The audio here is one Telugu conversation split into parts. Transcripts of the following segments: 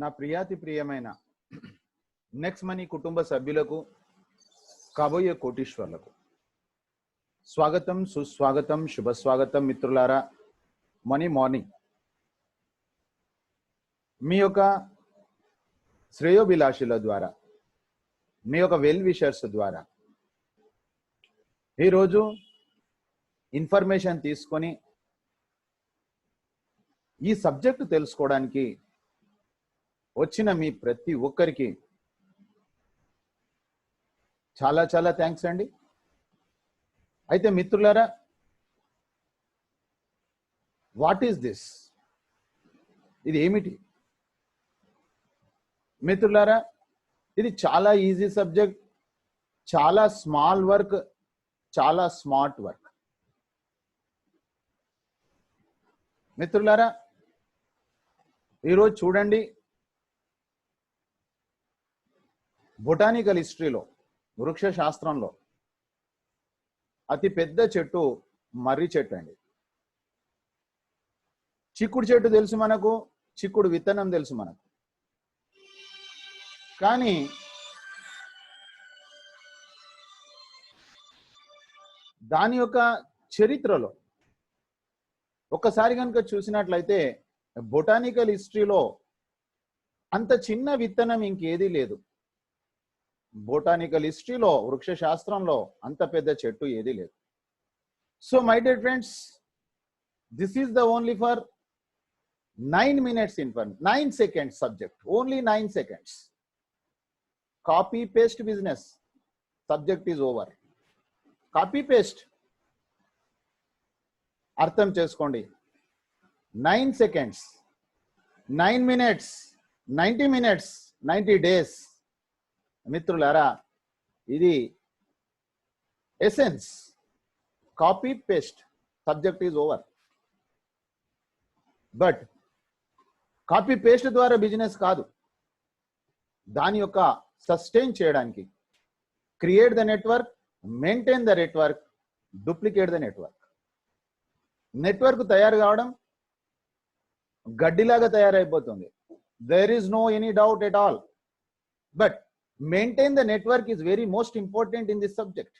నా ప్రియాతి ప్రియమైన నెక్స్ట్ మనీ కుటుంబ సభ్యులకు కాబోయే కోటీశ్వర్లకు స్వాగతం, సుస్వాగతం, శుభ స్వాగతం. మిత్రులారా, మనీ మార్నింగ్ మీ యొక్క శ్రేయోభిలాషుల ద్వారా, మీ యొక్క వెల్ విషర్స్ ద్వారా ఈరోజు ఇన్ఫర్మేషన్ తీసుకొని ఈ సబ్జెక్టు తెలుసుకోవడానికి వచ్చిన మీ ప్రతి ఒక్కరికి చాలా చాలా థ్యాంక్స్ అండి. అయితే మిత్రులారా, వాట్ ఈస్ దిస్? ఇది ఏమిటి మిత్రులారా? ఇది చాలా ఈజీ సబ్జెక్ట్, చాలా స్మాల్ వర్క్, చాలా స్మార్ట్ వర్క్. మిత్రులారా, ఈరోజు చూడండి, బొటానికల్ హిస్టరీలో, వృక్ష శాస్త్రంలో అతి పెద్ద చెట్టు మర్రి చెట్టు అండి. చిక్కుడు చెట్టు తెలుసు మనకు, చిక్కుడు విత్తనం తెలుసు మనకు. కానీ దాని యొక్క చరిత్రలో ఒక్కసారి కనుక చూసినట్లయితే బొటానికల్ హిస్టరీలో అంత చిన్న విత్తనం ఇంకేదీ లేదు. బొటానికల్ హిస్టరీలో, వృక్ష శాస్త్రంలో అంత పెద్ద చెట్టు ఏదీ లేదు. So my dear friends, this is the only for 9 minutes information, 9 seconds subject, only 9 seconds. Copy paste business, subject is over. Copy paste, అర్థం చేసుకోండి. 9 seconds, 9 minutes, 90 minutes, 90 days. మిత్రులారా, ఇది essence. Copy paste, subject is over. But copy paste ద్వారా బిజినెస్ కాదు. దాని యొక్క సస్టైన్ చేయడానికి create the network, maintain the network, duplicate the network. Network తయారు కావడం గడ్డిలాగా తయారైపోతుంది. There is no any doubt at all. But maintain the network is very most important in this subject.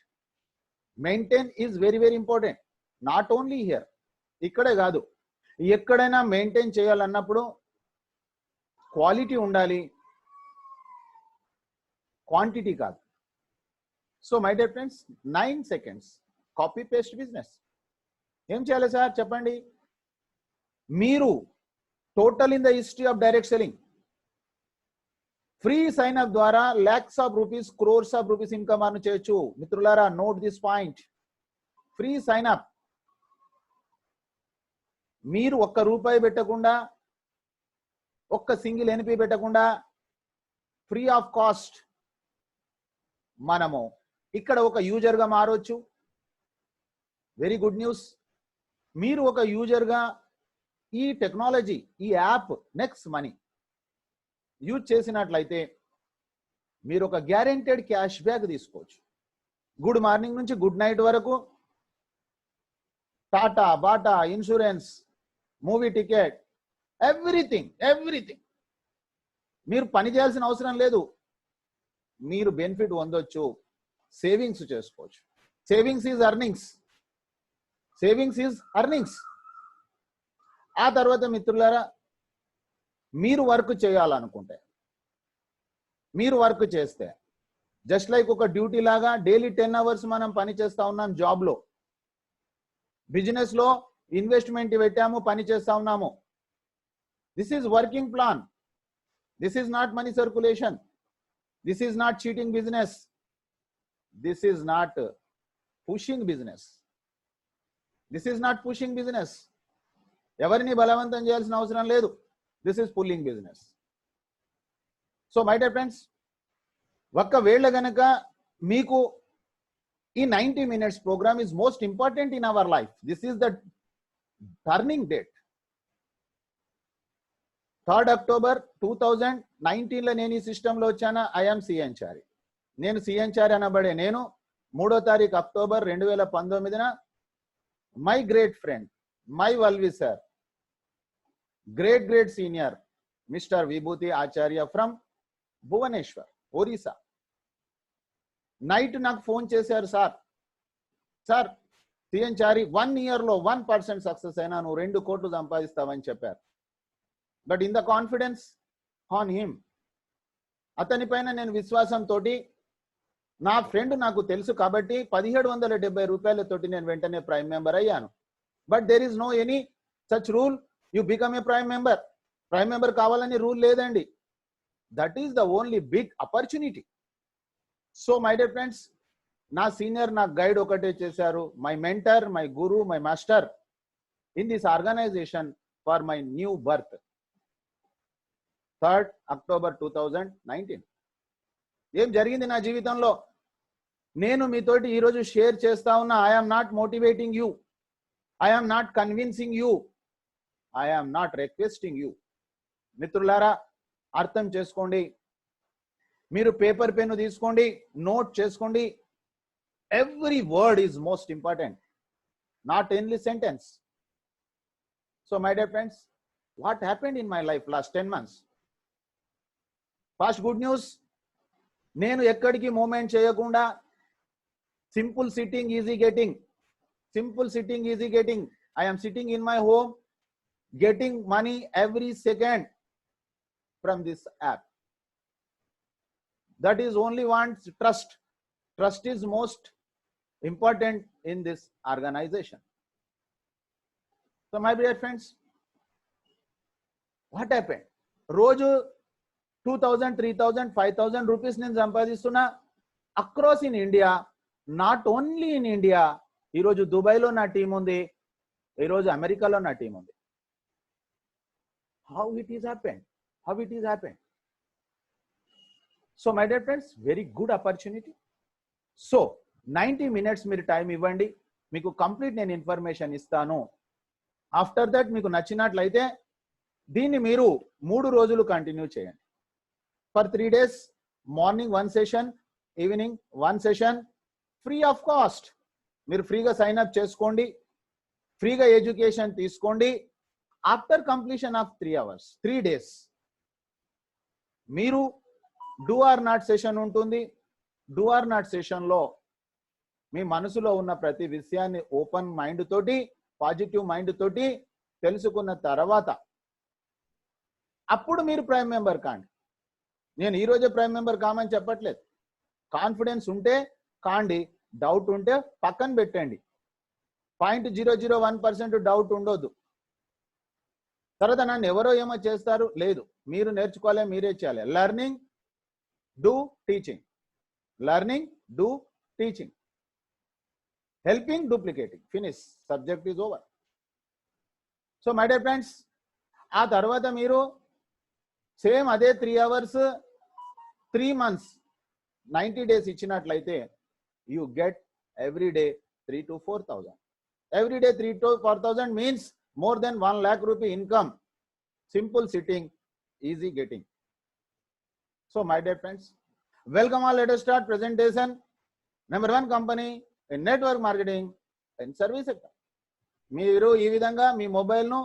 Maintain is very very important, not only here. ikkade gaadu, ekkadaina maintain cheyalannappudu quality undali, quantity kaadu. So my dear friends, 9 seconds copy paste business. em cheyali sir cheppandi? Meeru total in the history of direct selling, free sign up ద్వారా lakhs of rupees, crores of rupees income earn చేయొచ్చు. మిత్రులారా, note this point. Free sign up. మీరు ₹1 పెట్టకుండా, ఒక్క సింగిల్ ఎన్పి పెట్టకుండా, ఫ్రీ ఆఫ్ కాస్ట్ మనము ఇక్కడ ఒక యూజర్ గా మారొచ్చు. Very good news. మీరు ఒక యూజర్ గా ఈ టెక్నాలజీ, ఈ యాప్ నెక్స్ట్ మనీ యూజ్ చేసినట్లయితే మీరు ఒక గ్యారెంటెడ్ క్యాష్ బ్యాక్ తీసుకోవచ్చు. గుడ్ మార్నింగ్ నుంచి గుడ్ నైట్ వరకు Tata, Bata, insurance, movie ticket, everything. మీరు పని చేయాల్సిన అవసరం లేదు. మీరు బెనిఫిట్ పొందొచ్చు, సేవింగ్స్ చేసుకోవచ్చు. Savings is earnings. Savings is earnings. ఆ తర్వాత మిత్రులారా, మీరు వర్క్ చేయాలనుకుంటే, మీరు వర్క్ చేస్తే జస్ట్ లైక్ ఒక డ్యూటీ లాగా డైలీ 10 hours మనం పని చేస్తా ఉన్నాం. జాబ్లో, బిజినెస్లో ఇన్వెస్ట్మెంట్ పెట్టాము, పని చేస్తా ఉన్నాము. This is working plan. This is not money circulation. This is not cheating business. This is not pushing business. This is not pushing business. ఎవరిని బలవంతం చేయాల్సిన అవసరం లేదు. This is pulling business. So my dear friends, ఒక్కవేళ గనక మీకు ఈ 90 minutes program is most important in our life. This is the turning date. 3rd October 2019 లో నేను ఈ సిస్టంలో వచ్చాను. I am సిఎన్చారి. నేను సిఎన్చారి అనబడే నేను 3వ తారీఖు October 2019 my great friend, my well wisher, great senior, Mr. Vibhuti Acharya from Bhubaneswar, Orissa. Night నాకు ఫోన్ చేశారు, సార్ సిఎన్ చారి 1 year లో 1% సక్సెస్ అయినా నువ్వు 2 కోట్లు సంపాదిస్తావని చెప్పారు. But in the confidence on him, అతని పైన నేను విశ్వాసంతో, నా ఫ్రెండ్ నాకు తెలుసు కాబట్టి 1770 రూపాయలతోటి నేను వెంటనే ప్రైమ్ మెంబర్ అయ్యాను. But there is no any such rule you become a prime member. Prime member కావాలని రూల్ లేదండి. That is the only big opportunity. So my dear friends, నా సీనియర్ నా గైడ్ ఒకటే చేశారు, my mentor, my guru, my master in this organization for my new birth. 3rd October 2019. ఏం జరిగింది నా జీవితంలో నేను మీతోటి ఈరోజు షేర్ చేస్తా ఉన్నా. I'm not motivating you, I'm not convincing you, I'm not requesting you. మిత్రులారా, అర్థం చేసుకోండి. మీరు పేపర్ పెన్ను తీసుకోండి, నోట్ చేసుకోండి. Every word is most important, not only sentence. So my dear friends, what happened in my life last 10 months? First good news, నేను ఎక్కడికి మూమెంట్ చేయకుండా simple sitting easy getting, simple sitting easy getting. I am sitting in my home getting money every second from this app. That is only one trust. Trust is most important in this organization. So my dear friends, what happened? రోజు 2000, 3000, 5000 rupees నేను సంపాదిస్తున్నా across in India, not only in India. ఈరోజు దుబాయ్లో నా టీం ఉంది, ఈరోజు అమెరికాలో నా టీం ఉంది. How it is happened, how it is happened? So my dear friends, very good opportunity. So 90 minutes మీరు టైం ఇవ్వండి, మీకు కంప్లీట్ నేను ఇన్ఫర్మేషన్ ఇస్తాను. ఆఫ్టర్ దట్ మీకు నచ్చినట్లయితే దీన్ని మీరు 3 రోజులు కంటిన్యూ చేయండి. For 3 days, morning 1 session, evening 1 session, free of cost. మీరు ఫ్రీగా సైన్ అప్ చేసుకోండి, ఫ్రీగా ఎడ్యుకేషన్ తీసుకోండి. After completion of 3 hours, 3 days మీరు డూ ఆర్ నాట్ సెషన్ ఉంటుంది. డూ ఆర్ నాట్ సెషన్లో మీ మనసులో ఉన్న ప్రతి విషయాన్ని ఓపెన్ మైండ్ తోటి, పాజిటివ్ మైండ్ తోటి తెలుసుకున్న తర్వాత అప్పుడు మీరు ప్రైమ్ మెంబర్ కాండి. నేను ఈరోజే ప్రైమ్ మెంబర్ కామని చెప్పట్లేదు. కాన్ఫిడెన్స్ ఉంటే కాండి, డౌట్ ఉంటే పక్కన పెట్టండి. 0.001% డౌట్ ఉండొద్దు. తర్వాత నన్ను ఎవరో ఏమో చేస్తారు, లేదు, మీరు నేర్చుకోవాలి, మీరే చేయాలి. Learning, do, teaching. Learning, do, teaching. Helping, duplicating. Finish, subject is over. So my dear friends, ఆ తర్వాత మీరు సేమ్ అదే 3 hours 3 months 90 days ఇచ్చినట్లయితే you get every day 3 to 4,000. Every day 3 to 4,000 means more than 1 lakh rupee income. Simple sitting, easy getting. So my dear friends, welcome all. Let us start presentation. Number 1 company in network marketing and service sector. మీరు ఈ విధంగా మీ మొబైల్ను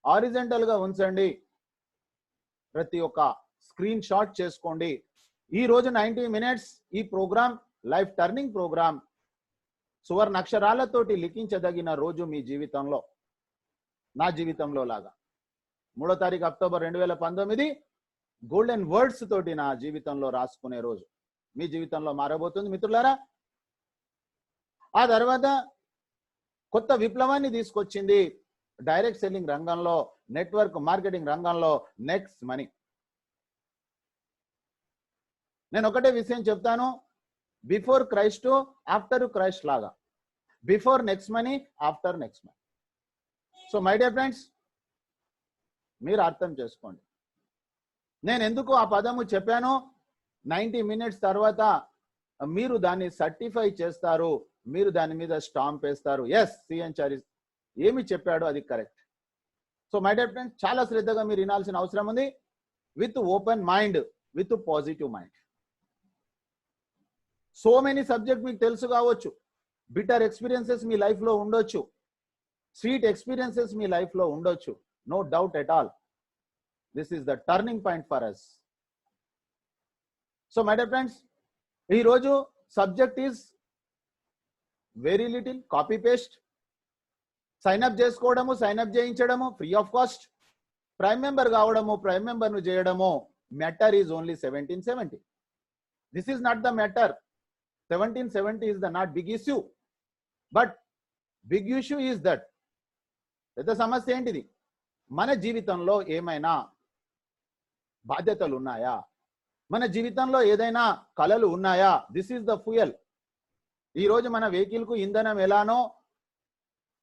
హారిజంటల్ గా ఉంచండి, ప్రతి ఒక్క స్క్రీన్ షాట్ చేసుకోండి. ఈ రోజు 90 minutes ఈ ప్రోగ్రామ్ లైఫ్ టర్నింగ్ ప్రోగ్రామ్, సువర్ణ అక్షరాలతోటి లిఖించదగిన రోజు మీ జీవితంలో, నా జీవితంలో లాగా. 3వ తారీఖు అక్టోబర్ 2019 గోల్డెన్ వర్డ్స్ తోటి నా జీవితంలో రాసుకునే రోజు మీ జీవితంలో మారబోతుంది మిత్రులారా. ఆ తర్వాత కొత్త విప్లవాన్ని తీసుకొచ్చింది డైరెక్ట్ సెల్లింగ్ రంగంలో, నెట్వర్క్ మార్కెటింగ్ రంగంలో. Next money. నేను ఒకటే విషయం చెప్తాను, బిఫోర్ క్రైస్ట్, ఆఫ్టర్ క్రైస్ట్ లాగా. Before next money, after next money. So my dear friends, మీరు అర్థం చేసుకోండి నేను ఎందుకు ఆ పదము చెప్పాను. 90 minutes తర్వాత మీరు దాన్ని సర్టిఫై చేస్తారు, మీరు దాని మీద స్టాంప్ వేస్తారు. ఎస్, సిఎన్ చారి ఏమి చెప్పాడో అది correct. So my dear friends, చాలా శ్రద్ధగా మీరు వినాల్సిన అవసరం ఉంది. With open mind, with positive mind. So many subject మీకు తెలుసు కావచ్చు, బిటర్ ఎక్స్పీరియన్సెస్ మీ లైఫ్లో ఉండొచ్చు, స్వీట్ ఎక్స్పీరియన్సెస్ మీ లైఫ్లో ఉండొచ్చు, no doubt at all. This is the turning point for us. So my dear friends, ee roju subject is very little, copy paste, sign up chesukodamu, sign up cheyinchadamu free of cost, prime member kavadamu, prime member nu cheyadamu. Matter is only 1770. This is not the matter. 1770 is the not big issue, but big issue is that పెద్ద సమస్య ఏంటిది, మన జీవితంలో ఏమైనా బాధ్యతలు ఉన్నాయా, మన జీవితంలో ఏదైనా కలలు ఉన్నాయా. This is the fuel. ఈరోజు మన వెహికల్ కు ఇంధనం ఎలానో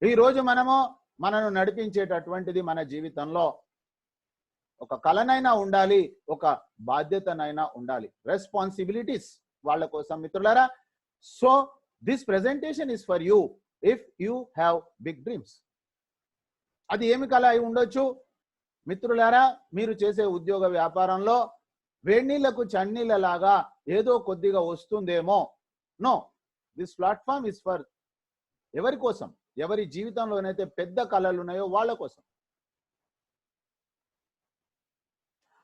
ఈరోజు మనను నడిపించేటటువంటిది మన జీవితంలో ఒక కలనైనా ఉండాలి, ఒక బాధ్యతనైనా ఉండాలి, రెస్పాన్సిబిలిటీస్ వాళ్ళ కోసం మిత్రులారా. So this presentation is for you if you have big dreams. అది ఏమి కళ అయి ఉండొచ్చు మిత్రులారా, మీరు చేసే ఉద్యోగ వ్యాపారంలో వేడినీళ్లకు చన్నీళ్ళలాగా ఏదో కొద్దిగా వస్తుందేమో. No, this platform is for ఎవరి కోసం, ఎవరి జీవితంలోనైతే పెద్ద కళలు ఉన్నాయో వాళ్ళ కోసం.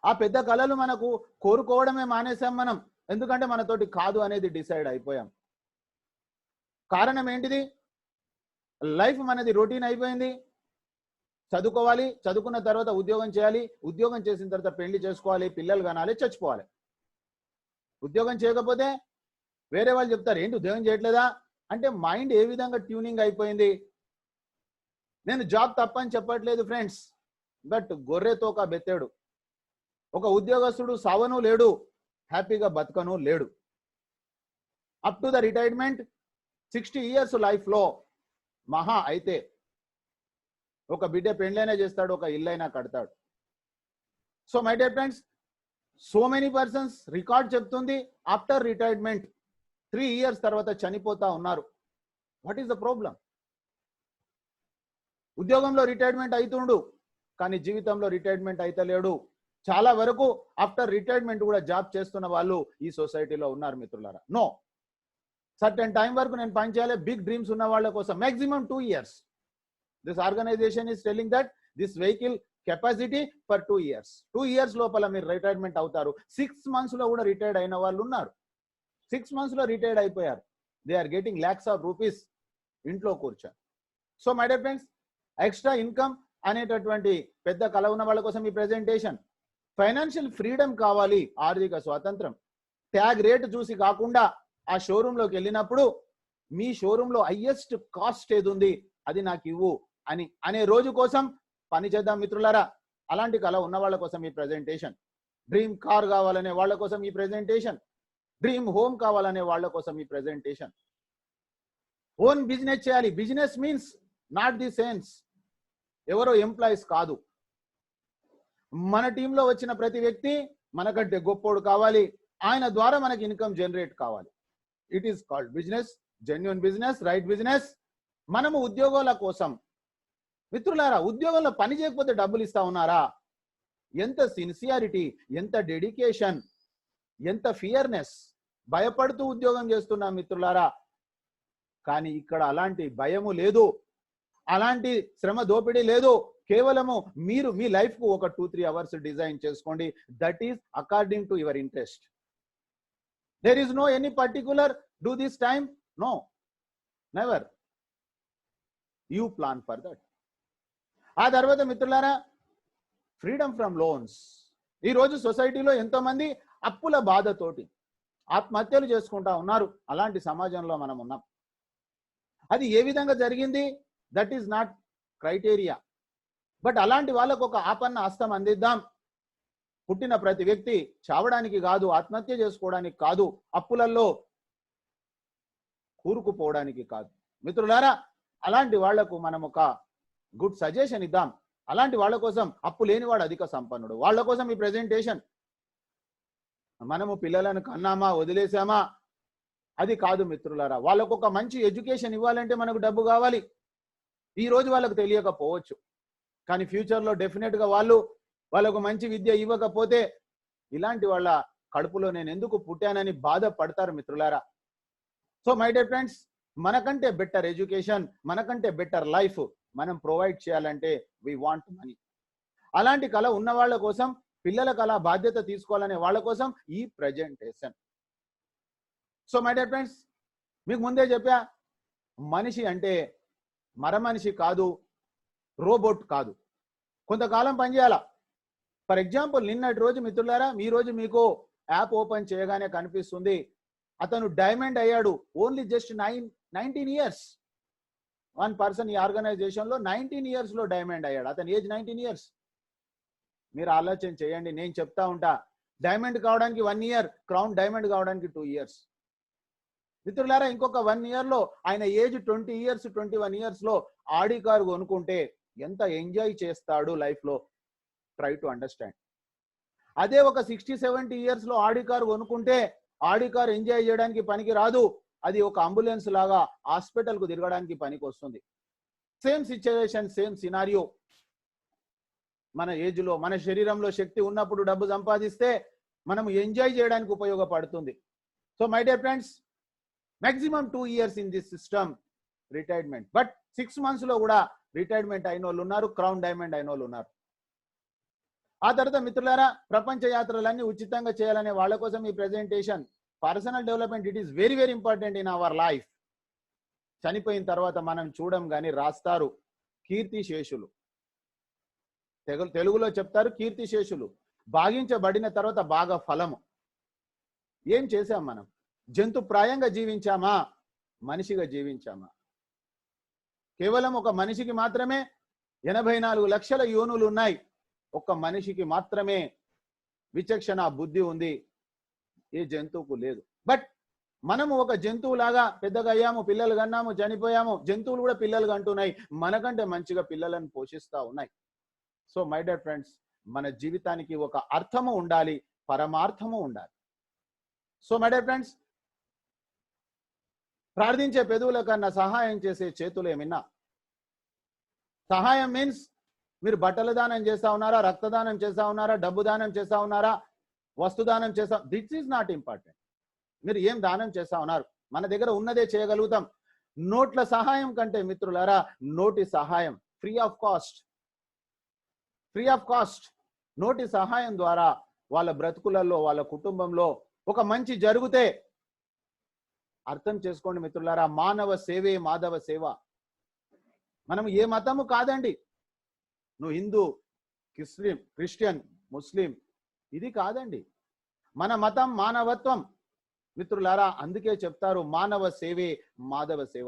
ఆ పెద్ద కళలు మనకు కోరుకోవడమే మానేసాం మనం, ఎందుకంటే మనతోటి కాదు అనేది డిసైడ్ అయిపోయాం. కారణం ఏంటిది, లైఫ్ మనది రొటీన్ అయిపోయింది. చదువుకోవాలి, చదువుకున్న తర్వాత ఉద్యోగం చేయాలి, ఉద్యోగం చేసిన తర్వాత పెళ్లి చేసుకోవాలి, పిల్లలు కనాలి, చచ్చిపోవాలి. ఉద్యోగం చేయకపోతే వేరే వాళ్ళు చెప్తారు, ఏంటి ఉద్యోగం చేయట్లేదా అంటే మైండ్ ఏ విధంగా ట్యూనింగ్ అయిపోయింది. నేను జాబ్ తప్పని చెప్పట్లేదు ఫ్రెండ్స్, బట్ గొర్రెతోక బెత్తాడు. ఒక ఉద్యోగస్తుడు సావను లేడు, హ్యాపీగా బతకను లేడు. Up to the retirement 60 years life లో మహా అయితే ఒక బిడ్డ పెండ్లైనా చేస్తాడు, ఒక ఇల్లైనా కడతాడు. So my dear friends, so many persons record చెప్తుంది ఆఫ్టర్ రిటైర్మెంట్ 3 years తర్వాత చనిపోతా ఉన్నారు. What is the problem? ఉద్యోగంలో రిటైర్మెంట్ అవుతుండు కానీ జీవితంలో రిటైర్మెంట్ అయితలేడు. చాలా వరకు ఆఫ్టర్ రిటైర్మెంట్ కూడా జాబ్ చేస్తున్న వాళ్ళు ఈ సొసైటీలో ఉన్నారు మిత్రులారా. నో, సర్టెన్ టైం వరకు నేను పని చేయాలి, బిగ్ డ్రీమ్స్ ఉన్న వాళ్ళ కోసం maximum 2 years. This organization is telling that this vehicle capacity for 2 years. 2 years లోపల మీరు రిటైర్మెంట్ అవుతారు. 6 months లో కూడా రిటైర్డ్ అయిన వాళ్ళు ఉన్నారు. 6 months లో రిటైర్డ్ అయిపోయారు. They are getting lakhs of rupees ఇంట్లో కూర్చొని. So my dear friends, extra income అనేటటువంటి పెద్ద కళ ఉన్న వాళ్ళ కోసం ఈ ప్రెజెంటేషన్. ఫైనాన్షియల్ ఫ్రీడమ్ కావాలి, ఆర్థిక స్వాతంత్రం. ట్యాగ్ రేట్ చూసి కాకుండా ఆ షోరూంలోకి వెళ్ళినప్పుడు మీ షోరూంలో హైయెస్ట్ కాస్ట్ ఏది ఉంది అది నాకు ఇవ్వు అనే రోజు కోసం పని చేద్దాం మిత్రులారా. అలాంటి కళ ఉన్న వాళ్ళ కోసం ఈ ప్రెజెంటేషన్. డ్రీమ్ కార్ కావాలనే వాళ్ళ కోసం ఈ ప్రెజెంటేషన్. డ్రీమ్ హోమ్ కావాలనే వాళ్ళ కోసం ఈ ప్రెజెంటేషన్. ఓన్ బిజినెస్ చేయాలి. Business means not the sense ఎవరో ఎంప్లాయీస్ కాదు. మన టీంలో వచ్చిన ప్రతి వ్యక్తి మనకంటే గొప్పోడు కావాలి, ఆయన ద్వారా మనకి ఇన్కమ్ జనరేట్ కావాలి. It is called business, genuine business, right business. మనము ఉద్యోగాల కోసం మిత్రులారా, ఉద్యోగంలో పని చేయకపోతే డబ్బులు ఇస్తా ఉన్నారా? ఎంత సిన్సియారిటీ, ఎంత డెడికేషన్, ఎంత ఫియర్నెస్. భయపడుతూ ఉద్యోగం చేస్తున్నాం మిత్రులారా. కానీ ఇక్కడ అలాంటి భయము లేదు, అలాంటి శ్రమ దోపిడీ లేదు. కేవలము మీరు మీ లైఫ్ కు ఒక 2-3 hours డిజైన్ చేసుకోండి. That is according to your interest. There is no any particular do this time, no, never. You plan for that. ఆ తర్వాత మిత్రులారా, ఫ్రీడమ్ ఫ్రమ్ లోన్స్. ఈ రోజు సొసైటీలో ఎంతో మంది అప్పుల బాధతోటి ఆత్మహత్యలు చేసుకుంటా ఉన్నారు. అలాంటి సమాజంలో మనం ఉన్నాం. అది ఏ విధంగా జరిగింది, that is not criteria. But అలాంటి వాళ్ళకు ఒక ఆపన్న హస్తం అందిద్దాం. పుట్టిన ప్రతి వ్యక్తి చావడానికి కాదు, ఆత్మహత్య చేసుకోవడానికి కాదు, అప్పులలో కూరుకుపోవడానికి కాదు మిత్రులారా. అలాంటి వాళ్లకు మనం ఒక గుడ్ సజెషన్ ఇద్దాం. అలాంటి వాళ్ళ కోసం, అప్పు లేనివాడు అధిక సంపన్నుడు, వాళ్ళ కోసం ఈ ప్రెజెంటేషన్. మనము పిల్లలను కన్నామా వదిలేసామా అది కాదు మిత్రులారా. వాళ్ళకు ఒక మంచి ఎడ్యుకేషన్ ఇవ్వాలంటే మనకు డబ్బు కావాలి. ఈ రోజు వాళ్ళకు తెలియకపోవచ్చు, కానీ ఫ్యూచర్లో డెఫినెట్గా వాళ్ళకు మంచి విద్య ఇవ్వకపోతే ఇలాంటి వాళ్ళ కడుపులో నేను ఎందుకు పుట్టానని బాధపడతారు మిత్రులారా. సో మై డియర్ ఫ్రెండ్స్, మనకంటే బెటర్ ఎడ్యుకేషన్, మనకంటే బెటర్ లైఫ్ మనం ప్రొవైడ్ చేయాలంటే వీ వాంట్ మనీ. అలాంటి కళ ఉన్న వాళ్ళ కోసం, పిల్లల కళ బాధ్యత తీసుకోవాలనే వాళ్ళ కోసం ఈ presentation. So my dear friends, మీకు ముందే చెప్పా, మనిషి అంటే మరమనిషి కాదు, రోబోట్ కాదు, కొంతకాలం పనిచేయాల. ఫర్ ఎగ్జాంపుల్, నిన్నటి రోజు మిత్రులారా, ఈ రోజు మీకు యాప్ ఓపెన్ చేయగానే కనిపిస్తుంది, అతను డైమండ్ అయ్యాడు. Only just 19 years. One person ఈ ఆర్గనైజేషన్ లో 19 ఇయర్స్ లో డైమండ్ అయ్యాడు. అతని ఏజ్ 19 ఇయర్స్. మీరు ఆలోచన చేయండి. నేను చెప్తా ఉంటా, డైమండ్ కావడానికి 1 ఇయర్, క్రౌన్ డైమండ్ కావడానికి 2 ఇయర్స్. మిత్రులారా, ఇంకొక 1 ఇయర్ లో ఆయన ఏజ్ 20 ఇయర్స్, 21 ఇయర్స్ లో ఆడి కారు కొనుక్కుంటే ఎంత ఎంజాయ్ చేస్తాడు లైఫ్ లో. Try to understand. అదే ఒక 60-70 ఇయర్స్ లో ఆడి కారు కొనుక్కుంటే ఆడి కారు ఎంజాయ్ చేయడానికి పనికి రాదు. అది ఒక అంబులెన్స్ లాగా హాస్పిటల్ కు తిరగడానికి పనికి వస్తుంది. Same situation, same scenario. మన ఏజ్ లో, మన శరీరంలో శక్తి ఉన్నప్పుడు డబ్బు సంపాదిస్తే మనం ఎంజాయ్ చేయడానికి ఉపయోగపడుతుంది. So my dear friends, maximum 2 years in this system retirement, but 6 months లో కూడా రిటైర్మెంట్ అయిన వాళ్ళు ఉన్నారు, క్రౌన్ డైమండ్ అయిన వాళ్ళు ఉన్నారు. ఆ తర్వాత మిత్రులారా, ప్రపంచ యాత్రలన్నీ ఉచితంగా చేయాలనే వాళ్ళ కోసం ఈ presentation. Personal development, it is very very important in our life. చనిపోయిన తర్వాత మనం చూడం కానీ రాస్తారు కీర్తి శేషులు. తెలుగులో చెప్తారు కీర్తి శేషులు. భాగించబడిన తర్వాత బాగా ఫలము. ఏం చేశాం మనం? జంతు ప్రాయంగా జీవించామా, మనిషిగా జీవించామా? కేవలం ఒక మనిషికి మాత్రమే 84 లక్షల యోనులు ఉన్నాయి. ఒక్క మనిషికి మాత్రమే విచక్షణ, బుద్ధి ఉంది. ఏ జంతువుకు లేదు. బట్ మనము ఒక జంతువులాగా పెద్దగా అయ్యాము, పిల్లలు కన్నాము, చనిపోయాము. జంతువులు కూడా పిల్లలు కంటున్నాయి, మనకంటే మంచిగా పిల్లలను పోషిస్తూ ఉన్నాయి. సో మై డియర్ ఫ్రెండ్స్, మన జీవితానికి ఒక అర్థము ఉండాలి, పరమార్థము ఉండాలి. సో మై డియర్ ఫ్రెండ్స్, ప్రార్థించే పెదవుల కన్నా సహాయం చేసే చేతులు ఏమిన్నా. సహాయం మీన్స్ మీరు బట్టల దానం చేస్తా ఉన్నారా, రక్తదానం చేస్తా ఉన్నారా, డబ్బు దానం చేస్తా ఉన్నారా, వస్తుదానం చేస్తా, దిస్ ఈజ్ నాట్ ఇంపార్టెంట్. మీరు ఏం దానం చేస్తా ఉన్నారు? మన దగ్గర ఉన్నదే చేయగలుగుతాం. నోట్ల సహాయం కంటే మిత్రులారా, నోటి సహాయం, free of cost, free of cost. నోటి సహాయం ద్వారా వాళ్ళ బ్రతుకులలో, వాళ్ళ కుటుంబంలో ఒక మంచి జరిగితే, అర్థం చేసుకోండి మిత్రులారా, మానవ సేవే మాధవ సేవ. మనం ఏ మతము కాదండి. నువ్వు హిందూ, క్రిస్టియన్, ముస్లిం, ఇది కాదండి. మన మతం మానవత్వం మిత్రులారా. అందుకే చెప్తారు మానవ సేవే మాధవ సేవ.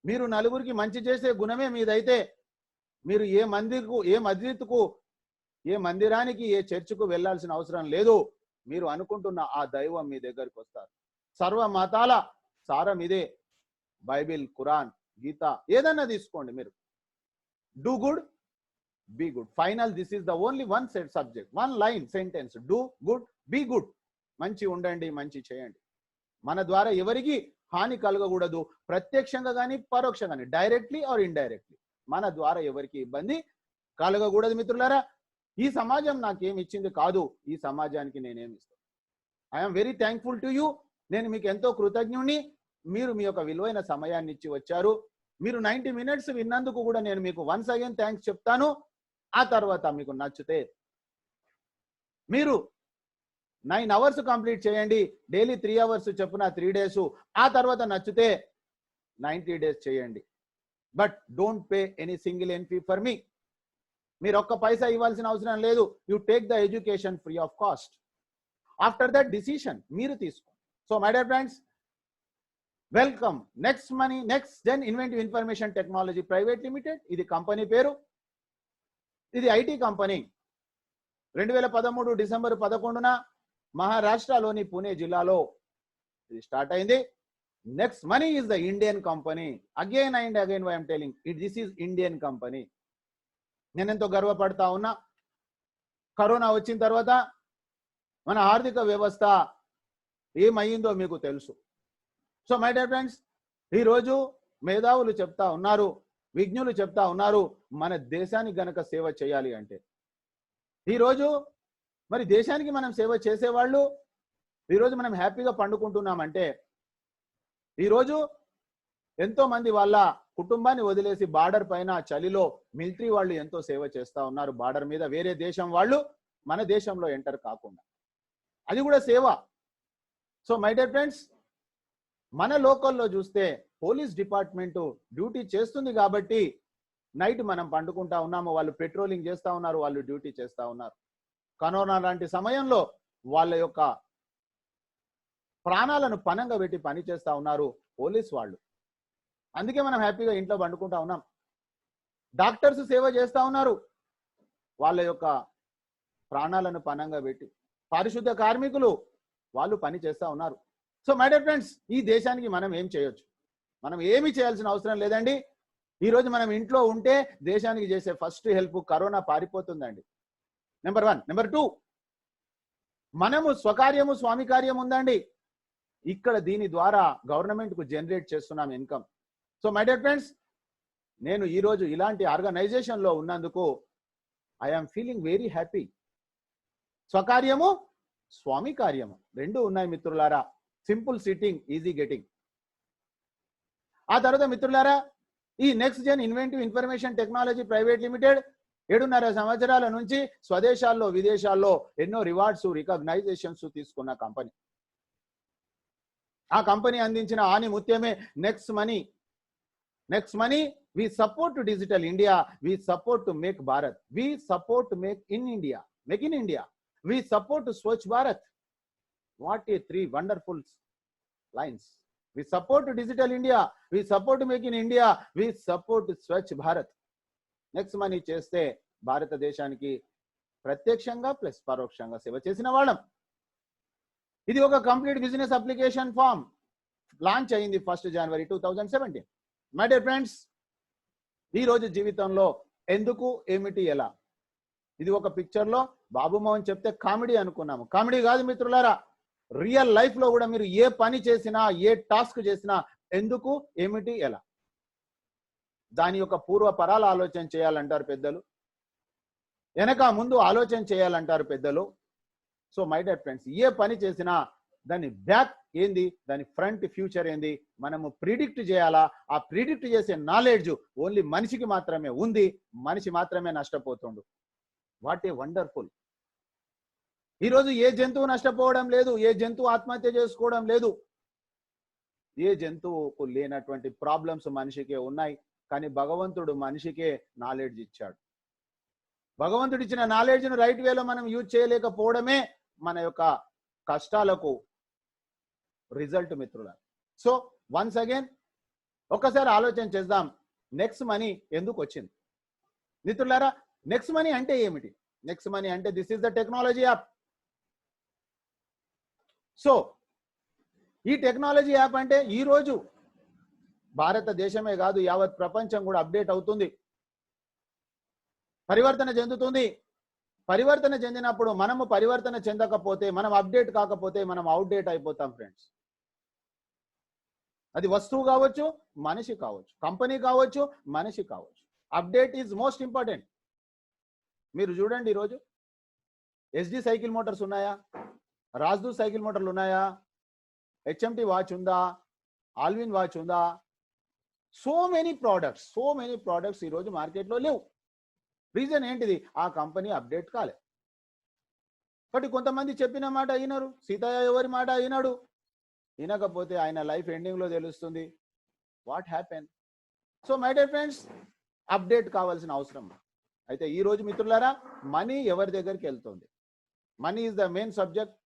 మీరు నలుగురికి మంచి చేసే గుణమే మీదైతే, మీరు ఏ మస్జిద్కు, ఏ మందిరానికి, ఏ చర్చికు వెళ్లాల్సిన అవసరం లేదు. మీరు అనుకుంటున్న ఆ దైవం మీ దగ్గరికి వస్తారు. సర్వ మతాల సారం ఇదే. బైబిల్, ఖురాన్, గీత ఏదన్నా తీసుకోండి మీరు. Do good, be good. Final, this is the only one set subject, one line sentence. Do good, be good. మంచి ఉండండి, మంచి చేయండి. మన ద్వారా ఎవరికి హాని కలగకూడదు. ప్రత్యక్షంగా కానీ పరోక్షంగా కానీ, డైరెక్ట్లీ ఆర్ ఇండైరెక్ట్లీ మన ద్వారా ఎవరికి ఇబ్బంది కలగకూడదు. మిత్రులారా, ఈ సమాజం నాకేమి ఇచ్చింది కాదు, ఈ సమాజానికి నేనేమి ఇస్తాను. I'm very thankful to you. నేను మీకు ఎంతో కృతజ్ఞుని. మీరు మీ యొక్క విలువైన సమయాన్ని ఇచ్చి వచ్చారు. మీరు 90 మినిట్స్ విన్నందుకు కూడా నేను మీకు వన్స్ అగైన్ థ్యాంక్స్ చెప్తాను. ఆ తర్వాత మీకు నచ్చితే మీరు 9 అవర్స్ కంప్లీట్ చేయండి. డైలీ 3 అవర్స్ చెప్పున 3 డేస్. ఆ తర్వాత నచ్చితే 90 డేస్ చేయండి. But don't pay any single ఎన్ఫీ ఫర్ మీ. మీరు ఒక్క పైసా ఇవ్వాల్సిన అవసరం లేదు. You take the education free of cost. After that decision మీరు తీసుకోండి. So my dear friends, welcome. Next money, next gen inventive information technology private limited. ఇది కంపెనీ పేరు. ఇది ఐటీ కంపెనీ. 2013 డిసెంబర్ 11న మహారాష్ట్రలోని పుణే జిల్లాలో ఇది స్టార్ట్ అయింది. Next Money is the Indian company. Again and again I'm telling it, this is Indian company. నేనెంతో గర్వపడతా ఉన్నా. కరోనా వచ్చిన తర్వాత మన ఆర్థిక వ్యవస్థ ఏమయ్యిందో మీకు తెలుసు. సో మై డియర్ ఫ్రెండ్స్, ఈరోజు మేధావులు చెప్తా ఉన్నారు, విజ్ఞులు చెప్తా ఉన్నారు, మన దేశానికి గనక సేవ చేయాలి అంటే, ఈరోజు మరి దేశానికి మనం సేవ చేసేవాళ్ళు ఈరోజు మనం హ్యాపీగా పండుకుంటున్నామంటే, ఈరోజు ఎంతో మంది వాళ్ళ కుటుంబాన్ని వదిలేసి బార్డర్ పైన చలిలో మిలిటరీ వాళ్ళు ఎంతో సేవ చేస్తా ఉన్నారు. బార్డర్ మీద వేరే దేశం వాళ్ళు మన దేశంలో ఎంటర్ కాకుండా, అది కూడా సేవ. సో మై డియర్ ఫ్రెండ్స్, మన లోకల్లో చూస్తే పోలీస్ డిపార్ట్మెంట్ డ్యూటీ చేస్తుంది కాబట్టి నైట్ మనం పండుకుంటా ఉన్నాము, వాళ్ళు పెట్రోలింగ్ చేస్తా ఉన్నారు, వాళ్ళు డ్యూటీ చేస్తా ఉన్నారు. కరోనా లాంటి సమయంలో వాళ్ళ యొక్క ప్రాణాలను పణంగా పెట్టి పని చేస్తా ఉన్నారు పోలీస్ వాళ్ళు. అందుకే మనం హ్యాపీగా ఇంట్లో పండుకుంటా ఉన్నాం. డాక్టర్స్ సేవ చేస్తా ఉన్నారు, వాళ్ళ యొక్క ప్రాణాలను పణంగా పెట్టి. పారిశుద్ధ కార్మికులు వాళ్ళు పని చేస్తా ఉన్నారు. సో మై డియర్ ఫ్రెండ్స్, ఈ దేశానికి మనం ఏం చేయొచ్చు? మనం ఏమీ చేయాల్సిన అవసరం లేదండి. ఈరోజు మనం ఇంట్లో ఉంటే దేశానికి చేసే ఫస్ట్ హెల్ప్ కరోనా పారిపోతుందండి. నెంబర్ 1. నెంబర్ 2, మనము స్వకార్యము స్వామి కార్యం ఉందండి. ఇక్కడ దీని ద్వారా గవర్నమెంట్ కు జనరేట్ చేస్తున్నాం income. So my dear friends, నేను ఈరోజు ఇలాంటి ఆర్గనైజేషన్ లో ఉన్నందుకు ఐఎమ్ ఫీలింగ్ వెరీ హ్యాపీ. స్వకార్యము స్వామి కార్యము రెండు ఉన్నాయి మిత్రులారా. Simple sitting, easy getting. ఆ తర్వాత మిత్రులారా, ఈ next gen inventive information technology private limited 7.5 సంవత్సరాల నుంచి స్వదేశాల్లో విదేశాల్లో ఎన్నో రివార్డ్స్ రికగ్నైజేషన్స్ తీసుకున్న కంపెనీ. ఆ కంపెనీ అందించిన ఆని ముత్యమే next money. Next money, we support digital India, we support to make Bharat, we support make in India, make in India, we support Swachh Bharat. What a 3 wonderful lines. We support digital India, we support make in India, we support Swachh Bharat. Next Money చేస్తే భారతదేశానికి ప్రత్యక్షంగా ప్లస్ పరోక్షంగా సేవ చేసిన వాళ్ళం. ఇది ఒక complete business application form launch అయింది 1 జనవరి 2017. మై డియర్ ఫ్రెండ్స్, ఈ రోజు జీవితంలో ఎందుకు, ఏమిటి, ఎలా, ఇది ఒక పిక్చర్ లో బాబు మోహన్ చెప్తే కామెడీ అనుకున్నాము. కామెడీ కాదు మిత్రులారా, రియల్ లైఫ్ లో కూడా మీరు ఏ పని చేసినా, ఏ టాస్క్ చేసినా ఎందుకు, ఏమిటి, ఎలా, దాని యొక్క పూర్వపరాల ఆలోచన చేయాలంటారు పెద్దలు, వెనక ముందు ఆలోచన చేయాలంటారు పెద్దలు. సో మై డియర్ ఫ్రెండ్స్, ఏ పని చేసినా దాని బ్యాక్ ఏంది, దాని ఫ్రంట్ ఫ్యూచర్ ఏంది మనము ప్రిడిక్ట్ చేయాలా. ఆ ప్రిడిక్ట్ చేసే నాలెడ్జ్ ఓన్లీ మనిషికి మాత్రమే ఉంది, మనిషి మాత్రమే నష్టపోతుండు. What a wonderful. ఈరోజు ఏ జంతువు నష్టపోవడం లేదు, ఏ జంతువు ఆత్మహత్య చేసుకోవడం లేదు, ఏ జంతువుకు లేనటువంటి ప్రాబ్లమ్స్ మనిషికే ఉన్నాయి. కానీ భగవంతుడు మనిషికే నాలెడ్జ్ ఇచ్చాడు. భగవంతుడు ఇచ్చిన నాలెడ్జ్ను రైట్ వేలో మనం యూజ్ చేయలేకపోవడమే మన యొక్క కష్టాలకు రిజల్ట్ మిత్రుల. సో వన్స్ అగైన్ ఒక్కసారి ఆలోచన చేద్దాం, నెక్స్ట్ మనీ ఎందుకు వచ్చింది మిత్రులారా? నెక్స్ట్ మనీ అంటే ఏమిటి? నెక్స్ట్ మనీ అంటే this is the technology app. So ఈ టెక్నాలజీ యాప్ అంటే ఈరోజు భారతదేశమే కాదు, యావత్ ప్రపంచం కూడా అప్డేట్ అవుతుంది, పరివర్తన చెందుతుంది. పరివర్తన చెందినప్పుడు మనము పరివర్తన చెందకపోతే, మనం అప్డేట్ కాకపోతే మనం అవుట్డేట్ అయిపోతాం ఫ్రెండ్స్. అది వస్తువు కావచ్చు, మనిషి కావచ్చు, కంపెనీ కావచ్చు, మనిషి కావచ్చు. Update is most important. మీరు చూడండి, ఈరోజు ఎస్డి సైకిల్ మోటార్స్ ఉన్నాయా, రాజ్దూత్ సైకిల్ మోటార్లు ఉన్నాయా, హెచ్ఎంటి వాచ్ ఉందా, ఆల్విన్ వాచ్ ఉందా? సో మెనీ ప్రోడక్ట్స్ ఈరోజు మార్కెట్లో లేవు. రీజన్ ఏంటిది? ఆ కంపెనీ అప్డేట్ కాలే. కాబట్టి కొంతమంది చెప్పిన మాట అయినారు, సీతయ్య ఎవరి మాట అయినాడు, వినకపోతే ఆయన లైఫ్ ఎండింగ్ లో తెలుస్తుంది what happen. So my dear friends, update కావాల్సిన అవసరం. అయితే ఈ రోజు మిత్రులారా, మనీ ఎవరి దగ్గరికి వెళ్తుంది? Money is the main subject.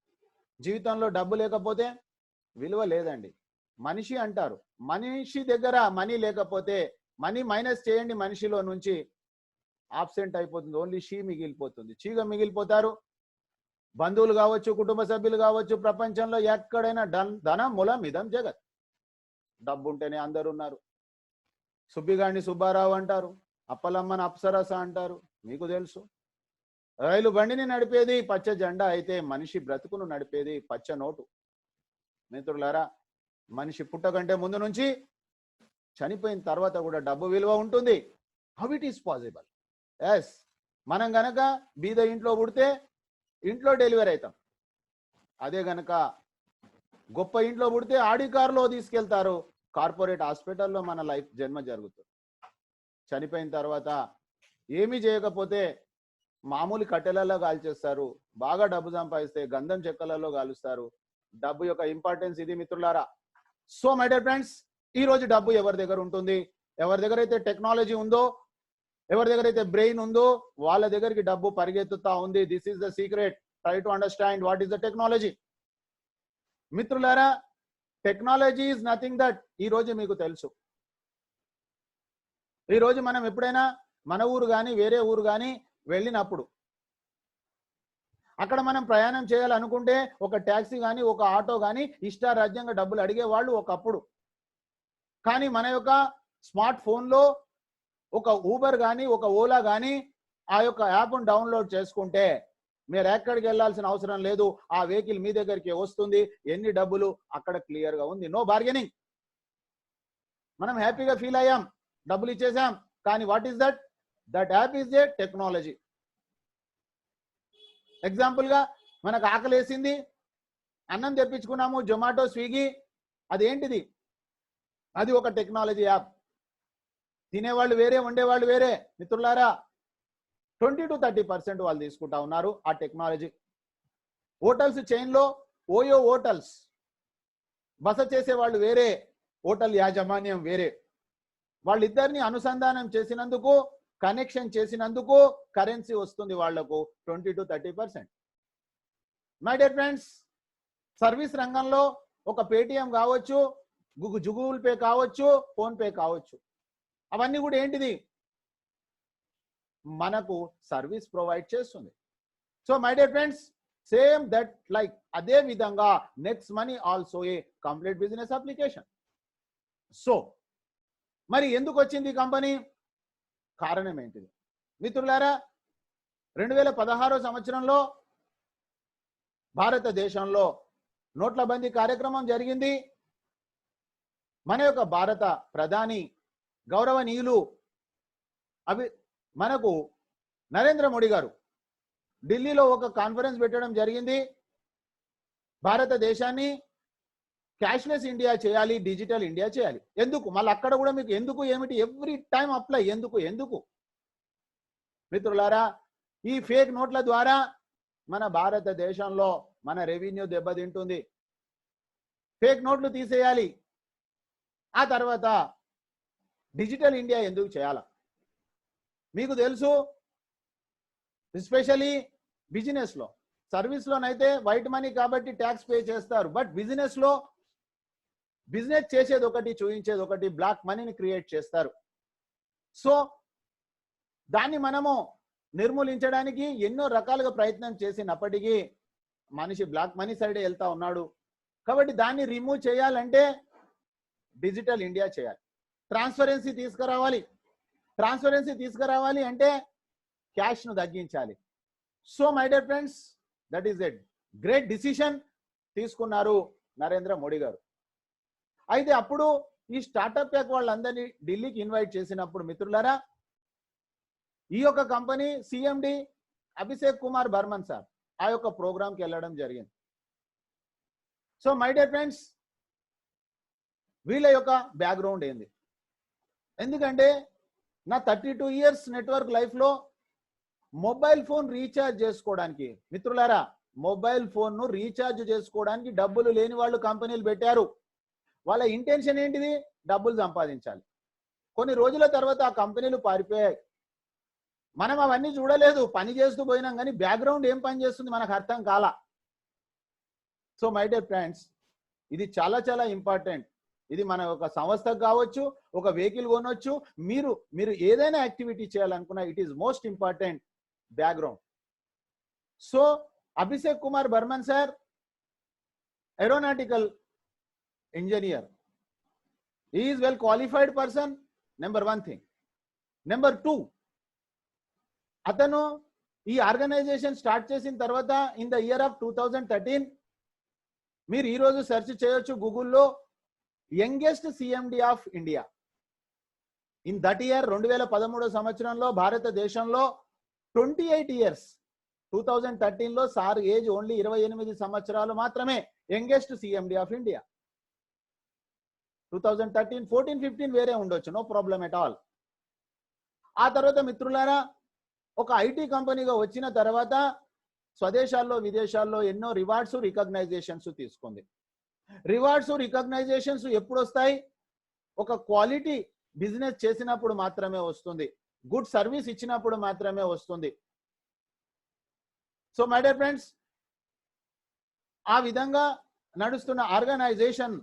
జీవితంలో డబ్బు లేకపోతే విలువ లేదండి. మనిషి అంటారు, మనిషి దగ్గర మనీ లేకపోతే, మనీ మైనస్ చేయండి మనిషిలో నుంచి, ఆబ్సెంట్ అయిపోతుంది, ఓన్లీ షీ మిగిలిపోతుంది, చీగా మిగిలిపోతారు. బంధువులు కావచ్చు, కుటుంబ సభ్యులు కావచ్చు, ప్రపంచంలో ఎక్కడైనా ధనం మూలం ఇదం జగత్. డబ్బు ఉంటేనే అందరు ఉన్నారు. సుబ్బిగాడిని సుబ్బారావు అంటారు, అప్పలమ్మని అప్సరస అంటారు, మీకు తెలుసు. రైలు బండిని నడిపేది పచ్చ జెండా అయితే, మనిషి బ్రతుకును నడిపేది పచ్చ నోటు. మిత్రులారా, మనిషి పుట్టకంటే ముందు నుంచి చనిపోయిన తర్వాత కూడా డబ్బు విలువ ఉంటుంది. How it is possible? Yes, మనం గనక బీద ఇంట్లో పుడితే ఇంట్లో డెలివరీ అవుతాం. అదే గనక గొప్ప ఇంట్లో పుడితే ఆడి కారులో తీసుకెళ్తారు, కార్పొరేట్ హాస్పిటల్లో మన లైఫ్ జన్మ జరుగుతుంది. చనిపోయిన తర్వాత ఏమీ చేయకపోతే మామూలు కట్టెలలో కాల్చేస్తారు, బాగా డబ్బు సంపాదిస్తే గంధం చెక్కలలో కాలుస్తారు. డబ్బు యొక్క ఇంపార్టెన్స్ ఇది మిత్రులారా. సో మై డియర్ ఫ్రెండ్స్, ఈ రోజు డబ్బు ఎవరి దగ్గర ఉంటుంది? ఎవరి దగ్గర అయితే టెక్నాలజీ ఉందో, ఎవరి దగ్గర అయితే బ్రెయిన్ ఉందో వాళ్ళ దగ్గరికి డబ్బు పరిగెత్తుతా ఉంది. This is the secret. Try to understand what is the technology. మిత్రులారా, టెక్నాలజీ ఈజ్ నథింగ్ దట్. ఈ రోజు మీకు తెలుసు, ఈ రోజు మనం ఎప్పుడైనా మన ఊరు కానీ వేరే ఊరు కానీ వెళ్ళినప్పుడు అక్కడ మనం ప్రయాణం చేయాలనుకుంటే ఒక ట్యాక్సీ కానీ ఒక ఆటో కానీ ఇష్టారాజ్యంగా డబ్బులు అడిగేవాళ్ళు ఒకప్పుడు. కానీ మన యొక్క స్మార్ట్ ఫోన్లో ఒక ఊబర్ కానీ ఒక ఓలా కానీ ఆ యొక్క యాప్ను డౌన్లోడ్ చేసుకుంటే మీరు ఎక్కడికి వెళ్ళాల్సిన అవసరం లేదు. ఆ వెహికల్ మీ దగ్గరికి వస్తుంది. ఎన్ని డబ్బులు అక్కడ క్లియర్గా ఉంది. No bargaining. మనం హ్యాపీగా ఫీల్ అయ్యాం, డబ్బులు ఇచ్చేసాం. కానీ what is that? That app is a technology. ఎగ్జాంపుల్గా మనకు ఆకలేసింది, అన్నం తెప్పించుకున్నాము, జొమాటో, స్విగ్గీ, అదేంటిది? అది ఒక టెక్నాలజీ యాప్. తినేవాళ్ళు వేరే, వండేవాళ్ళు వేరే. మిత్రులారా, 20 to 30% వాళ్ళు తీసుకుంటా ఉన్నారు ఆ టెక్నాలజీ. హోటల్స్ చైన్లో ఓయో హోటల్స్, బస చేసే వాళ్ళు వేరే, హోటల్ యాజమాన్యం వేరే. వాళ్ళిద్దరిని అనుసంధానం చేసినందుకు, కనెక్షన్ చేసినందుకు కరెన్సీ వస్తుంది వాళ్లకు 20 to 30%. My dear friends, service రంగంలో ఒక పేటిఎం కావచ్చు, గూగుల్ పే కావచ్చు, ఫోన్ పే కావచ్చు, అవన్నీ కూడా ఏంటిది? మనకు సర్వీస్ ప్రొవైడ్ చేస్తుంది. So my dear friends, same that like అదే విధంగా next money also a complete business application. So మరి ఎందుకు వచ్చింది ఈ కంపెనీ? కారణం ఏంటిది? మిత్రులారా, 2016 సంవత్సరంలో భారతదేశంలో నోట్ల బందీ కార్యక్రమం జరిగింది. మన యొక్క భారత ప్రధాని గౌరవనీయులు మనకు నరేంద్ర మోడీ గారు ఢిల్లీలో ఒక కాన్ఫరెన్స్ పెట్టడం జరిగింది. భారతదేశాన్ని క్యాష్లెస్ ఇండియా చేయాలి, డిజిటల్ ఇండియా చేయాలి. ఎందుకు? మళ్ళీ అక్కడ కూడా మీకు ఎందుకు ఏమిటి ఎవ్రీ టైం అప్లై. ఎందుకు మిత్రులారా, ఈ ఫేక్ నోట్ల ద్వారా మన భారతదేశంలో మన రెవెన్యూ దెబ్బతింటుంది. ఫేక్ నోట్లు తీసేయాలి. ఆ తర్వాత డిజిటల్ ఇండియా ఎందుకు చేయాలా? మీకు తెలుసు, ఎస్పెషలీ బిజినెస్లో. సర్వీస్లోనైతే వైట్ మనీ కాబట్టి ట్యాక్స్ పే చేస్తారు. బట్ బిజినెస్లో బిజినెస్ చేసేది ఒకటి, చూపించేది ఒకటి, బ్లాక్ మనీని క్రియేట్ చేస్తారు. సో దాన్ని మనము నిర్మూలించడానికి ఎన్నో రకాలుగా ప్రయత్నం చేసినప్పటికీ మనిషి బ్లాక్ మనీ సైడే వెళ్తా ఉన్నాడు. కాబట్టి దాన్ని రిమూవ్ చేయాలంటే డిజిటల్ ఇండియా చేయాలి. ట్రాన్స్పరెన్సీ తీసుకురావాలి అంటే క్యాష్ను తగ్గించాలి. So my dear friends, that is a great decision తీసుకున్నారు నరేంద్ర మోడీ గారు. అయితే అప్పుడు ఈ స్టార్టప్ ప్యాక్ వాళ్ళందరినీ ఢిల్లీకి ఇన్వైట్ చేసినప్పుడు మిత్రులారా, ఈ యొక్క company CMD Abhishek Kumar Burman sir ఆ యొక్క ప్రోగ్రాంకి వెళ్ళడం జరిగింది. సో మై డియర్ ఫ్రెండ్స్, వీళ్ళ యొక్క బ్యాక్గ్రౌండ్ ఏంది? ఎందుకంటే నా 32 years నెట్వర్క్ లైఫ్లో మొబైల్ ఫోన్ రీఛార్జ్ చేసుకోవడానికి, మిత్రులారా, మొబైల్ ఫోన్ను రీఛార్జ్ చేసుకోవడానికి డబ్బులు లేని వాళ్ళు కంపెనీలు పెట్టారు. వాళ్ళ ఇంటెన్షన్ ఏంటిది? డబ్బులు సంపాదించాలి. కొన్ని రోజుల తర్వాత ఆ కంపెనీలు పారిపోయాయి. మనం అవన్నీ చూడలేదు, పని చేస్తూ పోయినాం. కానీ బ్యాక్గ్రౌండ్ ఏం పని చేస్తుంది మనకు అర్థం కాల. సో మై డియర్ ఫ్రెండ్స్, ఇది చాలా చాలా ఇంపార్టెంట్. ఇది మన ఒక సంస్థకు కావచ్చు, ఒక వెహికల్ కొనవచ్చు, మీరు ఏదైనా యాక్టివిటీ చేయాలనుకున్నా it is most important background. So Abhishek Kumar Burman sir aeronautical engineer. he is well qualified person, number 1 thing. Number 2, అతను ఈ ఆర్గనైజేషన్ స్టార్ట్ చేసిన తర్వాత ఇన్ ద ఇయర్ ఆఫ్ 2013 మీరు ఈ రోజు సెర్చ్ చేయొచ్చు గూగుల్లో, youngest CMD of India. In that year 2013 సంవత్సరంలో భారతదేశంలో 28 years 2013లో సార్ ఏజ్ ఓన్లీ 28 సంవత్సరాలు మాత్రమే, యంగెస్ట్ సిఎండి ఆఫ్ ఇండియా. 2013, 14, 15 వేరే ఉండొచ్చు, నో ప్రాబ్లం ఎట్ ఆల్. ఆ తర్వాత మిత్రులారా ఒక ఐటీ కంపెనీగా వచ్చిన తర్వాత స్వదేశాల్లో విదేశాల్లో ఎన్నో రివార్డ్స్ రికగ్నైజేషన్స్ తీసుకుంది. రివార్డ్స్ రికగ్నైజేషన్స్ ఎప్పుడు వస్తాయి? ఒక క్వాలిటీ బిజినెస్ చేసినప్పుడు మాత్రమే వస్తుంది, గుడ్ సర్వీస్ ఇచ్చినప్పుడు మాత్రమే వస్తుంది. సో మై డియర్ ఫ్రెండ్స్, ఆ విధంగా నడుస్తున్న ఆర్గనైజేషన్,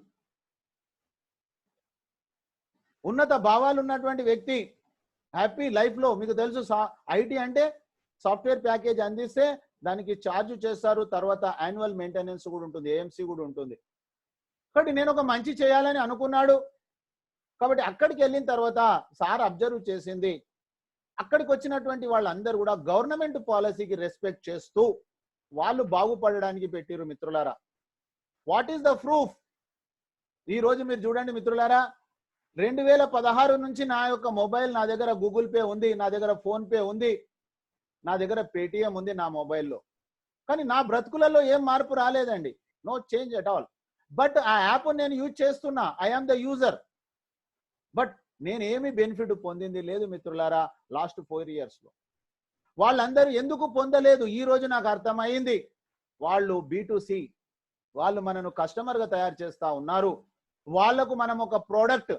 ఉన్నత భావాలు ఉన్నటువంటి వ్యక్తి హ్యాపీ లైఫ్ లో, మీకు తెలుసు ఐటీ అంటే సాఫ్ట్వేర్ ప్యాకేజ్ అందిస్తే దానికి ఛార్జ్ చేస్తారు, తర్వాత యాన్యువల్ మెయింటెనెన్స్ కూడా ఉంటుంది, ఏఎంసీ కూడా ఉంటుంది. కాబట్టి నేను ఒక మంచి చేయాలని అనుకున్నాడు. కాబట్టి అక్కడికి వెళ్ళిన తర్వాత సార్ అబ్జర్వ్ చేసింది, అక్కడికి వచ్చినటువంటి వాళ్ళందరూ కూడా గవర్నమెంట్ పాలసీకి రెస్పెక్ట్ చేస్తూ వాళ్ళు బాగుపడడానికి పెట్టిరు మిత్రులారా. What is the proof? ఈ రోజు మీరు చూడండి మిత్రులారా, 2016 నుంచి నా యొక్క మొబైల్, నా దగ్గర గూగుల్ పే ఉంది, నా దగ్గర ఫోన్ పే ఉంది, నా దగ్గర పేటిఎం ఉంది నా మొబైల్లో. కానీ నా బ్రతుకులలో ఏం మార్పు రాలేదండి, no change at all. But ఆ యాప్ నేను యూజ్ చేస్తున్నా, I am the user. But నేను ఏమి బెనిఫిట్ పొందింది లేదు మిత్రులారా లాస్ట్ 4 years లో. వాళ్ళందరూ ఎందుకు పొందలేదు ఈ రోజు నాకు అర్థమైంది. వాళ్ళు B2C, వాళ్ళు మనను కస్టమర్గా తయారు చేస్తా ఉన్నారు, వాళ్లకు మనం ఒక ప్రోడక్ట్.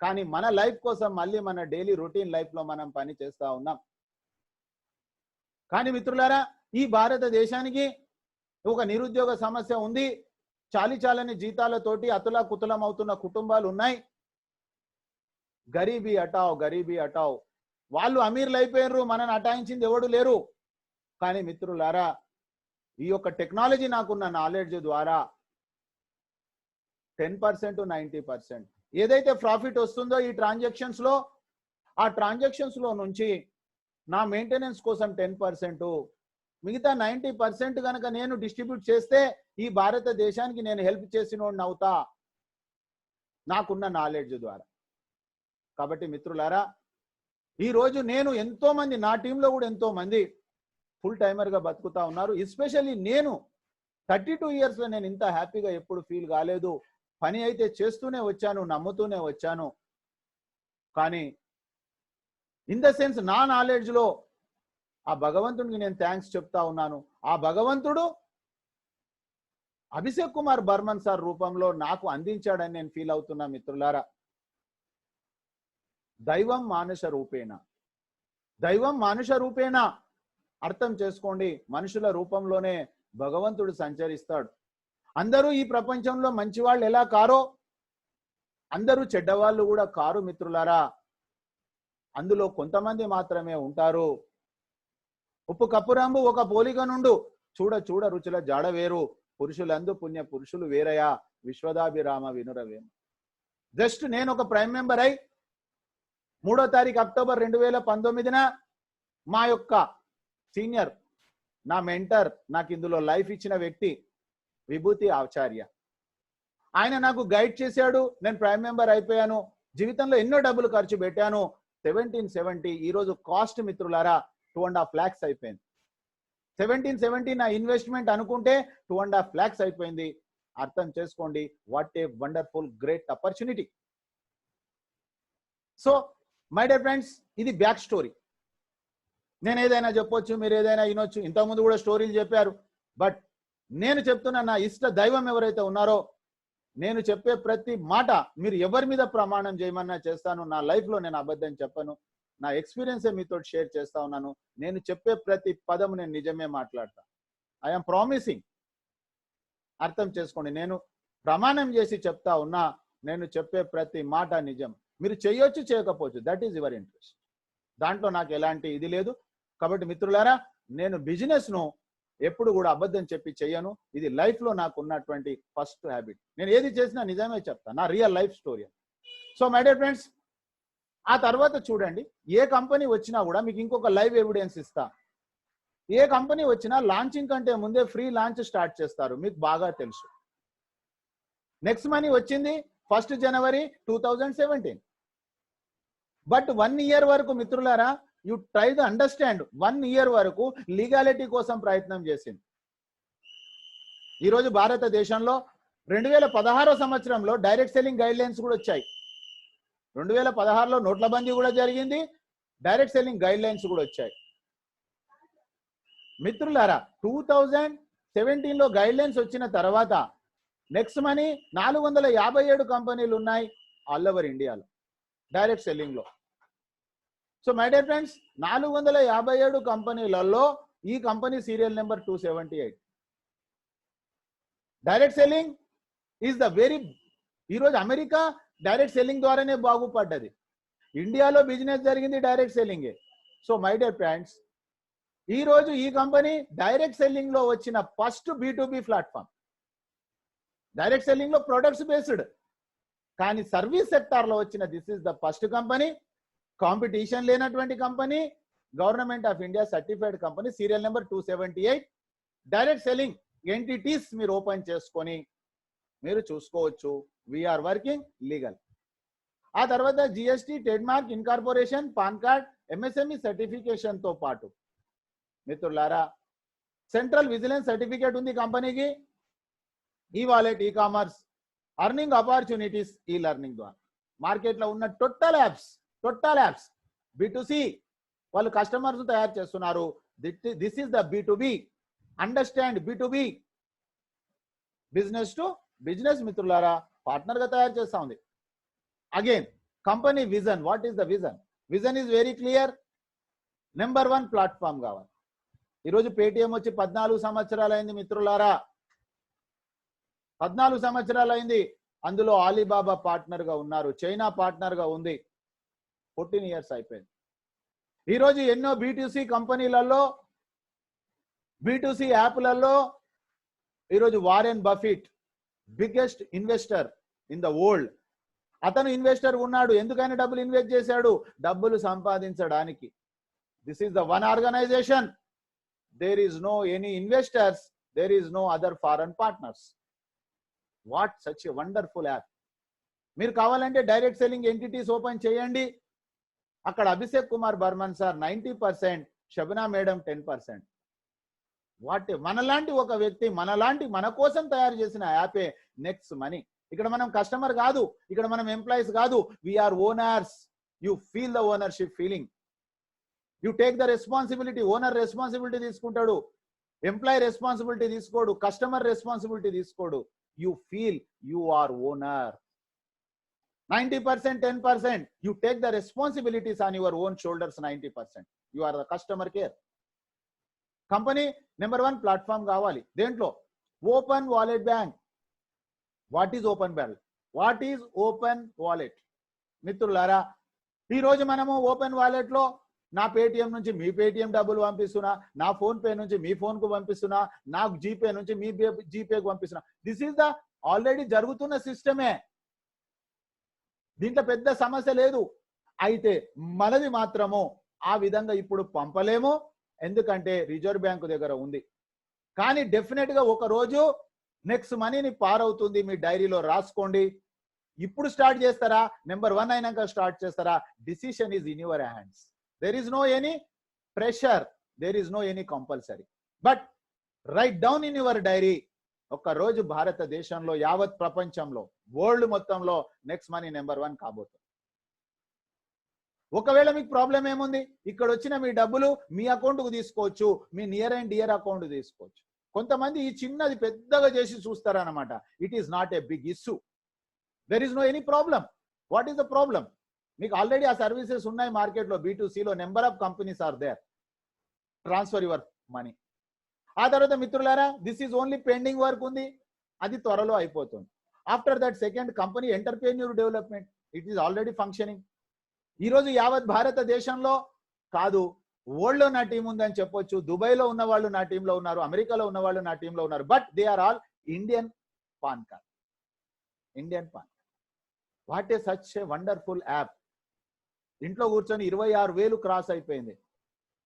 కానీ మన లైఫ్ కోసం మళ్ళీ మన డైలీ రొటీన్ లైఫ్ లో మనం పని చేస్తా ఉన్నాం. కానీ మిత్రులారా, ఈ భారతదేశానికి ఒక నిరుద్యోగ సమస్య ఉంది, చాలిచాలని జీతాలతోటి అతులా కుతులం అవుతున్న కుటుంబాలు ఉన్నాయి. గరీబీ హటావ్, గరీబీ హటావ్. వాళ్ళు అమీర్లు అయిపోయారు, మనని అటాయించింది ఎవడు లేరు. కానీ మిత్రులారా, ఈ యొక్క టెక్నాలజీ నాకున్న నాలెడ్జ్ ద్వారా 10% to 90% ఏదైతే ప్రాఫిట్ వస్తుందో ఈ ట్రాన్సాక్షన్స్ లో, ఆ ట్రాన్సాక్షన్స్ లో నుంచి నా మెయింటెనెన్స్ కోసం 10%, మిగతా 90% కనుక నేను డిస్ట్రిబ్యూట్ చేస్తే ఈ భారతదేశానికి నేను హెల్ప్ చేసినోడిని అవుతా, నాకున్న నాలెడ్జ్ ద్వారా. కాబట్టి మిత్రులారా, ఈ రోజు నేను ఎంతో మంది, నా టీంలో కూడా ఎంతో మంది ఫుల్ టైమర్ గా బతుకుతా ఉన్నారు. ఎస్పెషల్లీ నేను 32 years లో నేను ఇంత హ్యాపీగా ఎప్పుడు ఫీల్ కాలేదు. పని అయితే చేస్తూనే వచ్చాను, నమ్ముతూనే వచ్చాను. కానీ ఇన్ ద సెన్స్ నా నాలెడ్జ్ లో ఆ భగవంతుడికి నేను థ్యాంక్స్ చెప్తా ఉన్నాను. ఆ భగవంతుడు అభిషేక్ కుమార్ బర్మన్ సార్ రూపంలో నాకు అందించాడని నేను ఫీల్ అవుతున్నా మిత్రులారా. దైవం మానుష రూపేణ, దైవం మానుష రూపేణ అర్థం చేసుకోండి. మనుషుల రూపంలోనే భగవంతుడు సంచరిస్తాడు. అందరూ ఈ ప్రపంచంలో మంచి వాళ్ళు ఎలా కారో అందరూ చెడ్డవాళ్ళు కూడా కారు మిత్రులారా. అందులో కొంతమంది మాత్రమే ఉంటారు. ఉప్పు కప్పురంబు ఒక పోలిక నుండు, చూడ చూడ రుచుల జాడ వేరు, పురుషులందు పుణ్య పురుషులు వేరయా, విశ్వదాభిరామ వినురవేమ. జస్ట్ నేను ఒక ప్రైమ్ మెంబర్ అయి 3వ తారీఖు అక్టోబర్ 2019 మా యొక్క సీనియర్, నా మెంటర్, నాకు ఇందులో లైఫ్ ఇచ్చిన వ్యక్తి విభూతి ఆచార్య, ఆయన నాకు గైడ్ చేశాడు. నేను ప్రైమ్ మెంబర్ అయిపోయాను. జీవితంలో ఎన్నో డబ్బులు ఖర్చు పెట్టాను. 1770 ఈ రోజు కాస్ట్ మిత్రులారా 2.5 lakhs అయిపోయింది. 1770 నా ఇన్వెస్ట్మెంట్ అనుకుంటే 2.5 lakhs అయిపోయింది. అర్థం చేసుకోండి, what a wonderful great opportunity. So my dear friends, ఇది బ్యాక్ స్టోరీ. నేను ఏదైనా చెప్పొచ్చు, మీరు ఏదైనా వినొచ్చు. ఇంతకుముందు కూడా స్టోరీలు చెప్పారు. బట్ నేను చెప్తున్న నా ఇష్ట దైవం ఎవరైతే ఉన్నారో, నేను చెప్పే ప్రతి మాట మీరు ఎవరి మీద ప్రమాణం చేయమన్నా చేస్తాను. నా లైఫ్ లో నేను అబద్ధం చెప్పను. నా ఎక్స్పీరియన్సే మీతో షేర్ చేస్తా ఉన్నాను. నేను చెప్పే ప్రతి పదము నేను నిజమే మాట్లాడతా. I'm promising. అర్థం చేసుకోండి, నేను ప్రమాణం చేసి చెప్తా ఉన్నా, నేను చెప్పే ప్రతి మాట నిజం. మీరు చేయొచ్చు, చేయకపోవచ్చు, దట్ ఈజ్ యువర్ ఇంట్రెస్ట్. దాంట్లో నాకు ఎలాంటి ఇది లేదు. కాబట్టి మిత్రులారా, నేను బిజినెస్ ను ఎప్పుడు కూడా అబద్ధం చెప్పి చెయ్యను. ఇది లైఫ్ లో నాకు ఉన్నటువంటి ఫస్ట్ హ్యాబిట్. నేను ఏది చేసినా నిజమే చెప్తాను, నా real life story. So my dear friends, ఆ తర్వాత చూడండి, ఏ కంపెనీ వచ్చినా కూడా మీకు ఇంకొక లైవ్ ఎవిడెన్స్ ఇస్తా. ఏ కంపెనీ వచ్చినా లాంచింగ్ కంటే ముందే ఫ్రీ లాంచ్ స్టార్ట్ చేస్తారు, మీకు బాగా తెలుసు. నెక్స్ట్ మనీ వచ్చింది 1st January 2017. బట్ 1 year వరకు మిత్రులారా, you try to understand, 1 year వరకు లీగాలిటీ కోసం ప్రయత్నం చేసింది. ఈరోజు భారతదేశంలో 2016 సంవత్సరంలో డైరెక్ట్ సెల్లింగ్ గైడ్ లైన్స్ కూడా వచ్చాయి. 2016లో నోట్ల బందీ కూడా జరిగింది, డైరెక్ట్ సెల్లింగ్ గైడ్ లైన్స్ కూడా వచ్చాయి. మిత్రులారా 2017లో గైడ్ లైన్స్ వచ్చిన తర్వాత నెక్స్ట్ మనీ 457 కంపెనీలు ఉన్నాయి ఆల్ ఓవర్ ఇండియాలో డైరెక్ట్ సెల్లింగ్ లో. సో మై డియర్ ఫ్రెండ్స్, 457 కంపెనీలలో ఈ company serial number 278. Direct selling is the very, ఈరోజు అమెరికా డైరెక్ట్ సెల్లింగ్ ద్వారానే బాగుపడ్డది. ఇండియాలో బిజినెస్ జరిగింది డైరెక్ట్ సెల్లింగే. సో మై డియర్ ఫ్రెండ్స్, ఈ రోజు ఈ కంపెనీ డైరెక్ట్ సెల్లింగ్ లో వచ్చిన first B2B platform. Direct selling లో ప్రొడక్ట్స్ బేస్డ్, కానీ సర్వీస్ సెక్టార్ లో వచ్చిన this is the first company. Competition లేనటువంటి company, government of India certified company, serial number 278. Direct selling entities మీరు ఓపెన్ చేసుకొని మీరు చూసుకోవచ్చు. We're working legal. ఆ తర్వాత GST, trade mark, incorporation, PAN card, MSME certification తో పాటు మిత్రులారా సెంట్రల్ విజిలెన్స్ సర్టిఫికేట్ ఉంది కంపెనీకి. ఈ wallet, e commerce, earning opportunities, ఈ లెర్నింగ్ ద్వారా మార్కెట్ లో ఉన్న టోటల్ యాప్స్ B2C వాళ్ళు కస్టమర్స్ తయారు చేస్తున్నారు. This is the B2B. Understand B2B, business to business మిత్రులారా పార్ట్నర్ గా తయారు చేస్తా ఉంది. Again company vision, what is the vision? Vision is very clear. Number 1 platform కావాలి. ఈరోజు పేటిఎం వచ్చి 14 సంవత్సరాలు అయింది మిత్రులారా, 14 సంవత్సరాలు అయింది. అందులో ఆలీబాబా పార్ట్నర్ గా ఉన్నారు, చైనా పార్ట్నర్ గా ఉంది. 14 ఇయర్స్ అయిపోయింది. ఈరోజు ఎన్నో B2C కంపెనీలలో, B2C యాప్లలో ఈరోజు Warren Buffett biggest investor in the world, అతను ఇన్వెస్టర్ ఉన్నాడు. ఎందుకని డబ్బులు ఇన్వెస్ట్ చేశాడు? డబ్బులు సంపాదించడానికి. This is the one organisation. There is no any investors, there is no other foreign partners. What such a wonderful app. మీరు కావాలంటే డైరెక్ట్ సెల్లింగ్ ఎంటిటీస్ ఓపెన్ చేయండి. అక్కడ Abhishek Kumar Burman sir 90%, Shabana madam 10%. What మనలాంటి ఒక వ్యక్తి, మన కోసం తయారు చేసిన యాపే నెక్స్ట్ మనీ. ఇక్కడ మనం కస్టమర్ కాదు, ఇక్కడ మనం ఎంప్లాయీస్ కాదు, we're owners. You feel the ownership feeling. You take the responsibility. Owner responsibility తీసుకుంటాడు, ఎంప్లాయీ రెస్పాన్సిబిలిటీ తీసుకోడు, కస్టమర్ రెస్పాన్సిబిలిటీ తీసుకోడు. You feel you are owner. 90%, 10%. You take the responsibilities on your own shoulders. 90%. You are the customer care. Company number 1 platform కావాలి. దేంట్లో? Open wallet bank. What is open bank? What is open wallet? మిత్రులారా, ఈ రోజు మనము ఓపెన్ వాలెట్ లో నా పేటిఎం నుంచి మీ పేటిఎం డబ్బులు పంపిస్తున్నా, నా ఫోన్ పే నుంచి మీ ఫోన్ కు పంపిస్తున్నా, నాకు జీపే నుంచి మీ జీపేకు పంపిస్తున్నా. దిస్ ఈస్ ద ఆల్రెడీ జరుగుతున్న సిస్టమే. దీంట్లో పెద్ద సమస్య లేదు. అయితే మనది మాత్రము ఆ విధంగా ఇప్పుడు పంపలేము, ఎందుకంటే రిజర్వ్ బ్యాంకు దగ్గర ఉంది. కానీ డెఫినెట్ గా ఒక రోజు నెక్స్ట్ మనీని పారవుతుంది. మీ డైరీలో రాసుకోండి. ఇప్పుడు స్టార్ట్ చేస్తారా, నెంబర్ 1 అయినాక స్టార్ట్ చేస్తారా? Decision is in your hands. There is no any pressure, there is no any compulsory, but write down in your diary. ఒక రోజు భారతదేశంలో, యావత్ ప్రపంచంలో, వరల్డ్ మొత్తంలో నెక్స్ట్ మనీ నెంబర్ 1 కాబోతుంది. ఒకవేళ మీకు ప్రాబ్లం ఏముంది? ఇక్కడ వచ్చిన మీ డబ్బులు మీ అకౌంట్ కు తీసుకోవచ్చు, మీ నియర్ అండ్ డియర్ అకౌంట్ తీసుకోవచ్చు. కొంతమంది ఈ చిన్నది పెద్దగా చేసి చూస్తారన్నమాట. It is not a big issue. There is no any problem. What is the problem? మీకు ఆల్రెడీ ఆ సర్వీసెస్ ఉన్నాయి మార్కెట్ లో. B2Cలో number of companies are there. Transfer your money. ఆ తర్వాత మిత్రులారా, this is only pending work ఉంది, అది త్వరలో అయిపోతుంది. After that second company entrepreneur development, it is already functioning. ఈ రోజు యావత్ భారతదేశంలో కాదు, వరల్డ్ లో నా టీం ఉందని చెప్పొచ్చు. దుబాయ్లో ఉన్న వాళ్ళు నా టీంలో ఉన్నారు, అమెరికాలో ఉన్న వాళ్ళు నా టీంలో ఉన్నారు. But they are all Indian PAN card. Indian PAN. What a such a wonderful app. ఇంట్లో కూర్చొని 26,000 క్రాస్ అయిపోయింది.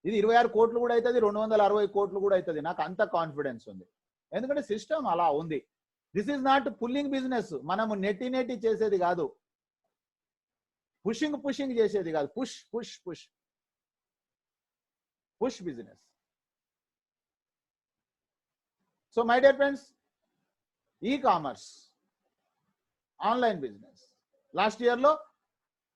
ఇది 26 కోట్లు కూడా అవుతుంది, 260 కోట్లు కూడా అవుతుంది. నాకు అంత కాన్ఫిడెన్స్ ఉంది, ఎందుకంటే సిస్టమ్ అలా ఉంది. This is not pulling business. మనము నెట్టి చేసేది కాదు, పుషింగ్ చేసేది కాదు. Push business. So my dear friends, e commerce online business. Last year లో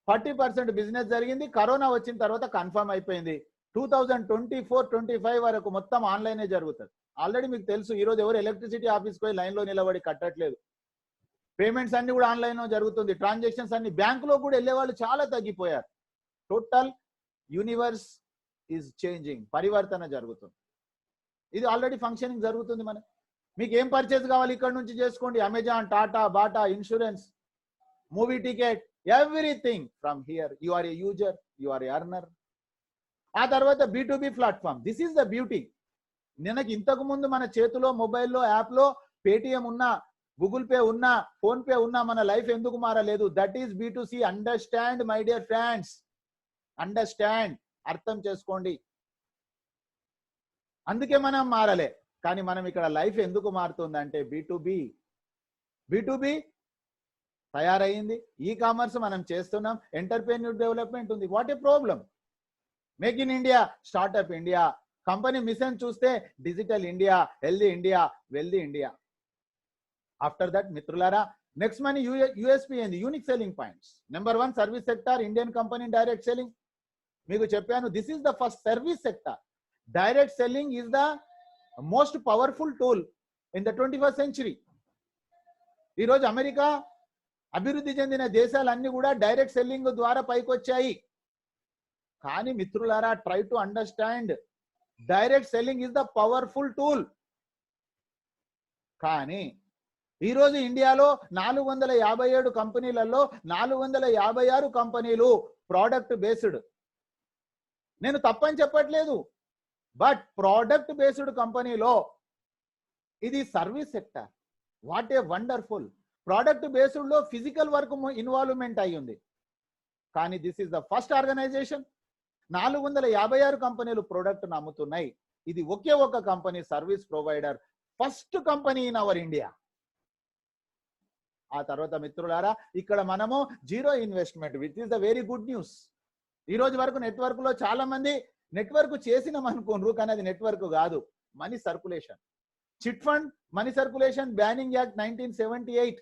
40% బిజినెస్ జరిగింది. కరోనా వచ్చిన తర్వాత కన్ఫర్మ్ అయిపోయింది 2024-25 వరకు మొత్తం ఆన్లైనే జరుగుతుంది. ఆల్రెడీ మీకు తెలుసు, ఈ రోజు ఎవరు ఎలక్ట్రిసిటీ ఆఫీస్కి పోయి లైన్లో నిలబడి కట్టట్లేదు. పేమెంట్స్ అన్ని కూడా ఆన్లైన్ లో జరుగుతుంది. ట్రాన్సాక్షన్స్ అన్ని బ్యాంకులో కూడా వెళ్ళే వాళ్ళు చాలా తగ్గిపోయారు. టోటల్ యూనివర్స్ ఈజ్ చేంజింగ్, పరివర్తన జరుగుతుంది. ఇది ఆల్రెడీ ఫంక్షనింగ్ జరుగుతుంది. మీకు ఏం పర్చేజ్ కావాలి ఇక్కడ నుంచి చేసుకోండి. Amazon, Tata, Bata, insurance, movie ticket, everything from here. You are a user, you are a earner. ఆ తర్వాత B2B platform. This is the beauty. నిన్నకి ఇంతకు ముందు మన చేతిలో మొబైల్లో యాప్లో పేటిఎం ఉన్నా, గూగుల్ పే ఉన్నా, ఫోన్ పే ఉన్నా మన లైఫ్ ఎందుకు మారలేదు? That is B2C. Understand my dear friends, understand, అర్థం చేసుకోండి. అందుకే మనం మారలే. కానీ మనం ఇక్కడ లైఫ్ ఎందుకు మారుతుందంటే B2B తయారైంది. ఈ కామర్స్ మనం చేస్తున్నాం. ఎంటర్ప్రెన్యూర్ డెవలప్మెంట్ ఉంది. What a problem? Make in India, startup India. Company mission చూస్తే digital India, healthy India, wealthy India. After that మిత్రులారా, నెక్స్ట్ మనీ యూఎస్పీ ఏంది? Unique selling points. Number 1 service sector, Indian company direct selling. మీకు చెప్పాను, this is the first service sector. Direct selling is the most powerful tool in the 21st century. ఈరోజు అమెరికా, అభివృద్ధి చెందిన దేశాలన్నీ కూడా డైరెక్ట్ సెల్లింగ్ ద్వారా పైకొచ్చాయి. కానీ మిత్రులారా, try to understand, direct selling is the powerful tool. కానీ ఈరోజు ఇండియాలో 457 కంపెనీలలో 456 కంపెనీలు ప్రోడక్ట్ బేస్డ్. నేను తప్పని చెప్పట్లేదు, బట్ ప్రోడక్ట్ బేస్డ్ కంపెనీలో ఇది service sector. What a wonderful. Product based లో ఫిజికల్ వర్క్ ఇన్వాల్వ్మెంట్ అయ్యింది. కానీ this is the first organization. 456 కంపెనీలు ప్రోడక్ట్ అమ్ముతున్నాయి. ఇది ఒకే ఒక company service provider, first company in our India. ఆ తర్వాత మిత్రులారా, ఇక్కడ మనము zero investment, which is the very good news. ఈ రోజు వరకు నెట్వర్క్ లో చాలా మంది నెట్వర్క్ చేసినాం అనుకోండ్రు, కానీ అది నెట్వర్క్ కాదు, money circulation. Chit fund money circulation banning act 1978,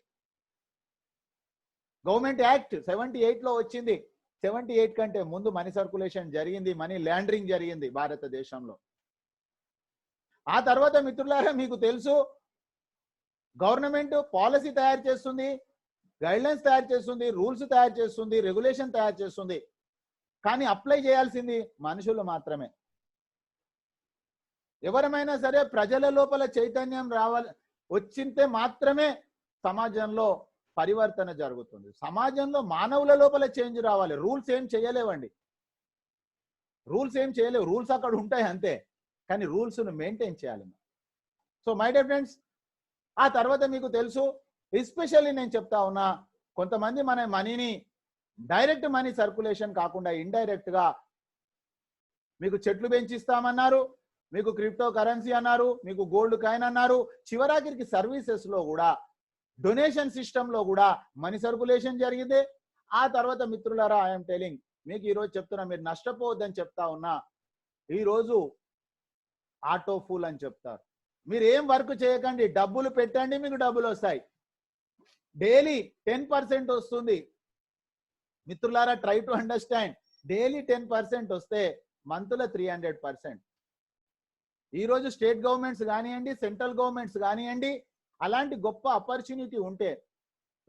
government act 78 లో వచ్చింది. 78 కంటే ముందు మనీ సర్కులేషన్ జరిగింది, మనీ లాండరింగ్ జరిగింది భారతదేశంలో. ఆ తర్వాత మిత్రులారా, మీకు తెలుసు, గవర్నమెంట్ పాలసీ తయారు చేస్తుంది, గైడ్లైన్స్ తయారు చేస్తుంది, రూల్స్ తయారు చేస్తుంది, రెగ్యులేషన్ తయారు చేస్తుంది. కానీ అప్లై చేయాల్సింది మనుషులు మాత్రమే. ఎవరమైనా సరే ప్రజల లోపల చైతన్యం వచ్చింటే మాత్రమే సమాజంలో పరివర్తన జరుగుతుంది. సమాజంలో మానవుల లోపల చేంజ్ రావాలి. రూల్స్ ఏం చేయలేవండి, రూల్స్ అక్కడ ఉంటాయి అంతే, కానీ రూల్స్ ను మెయింటైన్ చేయాలి. సో మై డియర్ ఫ్రెండ్స్, ఆ తర్వాత మీకు తెలుసు, ఎస్పెషల్లీ నేను చెప్తా ఉన్నా, కొంతమంది మన మనీని డైరెక్ట్ మనీ సర్కులేషన్ కాకుండా ఇండైరెక్ట్ గా మీకు చెట్లు పెంచిస్తామన్నారు, మీకు క్రిప్టో కరెన్సీ అన్నారు, మీకు గోల్డ్ కాయిన్ అన్నారు, చివరాఖరికి సర్వీసెస్ లో కూడా, డొనేషన్ సిస్టమ్ లో కూడా మనీ సర్కులేషన్ జరిగింది. ఆ తర్వాత మిత్రులారా, ఐఎమ్ టెలింగ్ మీకు ఈరోజు చెప్తున్నా, మీరు నష్టపోవద్దని చెప్తా ఉన్నా. ఈరోజు ఆటో ఫుల్ అని చెప్తారు. మీరు ఏం వర్క్ చేయకండి, డబ్బులు పెట్టండి, మీకు డబ్బులు వస్తాయి. డైలీ 10% వస్తుంది. మిత్రులారా, ట్రై టు అండర్స్టాండ్, డైలీ 10% వస్తే మంత్లో 300%. ఈరోజు స్టేట్ గవర్నమెంట్స్ కానివ్వండి, సెంట్రల్ గవర్నమెంట్స్ కానివ్వండి, అలాంటి గొప్ప ఆపర్చునిటీ ఉంటే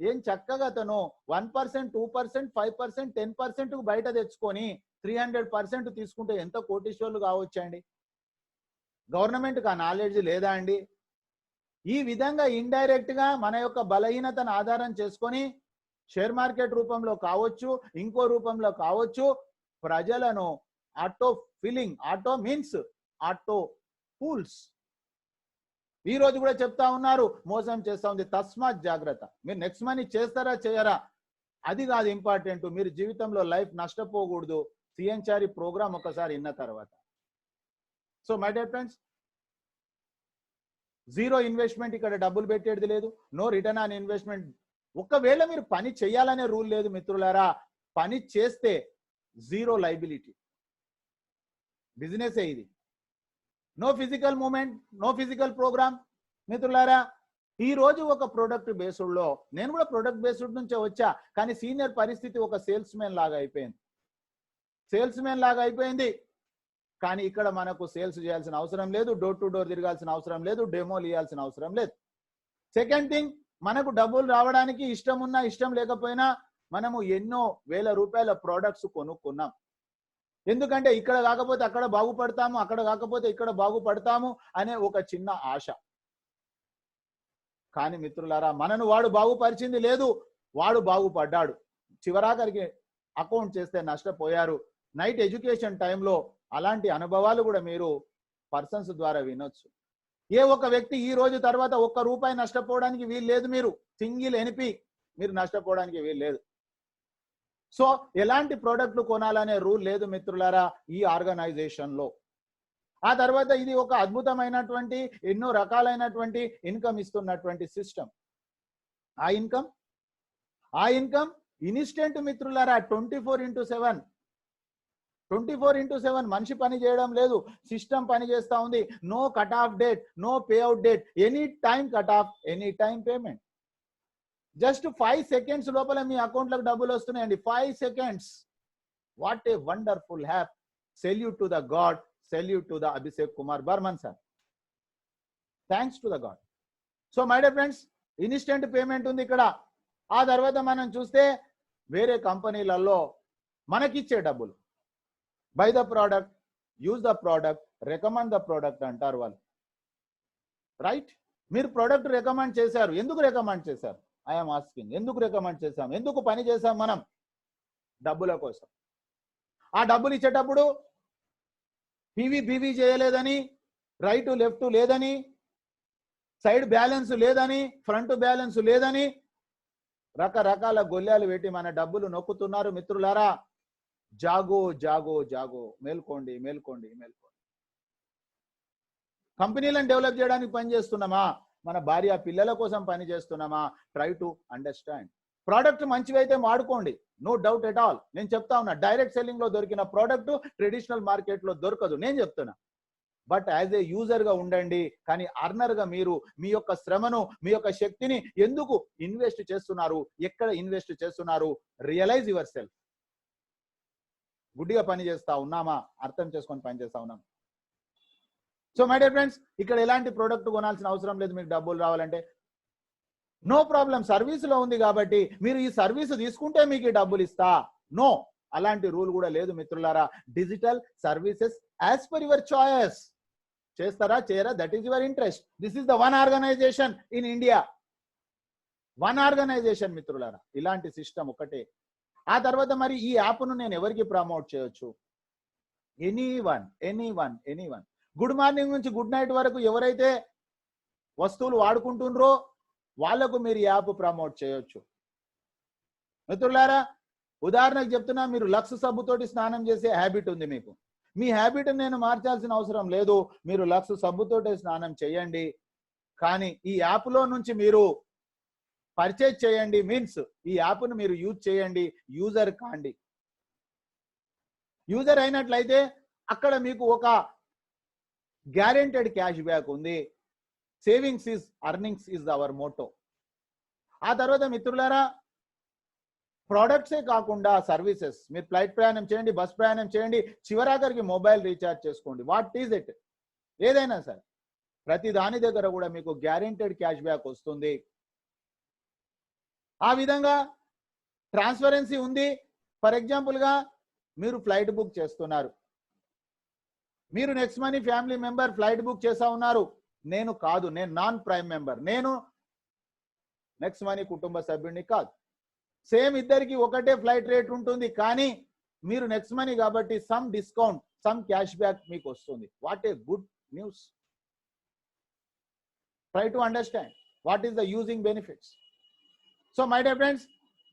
ఏం చక్కగా తను 1%, 2%, 5%, 10% బయట తెచ్చుకొని 300% తీసుకుంటే ఎంత కోటీశ్వర్లు కావచ్చండి. గవర్నమెంట్కి ఆ నాలెడ్జ్ లేదా అండి? ఈ విధంగా ఇండైరెక్ట్ గా మన యొక్క బలహీనతను ఆధారం చేసుకొని షేర్ మార్కెట్ రూపంలో కావచ్చు, ఇంకో రూపంలో కావచ్చు, ప్రజలను auto filling, auto means auto pools, ఈ రోజు కూడా చెప్తా ఉన్నారు, మోసం చేస్తా ఉంది. తస్మాత్ జాగ్రత్త. మీరు నెక్స్ట్ మనీ చేస్తారా చేయరా అది కాదు ఇంపార్టెంట్. మీరు జీవితంలో లైఫ్ నష్టపోకూడదు. సిఎన్చారి ప్రోగ్రామ్ ఒకసారి విన్న తర్వాత. So my dear friends, zero investment, ఇక్కడ డబ్బులు పెట్టేది లేదు, నో రిటర్న్ ఆన్ ఇన్వెస్ట్మెంట్. ఒకవేళ మీరు పని చేయాలనే రూల్ లేదు మిత్రులారా. పని చేస్తే జీరో లైబిలిటీ, బిజినెస్ ఇది. No physical movement, no physical program మిత్రులారా. ఈ రోజు ఒక ప్రొడక్ట్ బేస్డ్ లో, నేను కూడా ప్రొడక్ట్ బేస్డ్ నుంచే వచ్చా, కానీ సీనియర్ పరిస్థితి ఒక సేల్స్ మ్యాన్ లాగా అయిపోయింది. సేల్స్ మ్యాన్ లాగా అయిపోయింది. కానీ ఇక్కడ మనకు సేల్స్ చేయాల్సిన అవసరం లేదు, డోర్ టు డోర్ తిరగాల్సిన అవసరం లేదు, డెమోలు ఇవ్వాల్సిన అవసరం లేదు. సెకండ్ థింగ్, మనకు డబ్బులు రావడానికి ఇష్టం ఉన్నా ఇష్టం లేకపోయినా మనము ఎన్నో వేల రూపాయల ప్రోడక్ట్స్ కొనుక్కున్నాం. ఎందుకంటే ఇక్కడ కాకపోతే అక్కడ బాగుపడతాము, అక్కడ కాకపోతే ఇక్కడ బాగుపడతాము అనే ఒక చిన్న ఆశ. కానీ మిత్రులారా, మనను వాడు బాగుపరిచింది లేదు, వాడు బాగుపడ్డాడు. చివరాఖరికి అకౌంట్ చేస్తే నష్టపోయారు. నైట్ ఎడ్యుకేషన్ టైంలో అలాంటి అనుభవాలు కూడా మీరు పర్సన్స్ ద్వారా వినొచ్చు. ఏ ఒక వ్యక్తి ఈ రోజు తర్వాత ఒక్క రూపాయి నష్టపోవడానికి వీలు లేదు. మీరు సింగిల్ ఎన్పి మీరు నష్టపోవడానికి వీలు లేదు. సో ఎలాంటి ప్రోడక్ట్లు కొనాలనే రూల్ లేదు మిత్రులారా ఈ ఆర్గనైజేషన్ లో. ఆ తర్వాత ఇది ఒక అద్భుతమైనటువంటి ఎన్నో రకాలైనటువంటి ఇన్కమ్ ఇస్తున్నటువంటి సిస్టమ్. ఆ ఇన్కమ్ ఇన్స్టెంట్ మిత్రులారా, 24/7 24/7 మనిషి పని చేయడం లేదు, సిస్టమ్ పని చేస్తా ఉంది. No cut off date, no pay out date, any time cut off, any time payment. Just 5 seconds లోపల మీ అకౌంట్లకు డబ్బులు వస్తున్నాయండి. 5 seconds. What a wonderful app. Salute to the god, salute to the Abhishek Kumar Burman sir. Thanks to the god. So my dear friends, instant payment ఉంది ఇక్కడ. ఆ తర్వాత మనం చూస్తే వేరే కంపెనీలలో మనకిచ్చే డబ్బులు, by the product, use the product, recommend the product అంటారు వాళ్ళు. రైట్? మీరు ప్రోడక్ట్ రికమెండ్ చేశారు. ఎందుకు రికమెండ్ చేశారు? I'm asking. ఎందుకు రికమెండ్ చేశాం? ఎందుకు పని చేశాం మనం? డబ్బుల కోసం. ఆ డబ్బులు ఇచ్చేటప్పుడు పీవీ చేయలేదని, రైట్ లెఫ్ట్ లేదని, సైడ్ బ్యాలెన్స్ లేదని, ఫ్రంట్ బ్యాలెన్స్ లేదని రకరకాల గొల్లాలు పెట్టి మన డబ్బులు నొక్కుతున్నారు మిత్రులారా. జాగో జాగో జాగో, మేల్కోండి మేల్కోండి మేల్కోండి. కంపెనీలను డెవలప్ చేయడానికి పని చేస్తున్నామా? మన భార్య పిల్లల కోసం పని చేస్తున్నామా? Try to understand. ప్రోడక్ట్ మంచివైతే వాడుకోండి, నో డౌట్ ఎట్ ఆల్. నేను చెప్తా ఉన్నా, డైరెక్ట్ సెల్లింగ్ లో దొరికిన ప్రోడక్ట్ ట్రెడిషనల్ మార్కెట్ లో దొరకదు, నేను చెప్తున్నా. బట్ యాజ్ ఏ యూజర్ గా ఉండండి. కానీ అర్నర్ గా మీరు మీ యొక్క శ్రమను, మీ యొక్క శక్తిని ఎందుకు ఇన్వెస్ట్ చేస్తున్నారు, ఎక్కడ ఇన్వెస్ట్ చేస్తున్నారు, రియలైజ్ యువర్ సెల్ఫ్. గుడ్డిగా పని చేస్తా ఉన్నామా? అర్థం చేసుకొని పని చేస్తా ఉన్నాం. సో మై డియర్ ఫ్రెండ్స్, ఇక్కడ ఎలాంటి ప్రోడక్ట్ కొనాల్సిన అవసరం లేదు మీకు డబ్బులు రావాలంటే. నో ప్రాబ్లం, సర్వీస్ లో ఉంది కాబట్టి మీరు ఈ సర్వీస్ తీసుకుంటే మీకు డబ్బులు ఇస్తా. నో, అలాంటి రూల్ కూడా లేదు మిత్రులారా. Digital services as per your choice. చేస్తారా చేయరా, that is your interest. This is the one organization in India. One organization మిత్రులారా, ఇలాంటి సిస్టమ్ ఒకటే. ఆ తర్వాత మరి ఈ యాప్ను నేను ఎవరికి ప్రమోట్ చేయొచ్చు? ఎనీవన్. గుడ్ మార్నింగ్ నుంచి గుడ్ నైట్ వరకు ఎవరైతే వస్తువులు వాడుకుంటుండ్రో వాళ్లకు మీరు యాప్ ప్రమోట్ చేయొచ్చు మిత్రులారా. ఉదాహరణకు చెప్తున్నా, మీరు లక్స్ సబ్బుతోటి స్నానం చేసే హ్యాబిట్ ఉంది మీకు. మీ హ్యాబిట్ నేను మార్చాల్సిన అవసరం లేదు, మీరు లక్స్ సబ్బుతోటే స్నానం చేయండి. కానీ ఈ యాప్ లో నుంచి మీరు పర్చేజ్ చేయండి, మీన్స్ ఈ యాప్ను మీరు యూజ్ చేయండి, యూజర్ కాండి. యూజర్ అయినట్లయితే అక్కడ మీకు ఒక గ్యారెంటెడ్ క్యాష్ బ్యాక్ ఉంది. Savings is earnings is our motto. ఆ తర్వాత మిత్రులారా, ప్రోడక్ట్సే కాకుండా సర్వీసెస్, మీరు ఫ్లైట్ ప్రయాణం చేయండి, బస్ ప్రయాణం చేయండి, చివరాఖరికి మొబైల్ రీఛార్జ్ చేసుకోండి, వాట్ ఈజ్ ఇట్, ఏదైనా సరే ప్రతి దాని దగ్గర కూడా మీకు గ్యారెంటెడ్ క్యాష్ బ్యాక్ వస్తుంది. ఆ విధంగా ట్రాన్స్పరెన్సీ ఉంది. ఫర్ ఎగ్జాంపుల్ గా మీరు ఫ్లైట్ బుక్ చేస్తున్నారు, మీరు next money family member flight book చేసా ఉన్నారు. నేను కాదు, నేను నాన్ ప్రైమ్ మెంబర్, నేను నెక్స్ట్ మనీ కుటుంబ సభ్యుడిని కాదు. సేమ్ ఇద్దరికి ఒకటే ఫ్లైట్ రేట్ ఉంటుంది, కానీ మీరు నెక్స్ట్ మనీ కాబట్టి some discount, some cash back మీకు వస్తుంది. What a good news. Try to understand what is the using benefits. So my dear friends,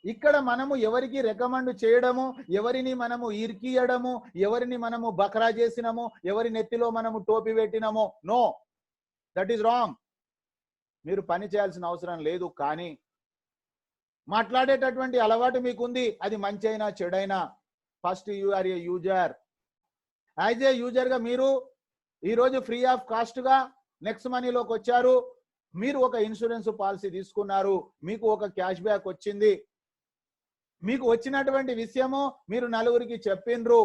ఇక్కడ మనము ఎవరికి రికమెండ్ చేయడము, ఎవరిని మనము ఇరికియడము, ఎవరిని మనము బకరా చేసినాము, ఎవరి నెత్తిలో మనము టోపీ పెట్టినామో, నో, దట్ ఈస్ రాంగ్. మీరు పని చేయాల్సిన అవసరం లేదు. కానీ మాట్లాడేటటువంటి అలవాటు మీకుంది, అది మంచి అయినా చెడైనా. First you are a user. As a user గా మీరు ఈరోజు ఫ్రీ ఆఫ్ కాస్ట్ గా నెక్స్ట్ మనీలోకి వచ్చారు. మీరు ఒక ఇన్సూరెన్స్ పాలసీ తీసుకున్నారు, మీకు ఒక క్యాష్ బ్యాక్ వచ్చింది, మీకు వచ్చినటువంటి విషయము మీరు నలుగురికి చెప్పిండ్రు.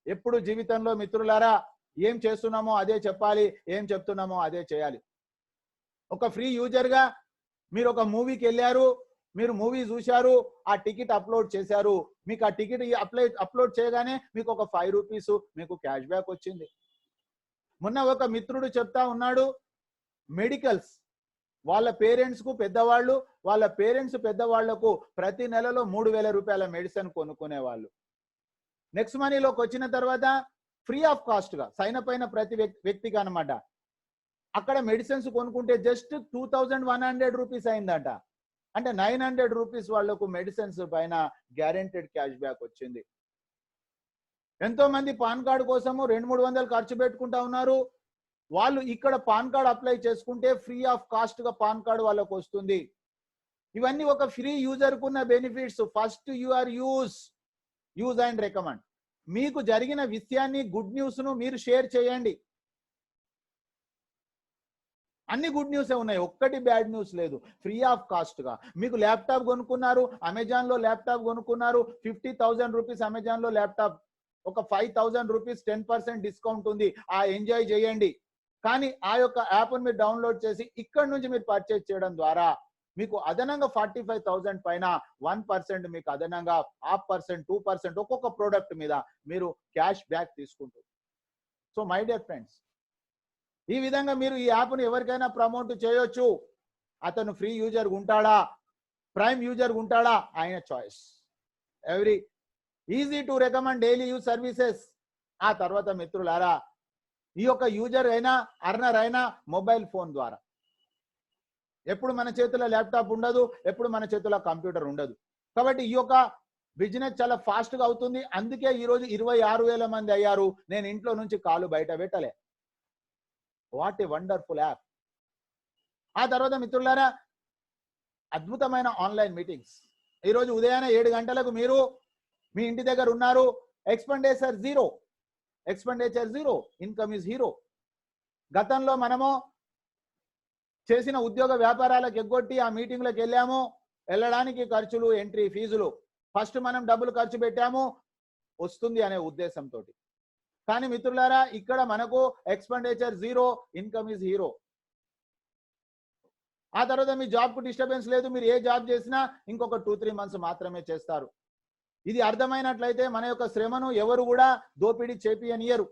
ఎప్పుడు జీవితంలో మిత్రులారా ఏం చేస్తున్నామో అదే చెప్పాలి, ఏం చెప్తున్నామో అదే చేయాలి. ఒక ఫ్రీ యూజర్ గా మీరు ఒక మూవీకి వెళ్ళారు, మీరు మూవీ చూశారు, ఆ టికెట్ అప్లోడ్ చేశారు, మీకు ఆ టికెట్ అప్లోడ్ చేయగానే మీకు ఒక 5 రూపీస్ మీకు క్యాష్ బ్యాక్ వచ్చింది. మొన్న ఒక మిత్రుడు చెప్తా ఉన్నాడు, మెడికల్స్ వాళ్ళ పేరెంట్స్ కు పెద్దవాళ్ళు, వాళ్ళ పేరెంట్స్ పెద్దవాళ్లకు ప్రతి నెలలో 3,000 రూపాయల మెడిసిన్ కొనుక్కునే వాళ్ళు. నెక్స్ట్ మనీలోకి వచ్చిన తర్వాత ఫ్రీ ఆఫ్ కాస్ట్ గా సైన్ అప్ అయిన ప్రతి వ్యక్తికి అనమాట అక్కడ మెడిసిన్స్ కొనుక్కుంటే జస్ట్ 2,100 రూపీస్ అయిందట. అంటే 900 రూపీస్ వాళ్లకు మెడిసిన్స్ పైన గ్యారెంటెడ్ క్యాష్ బ్యాక్ వచ్చింది. ఎంతో మంది పాన్ కార్డు కోసము 200-300 ఖర్చు పెట్టుకుంటా ఉన్నారు. వాళ్ళు ఇక్కడ పాన్ కార్డ్ అప్లై చేసుకుంటే ఫ్రీ ఆఫ్ కాస్ట్ గా పాన్ కార్డు వాళ్ళకు వస్తుంది. ఇవన్నీ ఒక ఫ్రీ యూజర్ కున్న benefits. First you're use and recommend. మీకు జరిగిన విషయాన్ని, గుడ్ న్యూస్ ను మీరు షేర్ చేయండి. అన్ని గుడ్ న్యూసే ఉన్నాయి, ఒక్కటి బ్యాడ్ న్యూస్ లేదు. ఫ్రీ ఆఫ్ కాస్ట్ గా మీకు ల్యాప్టాప్ కొనుక్కున్నారు, అమెజాన్ లో ల్యాప్టాప్ కొనుక్కున్నారు, 50,000 రూపీస్ అమెజాన్ లో ల్యాప్టాప్, ఒక 5,000 రూపీస్ 10% డిస్కౌంట్ ఉంది, ఆ ఎంజాయ్ చేయండి. కానీ ఆ యొక్క యాప్ మీరు డౌన్లోడ్ చేసి ఇక్కడ నుంచి మీరు పర్చేజ్ చేయడం ద్వారా మీకు అదనంగా 45,000 పైన 1% మీకు అదనంగా 0.5%, 2% ఒక్కొక్క ప్రోడక్ట్ మీద మీరు క్యాష్ బ్యాక్ తీసుకుంటారు. సో మై డియర్ ఫ్రెండ్స్, ఈ విధంగా మీరు ఈ యాప్ను ఎవరికైనా ప్రమోట్ చేయొచ్చు. అతను ఫ్రీ యూజర్ ఉంటాడా, ప్రైమ్ యూజర్ ఉంటాడా, ఆయన choice. Every easy to recommend daily use services. ఆ తర్వాత మిత్రులారా, ఈ యొక్క యూజర్ అయినా అర్నర్ అయినా మొబైల్ ఫోన్ ద్వారా, ఎప్పుడు మన చేతిలో ల్యాప్టాప్ ఉండదు, ఎప్పుడు మన చేతిలో కంప్యూటర్ ఉండదు. కాబట్టి ఈ యొక్క బిజినెస్ చాలా ఫాస్ట్ గా అవుతుంది. అందుకే ఈ రోజు 26,000 మంది అయ్యారు. నేను ఇంట్లో నుంచి కాలు బయట పెట్టలే. What a wonderful app. ఆ తర్వాత మిత్రులారా, అద్భుతమైన ఆన్లైన్ మీటింగ్స్. ఈ రోజు ఉదయాన్నే 7 గంటలకు మీరు మీ ఇంటి దగ్గర ఉన్నారు. Expenditure zero, income is hero. గతంలో మనము చేసిన ఉద్యోగ వ్యాపారాలకు ఎగ్గొట్టి ఆ మీటింగ్లకు వెళ్ళాము. వెళ్ళడానికి ఖర్చులు, ఎంట్రీ ఫీజులు, ఫస్ట్ మనం డబ్బులు ఖర్చు పెట్టాము, వస్తుంది అనే ఉద్దేశంతో. కానీ మిత్రులారా, ఇక్కడ మనకు expenditure zero, income is hero. ఆ తర్వాత మీ జాబ్ కు డిస్టర్బెన్స్ లేదు. మీరు ఏ జాబ్ చేసినా ఇంకొక 2-3 మంత్స్ మాత్రమే చేస్తారు. ఇది అర్థమైనట్లయితే మన యొక్క శ్రమను ఎవరు కూడా దోపిడీ చేపియనియరు.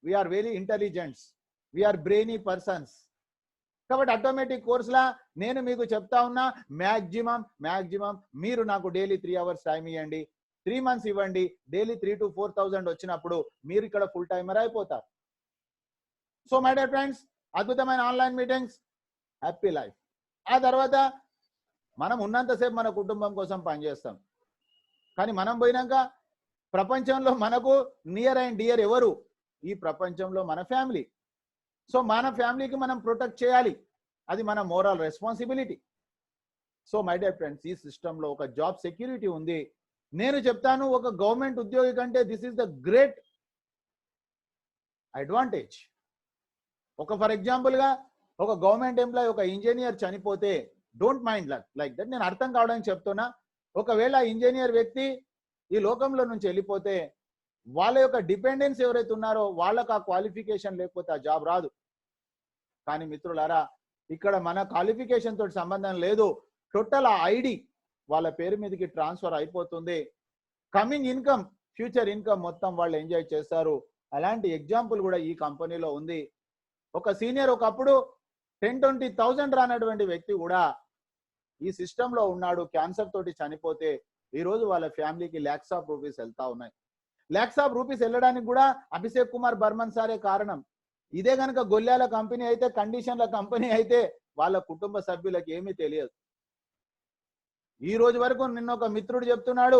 We are very intelligents, we are brainy persons. కాబట్టి ఆటోమేటిక్ కోర్సులా నేను మీకు చెప్తా ఉన్నా, మ్యాక్సిమం మీరు నాకు డైలీ 3 hours టైం ఇవ్వండి, 3 months ఇవ్వండి. డైలీ 3,000 to 4,000 వచ్చినప్పుడు మీరు ఇక్కడ ఫుల్ టైమర్ అయిపోతారు. సో మై డియర్ ఫ్రెండ్స్, అద్భుతమైన ఆన్లైన్ మీటింగ్స్, హ్యాపీ లైఫ్. ఆ తర్వాత మనం ఉన్నంతసేపు మన కుటుంబం కోసం పనిచేస్తాం. కానీ మనం పోయినాక ప్రపంచంలో మనకు నియర్ అండ్ డియర్ ఎవరు? ఈ ప్రపంచంలో మన ఫ్యామిలీ. సో మన ఫ్యామిలీకి మనం ప్రొటెక్ట్ చేయాలి, అది మన moral responsibility. So my dear friends, ఈ సిస్టంలో ఒక జాబ్ సెక్యూరిటీ ఉంది. నేను చెప్తాను, ఒక గవర్నమెంట్ ఉద్యోగి కంటే this is the great advantage. For example గా ఒక గవర్నమెంట్ ఎంప్లాయీ, ఒక ఇంజనీర్ చనిపోతే, డోంట్ మైండ్ లైక్ దట్, నేను అర్థం కావడానికి చెప్తున్నా. ఒకవేళ ఇంజనీర్ వ్యక్తి ఈ లోకంలో నుంచి వెళ్ళిపోతే, వాళ్ళ యొక్క డిపెండెన్స్ ఎవరైతే ఉన్నారో వాళ్ళకు ఆ క్వాలిఫికేషన్ లేకపోతే ఆ జాబ్ రాదు. కానీ మిత్రులారా, ఇక్కడ మన క్వాలిఫికేషన్ తోటి సంబంధం లేదు. టోటల్ ఆ ఐడి వాళ్ళ పేరు మీదకి ట్రాన్స్ఫర్ అయిపోతుంది. కమింగ్ ఇన్కమ్, ఫ్యూచర్ ఇన్కమ్ మొత్తం వాళ్ళు ఎంజాయ్ చేస్తారు. అలాంటి ఎగ్జాంపుల్ కూడా ఈ కంపెనీలో ఉంది. ఒక సీనియర్ ఒకప్పుడు 10-20,000 రానటువంటి వ్యక్తి కూడా ఈ సిస్టంలో ఉన్నాడు. క్యాన్సర్ తోటి చనిపోతే ఈ రోజు వాళ్ళ ఫ్యామిలీకి lakhs of rupees వెళ్తా ఉన్నాయి. lakhs of rupees వెళ్ళడానికి కూడా అభిషేక్ కుమార్ బర్మన్ సారే కారణం. ఇదే కనుక గొల్లాల కంపెనీ అయితే, కండిషన్ల కంపెనీ అయితే వాళ్ళ కుటుంబ సభ్యులకు ఏమీ తెలియదు. ఈ రోజు వరకు నిన్న ఒక మిత్రుడు చెప్తున్నాడు,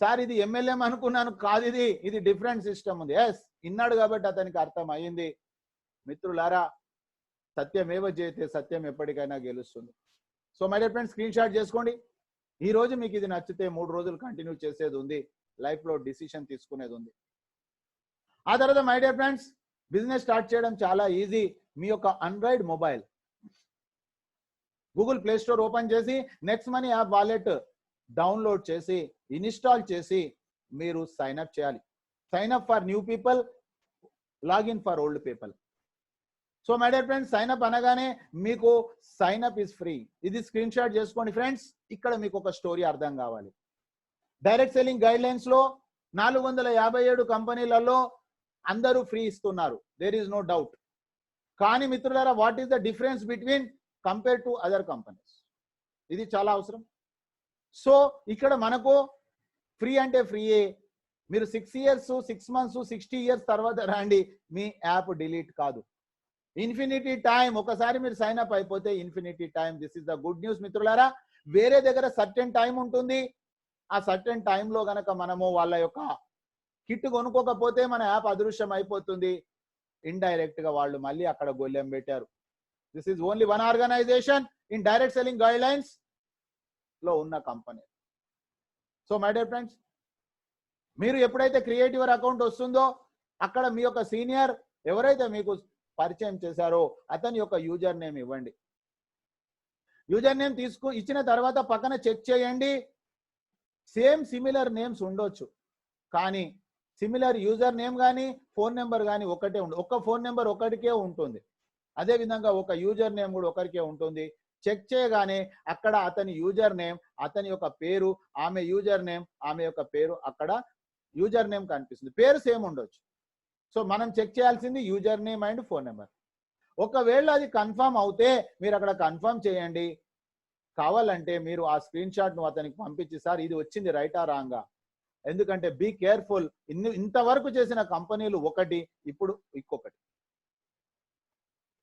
సార్ ఇది MLM అనుకున్నాను, కాదు ఇది డిఫరెంట్ సిస్టమ్ ఉంది. ఎస్, ఇన్నాడు కాబట్టి అతనికి అర్థం అయ్యింది. మిత్రులారా, సత్యమేవ జయతే, సత్యం ఎప్పటికైనా గెలుస్తుంది. So my dear friends, screen shot చేసుకోండి. ఈ రోజు మీకు ఇది నచ్చితే 3 రోజులు కంటిన్యూ చేసేది ఉంది, లైఫ్ లో డిసిషన్ తీసుకునేది ఉంది. ఆ తర్వాత my dear friends, business start చేయడం చాలా ఈజీ. మీ యొక్క Android mobile Google Play store open చేసి next money app wallet download చేసి ఇన్స్టాల్ చేసి మీరు సైన్ అప్ చేయాలి. Sign up for new people, login for old people. So my dear friends, sign up అనగానే మీకు సైన్ అప్ ఇస్ ఫ్రీ. ఇది స్క్రీన్ షాట్ చేసుకోండి ఫ్రెండ్స్. ఇక్కడ మీకు ఒక స్టోరీ అర్థం కావాలి. డైరెక్ట్ సెల్లింగ్ గైడ్ లైన్స్ లో 457 కంపెనీలలో అందరూ ఫ్రీ ఇస్తున్నారు, దేర్ ఈస్ నో డౌట్. కానీ మిత్రులారా, what is the difference between compare to other companies? ఇది చాలా అవసరం. సో ఇక్కడ మనకు ఫ్రీ అంటే ఫ్రీయే. మీరు 6 years 6 months 60 years తర్వాత రండి, మీ యాప్ డిలీట్ కాదు. Infinity time. ఒకసారి మీరు సైన్ అప్ అయిపోతే infinity time. This is the good news మిత్రులారా. వేరే దగ్గర సర్టెన్ టైం ఉంటుంది. ఆ సర్టెన్ టైంలో గనక మనము వాళ్ళ యొక్క కిట్ కొనుక్కోకపోతే మన యాప్ అదృశ్యం అయిపోతుంది. ఇండైరెక్ట్ గా వాళ్ళు మళ్ళీ అక్కడ గొల్లెం పెట్టారు. This is only one organization in direct selling guidelines లో ఉన్న కంపెనీ. సో మై డియర్ ఫ్రెండ్స్, మీరు ఎప్పుడైతే క్రియేటివర్ అకౌంట్ వస్తుందో అక్కడ మీ యొక్క సీనియర్ ఎవరైతే మీకు పరిచయం చేశారో అతని యొక్క యూజర్ నేమ్ ఇవ్వండి. యూజర్ నేమ్ ఇచ్చిన తర్వాత పక్కన చెక్ చేయండి. సేమ్ సిమిలర్ నేమ్స్ ఉండొచ్చు, కానీ సిమిలర్ యూజర్ నేమ్ కానీ ఫోన్ నెంబర్ కానీ ఒకటే ఉంటుంది. ఒక ఫోన్ నెంబర్ ఒకటికే ఉంటుంది. అదే విధంగా ఒక యూజర్ నేమ్ కూడా ఒకరికే ఉంటుంది. చెక్ చేయగానే అక్కడ అతని యూజర్ నేమ్, అతని యొక్క పేరు, ఆమె యూజర్ నేమ్, ఆమె యొక్క పేరు, అక్కడ యూజర్ నేమ్ కనిపిస్తుంది. పేరు సేమ్ ఉండొచ్చు. సో మనం చెక్ చేయాల్సింది user name and phone number. ఒకవేళ అది కన్ఫర్మ్ అవుతే మీరు అక్కడ కన్ఫర్మ్ చేయండి. కావాలంటే మీరు ఆ స్క్రీన్ షాట్ ను అతనికి పంపించి, సార్ ఇది వచ్చింది రైటా రాంగా. ఎందుకంటే బీ కేర్ఫుల్, ఇంతవరకు చేసిన కంపెనీలు ఒకటి, ఇప్పుడు ఇంకొకటి.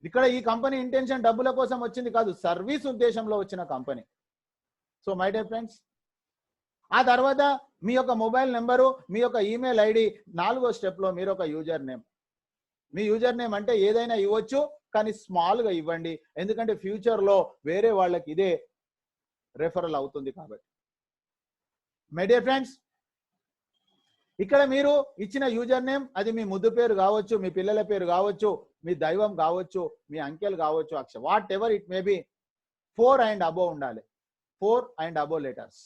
ఇక్కడ ఈ కంపెనీ ఇంటెన్షన్ డబ్బుల కోసం వచ్చింది కాదు, సర్వీస్ ఉద్దేశంలో వచ్చిన company. So my dear friends, ఆ తర్వాత మీ యొక్క మొబైల్ నెంబరు, మీ యొక్క ఈమెయిల్ ఐడి, 4వ స్టెప్ లో మీరు ఒక యూజర్ నేమ్. మీ యూజర్ నేమ్ అంటే ఏదైనా ఇవ్వచ్చు, కానీ స్మాల్ గా ఇవ్వండి. ఎందుకంటే ఫ్యూచర్ లో వేరే వాళ్ళకి ఇదే రెఫరల్ అవుతుంది కాబట్టి. మై డియర్ ఫ్రెండ్స్, ఇక్కడ మీరు ఇచ్చిన యూజర్ నేమ్ అది మీ ముద్దు పేరు కావచ్చు, మీ పిల్లల పేరు కావచ్చు, మీ దైవం కావచ్చు, మీ అంకెల్ కావచ్చు, whatever it may be. 4 and above ఉండాలి. 4 and above letters.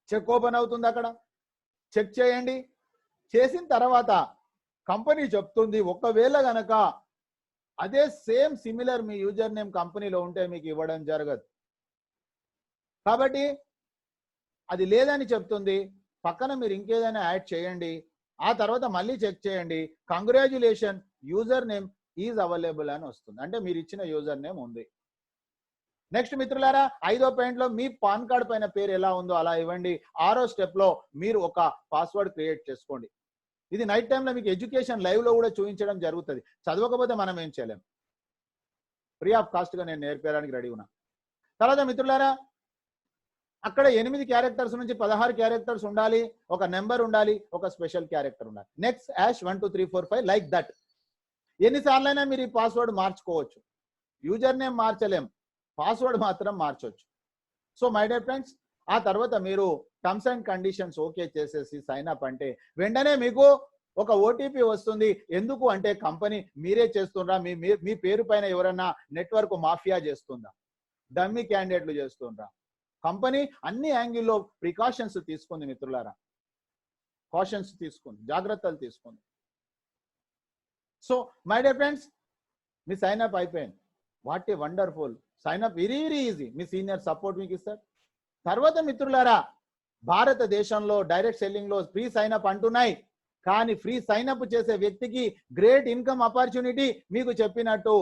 Check open అవుతుంది. అక్కడ చెక్ చేయండి. చేసిన తర్వాత కంపెనీ చెప్తుంది, ఒకవేళ గనక అదే సేమ్ సిమిలర్ మీ యూజర్ నేమ్ కంపెనీలో ఉంటే మీకు ఇవ్వడం జరగదు. కాబట్టి అది లేదని చెప్తుంది. పక్కన మీరు ఇంకేదైనా యాడ్ చేయండి. ఆ తర్వాత మళ్ళీ చెక్ చేయండి. Congratulation, user name is available అని వస్తుంది. అంటే మీరు ఇచ్చిన యూజర్ నేమ్ ఉంది. నెక్స్ట్ మిత్రులారా, 5వ పాయింట్ లో మీ పాన్ కార్డ్ పైన పేరు ఎలా ఉందో అలా ఇవ్వండి. 6వ స్టెప్ లో మీరు ఒక పాస్వర్డ్ క్రియేట్ చేసుకోండి. ఇది నైట్ టైంలో మీకు ఎడ్యుకేషన్ లైవ్ లో కూడా చూపించడం జరుగుతుంది. చదవకపోతే మనం ఏం చేయలేం. ఫ్రీ ఆఫ్ కాస్ట్ గా నేను నేర్పేయడానికి రెడీ ఉన్నా. తర్వాత మిత్రులారా, అక్కడ 8 క్యారెక్టర్స్ నుంచి 16 క్యారెక్టర్స్ ఉండాలి. ఒక నెంబర్ ఉండాలి, ఒక స్పెషల్ క్యారెక్టర్ ఉండాలి. Next #1 2 3 4 5 like that. ఎన్నిసార్లైనా మీరు ఈ పాస్వర్డ్ మార్చుకోవచ్చు. యూజర్ నేమ్ మార్చలేం, పాస్వర్డ్ మాత్రం మార్చొచ్చు. సో మై డియర్ ఫ్రెండ్స్, ఆ తర్వాత మీరు టర్మ్స్ అండ్ కండిషన్స్ ఓకే చేసేసి సైన్ అప్ అంటే వెంటనే మీకు ఒక ఓటీపీ వస్తుంది. ఎందుకు అంటే కంపెనీ మీరే చేస్తుండ్రా, మీ పేరు పైన ఎవరన్నా నెట్వర్క్ మాఫియా చేస్తుందా, డమ్మీ క్యాండిడేట్లు చేస్తుండ్రా? కంపెనీ అన్ని యాంగిల్లో ప్రికాషన్స్ తీసుకుంది మిత్రులారా, కాషన్స్ తీసుకుంది, జాగ్రత్తలు తీసుకుంది. సో మై డియర్ ఫ్రెండ్స్, మీ సైన్ అప్ అయిపోయింది. What a wonderful sign up, very very easy. మీ సీనియర్ సపోర్ట్ మీకు ఇస్తారు. తర్వాత మిత్రులారా, భారతదేశంలో డైరెక్ట్ సెల్లింగ్ లో ఫ్రీ సైన్ అప్ అంటున్నాయి. కానీ ఫ్రీ సైన్ అప్ చేసే వ్యక్తికి గ్రేట్ ఇన్కమ్ ఆపర్చునిటీ. మీకు చెప్పినట్టు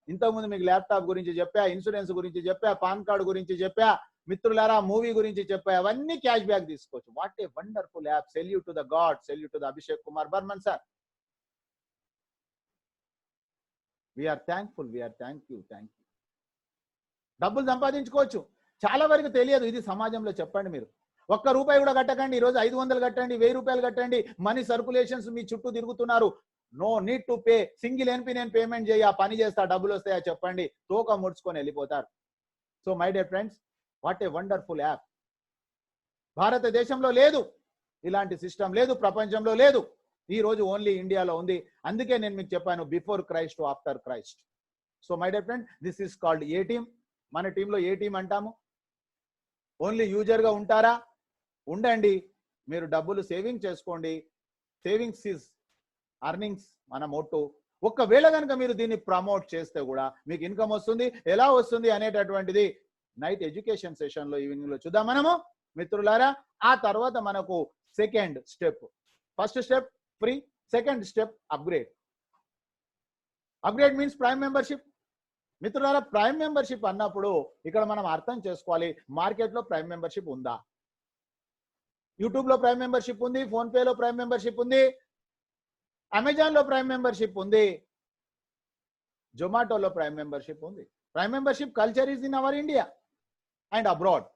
ఇంతకుముందు మీకు ల్యాప్టాప్ గురించి చెప్పా, ఇన్సూరెన్స్ గురించి చెప్పా, పాన్ కార్డు గురించి చెప్పా మిత్రులారా, మూవీ గురించి చెప్పా, అవన్నీ క్యాష్ బ్యాక్ తీసుకోవచ్చు. What a wonderful app. Salute to the god, salute to the Abhishek Kumar Burman sir. We're thankful, we're thank you. డబ్బులు సంపాదించుకోవచ్చు. చాలా వరకు తెలియదు ఇది సమాజంలో. చెప్పండి, మీరు ₹1 కూడా కట్టకండి. ఈరోజు 500 కట్టండి, ₹1000 కట్టండి. మనీ సర్కులేషన్స్ మీ చుట్టూ తిరుగుతున్నారు. No need to pay. Single NP నేను పేమెంట్ చేయ, పని చేస్తా, డబ్బులు వస్తాయా చెప్పండి, తోక ముడుచుకొని వెళ్ళిపోతారు. So my dear friends, what a wonderful app. భారతదేశంలో లేదు ఇలాంటి సిస్టమ్, లేదు ప్రపంచంలో లేదు. ఈ రోజు ఓన్లీ ఇండియాలో ఉంది. అందుకే నేను మీకు చెప్పాను before Christ after Christ. So my dear friend, this is called a team. మన టీంలో ఏ టీం అంటాము. ఓన్లీ యూజర్గా ఉంటారా? ఉండండి, మీరు డబ్బులు సేవింగ్ చేసుకోండి. సేవింగ్స్ ఈజ్ అర్నింగ్స్ మన మోటో. ఒకవేళ కనుక మీరు దీన్ని ప్రమోట్ చేస్తే కూడా మీకు ఇన్కమ్ వస్తుంది. ఎలా వస్తుంది అనేటటువంటిది నైట్ ఎడ్యుకేషన్ సెషన్లో ఈవినింగ్ లో చూద్దాం మనము మిత్రులారా. ఆ తర్వాత మనకు second step, first step free, second step upgrade. Upgrade means prime membership. మిత్రులారా, ప్రైమ్ మెంబర్షిప్ అన్నప్పుడు ఇక్కడ మనం అర్థం చేసుకోవాలి, మార్కెట్లో ప్రైమ్ మెంబర్షిప్ ఉందా? యూట్యూబ్ లో ప్రైమ్ మెంబర్షిప్ ఉంది, ఫోన్ పేలో ప్రైమ్ మెంబర్షిప్ ఉంది, అమెజాన్ లో ప్రైమ్ మెంబర్షిప్ ఉంది, జొమాటోలో ప్రైమ్ మెంబర్షిప్ ఉంది. Prime membership culture is in our India and abroad.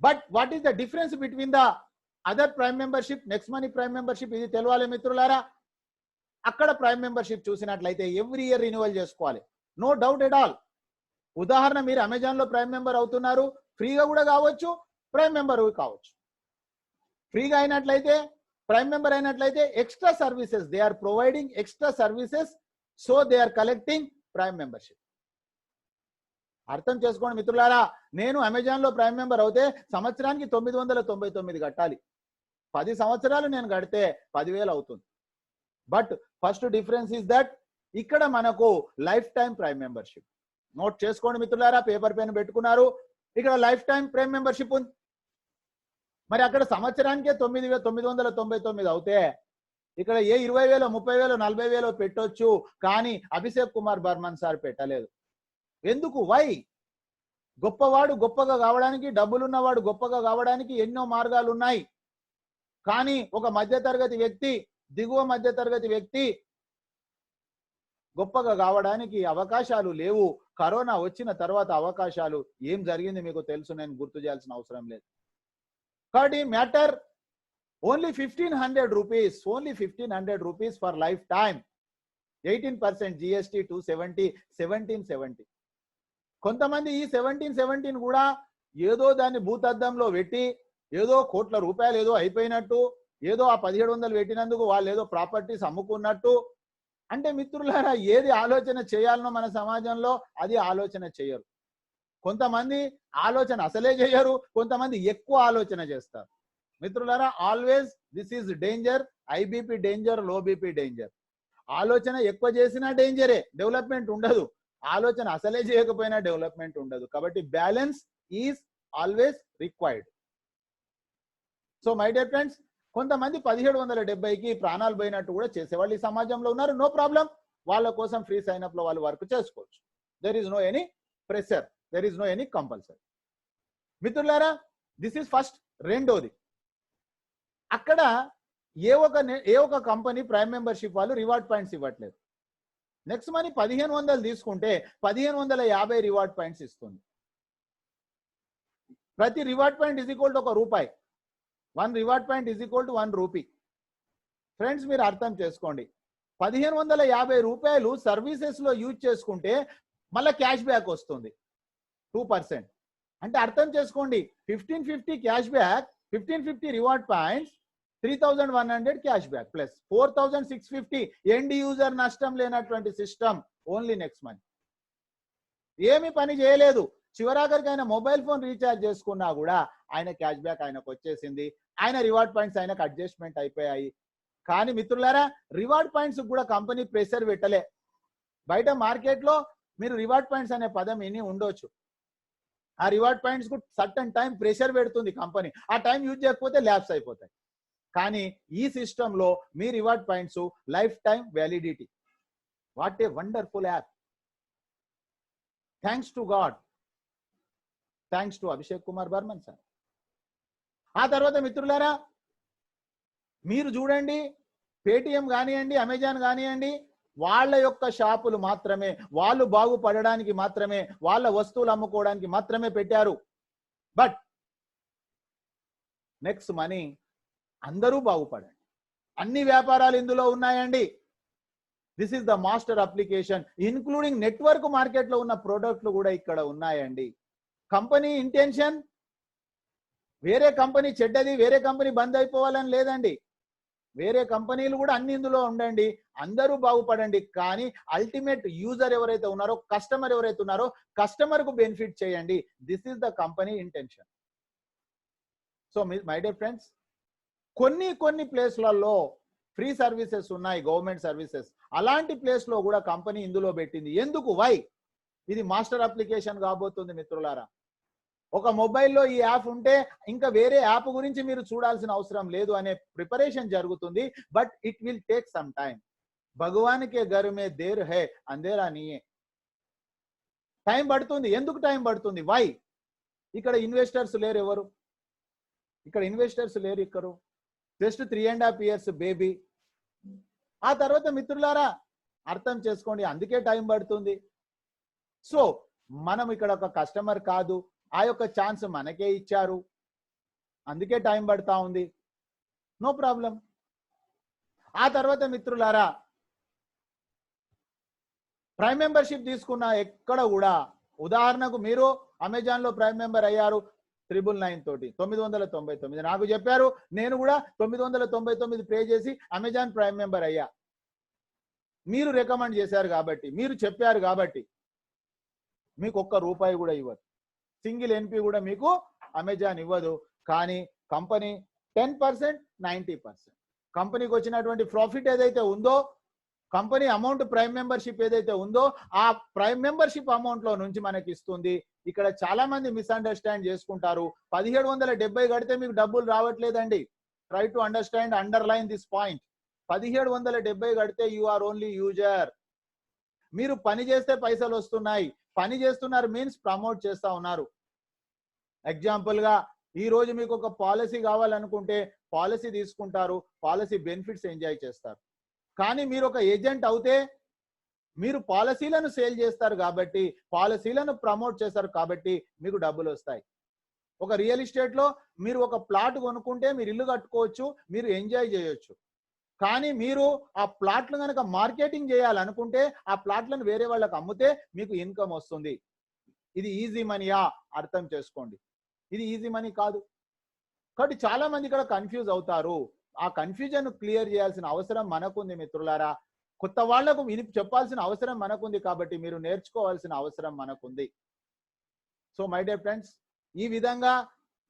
But what is the difference between the other prime membership, next money prime membership? ఇది తెలవాలి మిత్రులారా. అక్కడ ప్రైమ్ మెంబర్షిప్ చూసినట్లయితే ఎవ్రీ ఇయర్ రిన్యూవల్ చేసుకోవాలి, నో డౌట్ ఎట్ ఆల్. ఉదాహరణ, మీరు అమెజాన్ లో ప్రైమ్ మెంబర్ అవుతున్నారు, ఫ్రీగా కూడా కావచ్చు, ప్రైమ్ మెంబర్ కావచ్చు. ఫ్రీగా అయినట్లయితే, ప్రైమ్ మెంబర్ అయినట్లయితే extra services, they are providing extra services, so they are collecting prime membership. అర్థం చేసుకోండి మిత్రులారా. నేను అమెజాన్ లో ప్రైమ్ మెంబర్ అవుతే సంవత్సరానికి 999 కట్టాలి. 10 సంవత్సరాలు నేను కడితే 10,000 అవుతుంది. But first difference is that ఇక్కడ మనకు life time prime membership. Note చేసుకోండి మిత్రులారా, పేపర్ పెన్ పెట్టుకున్నారు. ఇక్కడ లైఫ్ టైం ప్రైమ్ మెంబర్షిప్ ఉంది. మరి అక్కడ సంవత్సరానికే 9,999 అవుతే ఇక్కడ ఏ 20,000, 30,000, 40,000 పెట్టొచ్చు, కానీ అభిషేక్ కుమార్ బర్మన్ సార్ పెట్టలేదు. ఎందుకు? వై? గొప్పవాడు గొప్పగా కావడానికి, డబ్బులున్నవాడు గొప్పగా కావడానికి ఎన్నో మార్గాలు ఉన్నాయి. కానీ ఒక మధ్యతరగతి వ్యక్తి, దిగువ మధ్యతరగతి వ్యక్తి గొప్పగా కావడానికి అవకాశాలు లేవు. కరోనా వచ్చిన తర్వాత అవకాశాలు ఏం జరిగింది మీకు తెలుసు, నేను గుర్తు చేయాల్సిన అవసరం లేదు. కాబట్టి matter only 1,500 rupees, only 1,500 rupees for life time. 18% GST 270, 1770. కొంతమంది ఈ 1717 కూడా ఏదో దాన్ని భూతద్దంలో పెట్టి ఏదో కోట్ల రూపాయలు ఏదో అయిపోయినట్టు, ఏదో ఆ 1700 పెట్టినందుకు వాళ్ళు ఏదో ప్రాపర్టీస్ అమ్ముకున్నట్టు. అంటే మిత్రులారా, ఏది ఆలోచన చేయాలనో మన సమాజంలో అది ఆలోచన చేయరు. కొంతమంది ఆలోచన అసలే చేయరు, కొంతమంది ఎక్కువ ఆలోచన చేస్తారు. మిత్రులారా, always this is danger. IBP danger, low BP danger. ఆలోచన ఎక్కువ చేసినా డేంజరే, డెవలప్మెంట్ ఉండదు. ఆలోచన అసలే చేయకపోయినా డెవలప్మెంట్ ఉండదు. కాబట్టి balance is always required. So my dear friends, కొంతమంది 1770కి ప్రాణాలు పోయినట్టు కూడా చేసేవాళ్ళు ఈ సమాజంలో ఉన్నారు. నో ప్రాబ్లం, వాళ్ళ కోసం ఫ్రీ సైన్ అప్ లో వాళ్ళు వర్క్ చేసుకోవచ్చు. There is no any pressure, there is no any compulsory. మిత్రులారా, దిస్ ఈజ్ ఫస్ట్. రెండోది, అక్కడ ఏ ఒక కంపెనీ ప్రైమ్ మెంబర్షిప్ వాళ్ళు రివార్డ్ పాయింట్స్ ఇవ్వట్లేదు. నెక్స్ట్ మనీ 1500 తీసుకుంటే 1550 రివార్డ్ పాయింట్స్ ఇస్తుంది. ప్రతి reward point is equal to ₹1. 1 reward point is equal to 1 rupee. Friends, మీరు అర్థం చేసుకోండి, 1550 రూపాయలు సర్వీసెస్ లో యూజ్ చేసుకుంటే మళ్ళీ క్యాష్ బ్యాక్ వస్తుంది 2%. అంటే అర్థం చేసుకోండి, 1550 cash back, 1550 reward points, 3,100 cash back plus 4,650 end user నష్టం లేనటువంటి సిస్టమ్. ఓన్లీ నెక్స్ట్ మనీ ఏమి పని చేయలేదు. చివరాఖరికి ఆయన మొబైల్ ఫోన్ రీఛార్జ్ చేసుకున్నా కూడా ఆయన క్యాష్ బ్యాక్ ఆయనకు వచ్చేసింది, ఆయన రివార్డ్ పాయింట్స్ ఆయనకు అడ్జస్ట్మెంట్ అయిపోయాయి. కానీ మిత్రులారా, రివార్డ్ పాయింట్స్ కూడా కంపెనీ ప్రెషర్ పెట్టలే. బయట మార్కెట్ లో మీరు రివార్డ్ పాయింట్స్ అనే పదం విని ఉండొచ్చు. ఆ రివార్డ్ పాయింట్స్ కు సర్టన్ టైం ప్రెషర్ పెడుతుంది కంపెనీ. ఆ టైం యూజ్ చేయకపోతే ల్యాప్స్ అయిపోతాయి. కానీ ఈ సిస్టమ్ లో మీ reward points life time validity. What a wonderful app. Thanks to god, thanks to Abhishek Kumar Burman sir. ఆ తర్వాత మిత్రులారా, మీరు చూడండి, పేటిఎం కానివ్వండి, అమెజాన్ కానివ్వండి, వాళ్ళ యొక్క షాపులు మాత్రమే, వాళ్ళు బాగుపడడానికి మాత్రమే, వాళ్ళ వస్తువులు అమ్ముకోవడానికి మాత్రమే పెట్టారు. బట్ నెక్స్ట్ మనీ అందరూ బాగుపడండి, అన్ని వ్యాపారాలు ఇందులో ఉన్నాయండి. This is the master application. Including network market లో ఉన్న ప్రోడక్ట్లు కూడా ఇక్కడ ఉన్నాయండి. కంపెనీ ఇంటెన్షన్ వేరే కంపెనీ చెడ్డది, వేరే కంపెనీ బంద్ అయిపోవాలని లేదండి. వేరే కంపెనీలు కూడా అన్ని ఇందులో ఉండండి, అందరూ బాగుపడండి. కానీ అల్టిమేట్ యూజర్ ఎవరైతే ఉన్నారో, కస్టమర్ ఎవరైతే ఉన్నారో, కస్టమర్ కు బెనిఫిట్ చేయండి. This is the company intention. So my dear friends, కొన్ని ప్లేస్లలో ఫ్రీ సర్వీసెస్ ఉన్నాయి, గవర్నమెంట్ సర్వీసెస్. అలాంటి ప్లేస్ లో కూడా కంపెనీ ఇందులో పెట్టింది. ఎందుకు? వై? ఇది మాస్టర్ అప్లికేషన్ కాబోతుంది మిత్రులారా. ఒక మొబైల్లో ఈ యాప్ ఉంటే ఇంకా వేరే యాప్ గురించి మీరు చూడాల్సిన అవసరం లేదు అనే ప్రిపరేషన్ జరుగుతుంది. But it will take some time. భగవాన్ కే ఘర్ మే దేర్ హై అంధేరా నీయే. టైం పడుతుంది. ఎందుకు టైం పడుతుంది? వై? ఇక్కడ ఇన్వెస్టర్స్ లేరు. ఎవరు ఇక్కడ ఇన్వెస్టర్స్ లేరు. ఇక్కడ జస్ట్ 3.5 years బేబీ. ఆ తర్వాత మిత్రులారా అర్థం చేసుకోండి, అందుకే టైం పడుతుంది. సో మనం ఇక్కడ ఒక కస్టమర్ కాదు, ఆ యొక్క ఛాన్స్ మనకే ఇచ్చారు, అందుకే టైం పడతా ఉంది. No problem. ఆ తర్వాత మిత్రులారా ప్రైమ్ మెంబర్షిప్ తీసుకున్న ఎక్కడ కూడా, ఉదాహరణకు మీరు అమెజాన్ లో ప్రైమ్ మెంబర్ అయ్యారు 999 తోటి, 999 నాకు చెప్పారు. నేను కూడా 999 పే చేసి అమెజాన్ ప్రైమ్ మెంబర్ అయ్యా. మీరు రికమెండ్ చేశారు కాబట్టి, మీరు చెప్పారు కాబట్టి మీకు ₹1 కూడా ఇవ్వదు. సింగిల్ ఎన్పి కూడా మీకు అమెజాన్ ఇవ్వదు. కానీ కంపెనీ 10%, 90% కంపెనీకి వచ్చినటువంటి ప్రాఫిట్ ఏదైతే ఉందో, కంపెనీ అమౌంట్ ప్రైమ్ మెంబర్షిప్ ఏదైతే ఉందో, ఆ ప్రైమ్ మెంబర్షిప్ అమౌంట్ లో నుంచి మనకి ఇస్తుంది. ఇక్కడ చాలా మంది మిస్అండర్స్టాండ్ చేసుకుంటారు. 1770 కడితే మీకు డబ్బులు రావట్లేదండి. Try to understand, underline this point. 1770 కడితే యు ఆర్ ఓన్లీ యూజర్. మీరు పని చేస్తే పైసలు వస్తున్నాయి. పని చేస్తున్నారు మీన్స్ ప్రమోట్ చేస్తా ఉన్నారు. ఎగ్జాంపుల్ గా ఈ రోజు మీకు ఒక పాలసీ కావాలనుకుంటే పాలసీ తీసుకుంటారు, పాలసీ బెనిఫిట్స్ ఎంజాయ్ చేస్తారు. కానీ మీరు ఒక ఏజెంట్ అవుతే మీరు పాలసీలను సేల్ చేస్తారు కాబట్టి, పాలసీలను ప్రమోట్ చేస్తారు కాబట్టి మీకు డబ్బులు వస్తాయి. ఒక రియల్ ఎస్టేట్ లో మీరు ఒక ప్లాట్ కొనుక్కుంటే మీరు ఇల్లు కట్టుకోవచ్చు, మీరు ఎంజాయ్ చేయొచ్చు. కానీ మీరు ఆ ప్లాట్లు కనుక మార్కెటింగ్ చేయాలనుకుంటే ఆ ప్లాట్లను వేరే వాళ్ళకి అమ్మితే మీకు ఇన్కమ్ వస్తుంది. ఇది ఈజీ మనీయా? అర్థం చేసుకోండి, ఇది ఈజీ మనీ కాదు. కాబట్టి చాలా మంది ఇక్కడ కన్ఫ్యూజ్ అవుతారు. ఆ కన్ఫ్యూజన్ క్లియర్ చేయాల్సిన అవసరం మనకుంది మిత్రులారా. కొత్త వాళ్లకు చెప్పాల్సిన అవసరం మనకుంది కాబట్టి మీరు నేర్చుకోవాల్సిన అవసరం మనకుంది. సో మై డియర్ ఫ్రెండ్స్, ఈ విధంగా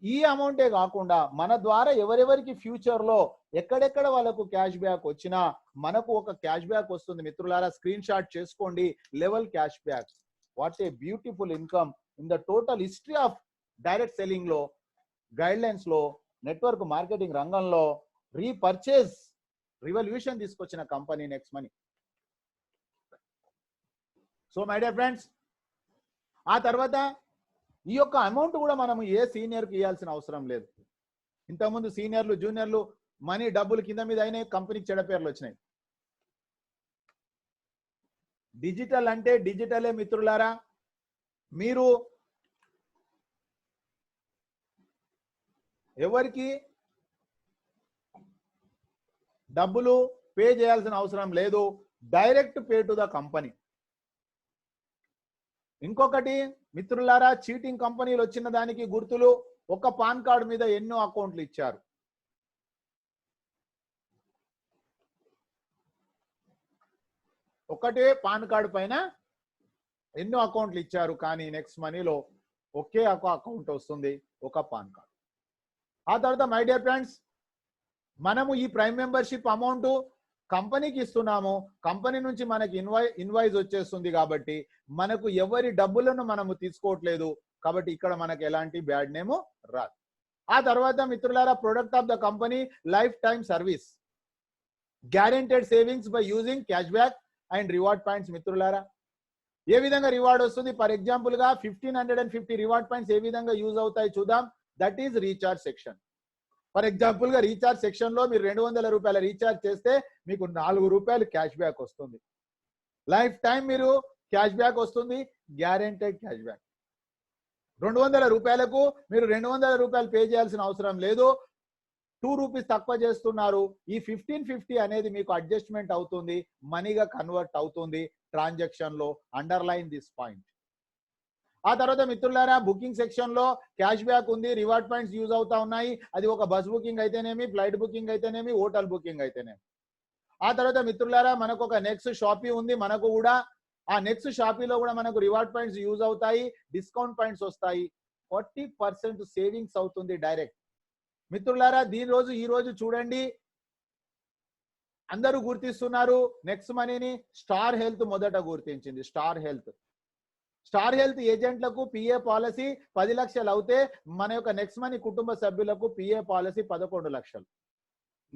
ఈ అమౌంటే కాకుండా మన ద్వారా ఎవరెవరికి ఫ్యూచర్ లో ఎక్కడెక్కడ వాళ్ళకు క్యాష్ బ్యాక్ వచ్చినా మనకు ఒక క్యాష్ బ్యాక్ వస్తుంది మిత్రులారా. స్క్రీన్ షాట్ చేసుకోండి. Level cash back. What a beautiful income in the total history of direct selling లో, గైడ్ లైన్స్ లో, నెట్వర్క్ మార్కెటింగ్ రంగంలో రీపర్చేజ్ రివల్యూషన్ తీసుకొచ్చిన company next money. So my dear friends, ఆ తర్వాత ఈ యొక్క అమౌంట్ కూడా మనం ఏ సీనియర్కి ఇవ్వాల్సిన అవసరం లేదు. ఇంతకుముందు సీనియర్లు జూనియర్లు మనీ డబ్బులు కింద మీద అయినాయి, కంపెనీకి చెడ్డ పేర్లు వచ్చినాయి. డిజిటల్ అంటే డిజిటలే మిత్రులారా. మీరు ఎవరికి డబ్బులు పే చేయాల్సిన అవసరం లేదు. Direct pay to the company. ఇంకొకటి మిత్రులారా, చీటింగ్ కంపెనీలు వచ్చిన దానికి గుర్తులు ఒక పాన్ కార్డు మీద ఎన్నో అకౌంట్లు ఇచ్చారు. ఒకటే పాన్ కార్డు పైన ఎన్నో అకౌంట్లు ఇచ్చారు. కానీ నెక్స్ట్ మనీలో ఒకే ఒక అకౌంట్ వస్తుంది, ఒక పాన్ కార్డు. ఆ తర్వాత మై డియర్ ఫ్రెండ్స్, మనము ఈ ప్రైమ్ మెంబర్షిప్ అమౌంట్ కంపెనీకి ఇస్తున్నాము. కంపెనీ నుంచి మనకి ఇన్వాయిస్ వచ్చేస్తుంది కాబట్టి మనకు ఎవరి డబ్బులను మనము తీసుకోవట్లేదు. కాబట్టి ఇక్కడ మనకు ఎలాంటి బ్యాడ్ నేమ్ రాదు. ఆ తర్వాత మిత్రులారా, product of the company life time service, guaranteed savings by using cash back and reward points. మిత్రులారా, ఏ విధంగా రివార్డ్ వస్తుంది? ఫర్ ఎగ్జాంపుల్ గా 1550 రివార్డ్ పాయింట్స్ ఏ విధంగా యూజ్ అవుతాయి చూద్దాం. That is recharge section. For example గా రీఛార్జ్ సెక్షన్ లో మీరు ₹200 రీఛార్జ్ చేస్తే మీకు ₹4 క్యాష్ బ్యాక్ వస్తుంది. లైఫ్ టైం మీరు క్యాష్ బ్యాక్ వస్తుంది, గ్యారెంటెడ్ క్యాష్ బ్యాక్. ₹200కు మీరు ₹200 పే చేయాల్సిన అవసరం లేదు. ₹2 తక్కువ చేస్తున్నారు. ఈ 1550 అనేది మీకు అడ్జస్ట్మెంట్ అవుతుంది, మనీగా కన్వర్ట్ అవుతుంది ట్రాన్సాక్షన్ లో. Underline this point. ఆ తర్వాత మిత్రులారా బుకింగ్ సెక్షన్ లో క్యాష్ బ్యాక్ ఉంది, రివార్డ్ పాయింట్స్ యూజ్ అవుతా ఉన్నాయి. అది ఒక బస్ బుకింగ్ అయితేనేమి, ఫ్లైట్ బుకింగ్ అయితేనేమి, హోటల్ బుకింగ్ అయితేనేమి. ఆ తర్వాత మిత్రులారా మనకు ఒక నెక్స్ట్ షాపీ ఉంది. మనకు కూడా ఆ నెక్స్ట్ షాపీలో కూడా మనకు రివార్డ్ పాయింట్స్ యూజ్ అవుతాయి, డిస్కౌంట్ పాయింట్స్ వస్తాయి. 40% సేవింగ్స్ అవుతుంది డైరెక్ట్. మిత్రులారా ఈ రోజు చూడండి, అందరూ గుర్తిస్తున్నారు నెక్స్ట్ మనీని. స్టార్ హెల్త్ మొదట గుర్తించింది. స్టార్ హెల్త్ ఏజెంట్లకు పిఏ పాలసీ 10 లక్షలు అవుతే మన యొక్క నెక్స్ట్ మనీ కుటుంబ సభ్యులకు పిఏ పాలసీ 11 లక్షలు.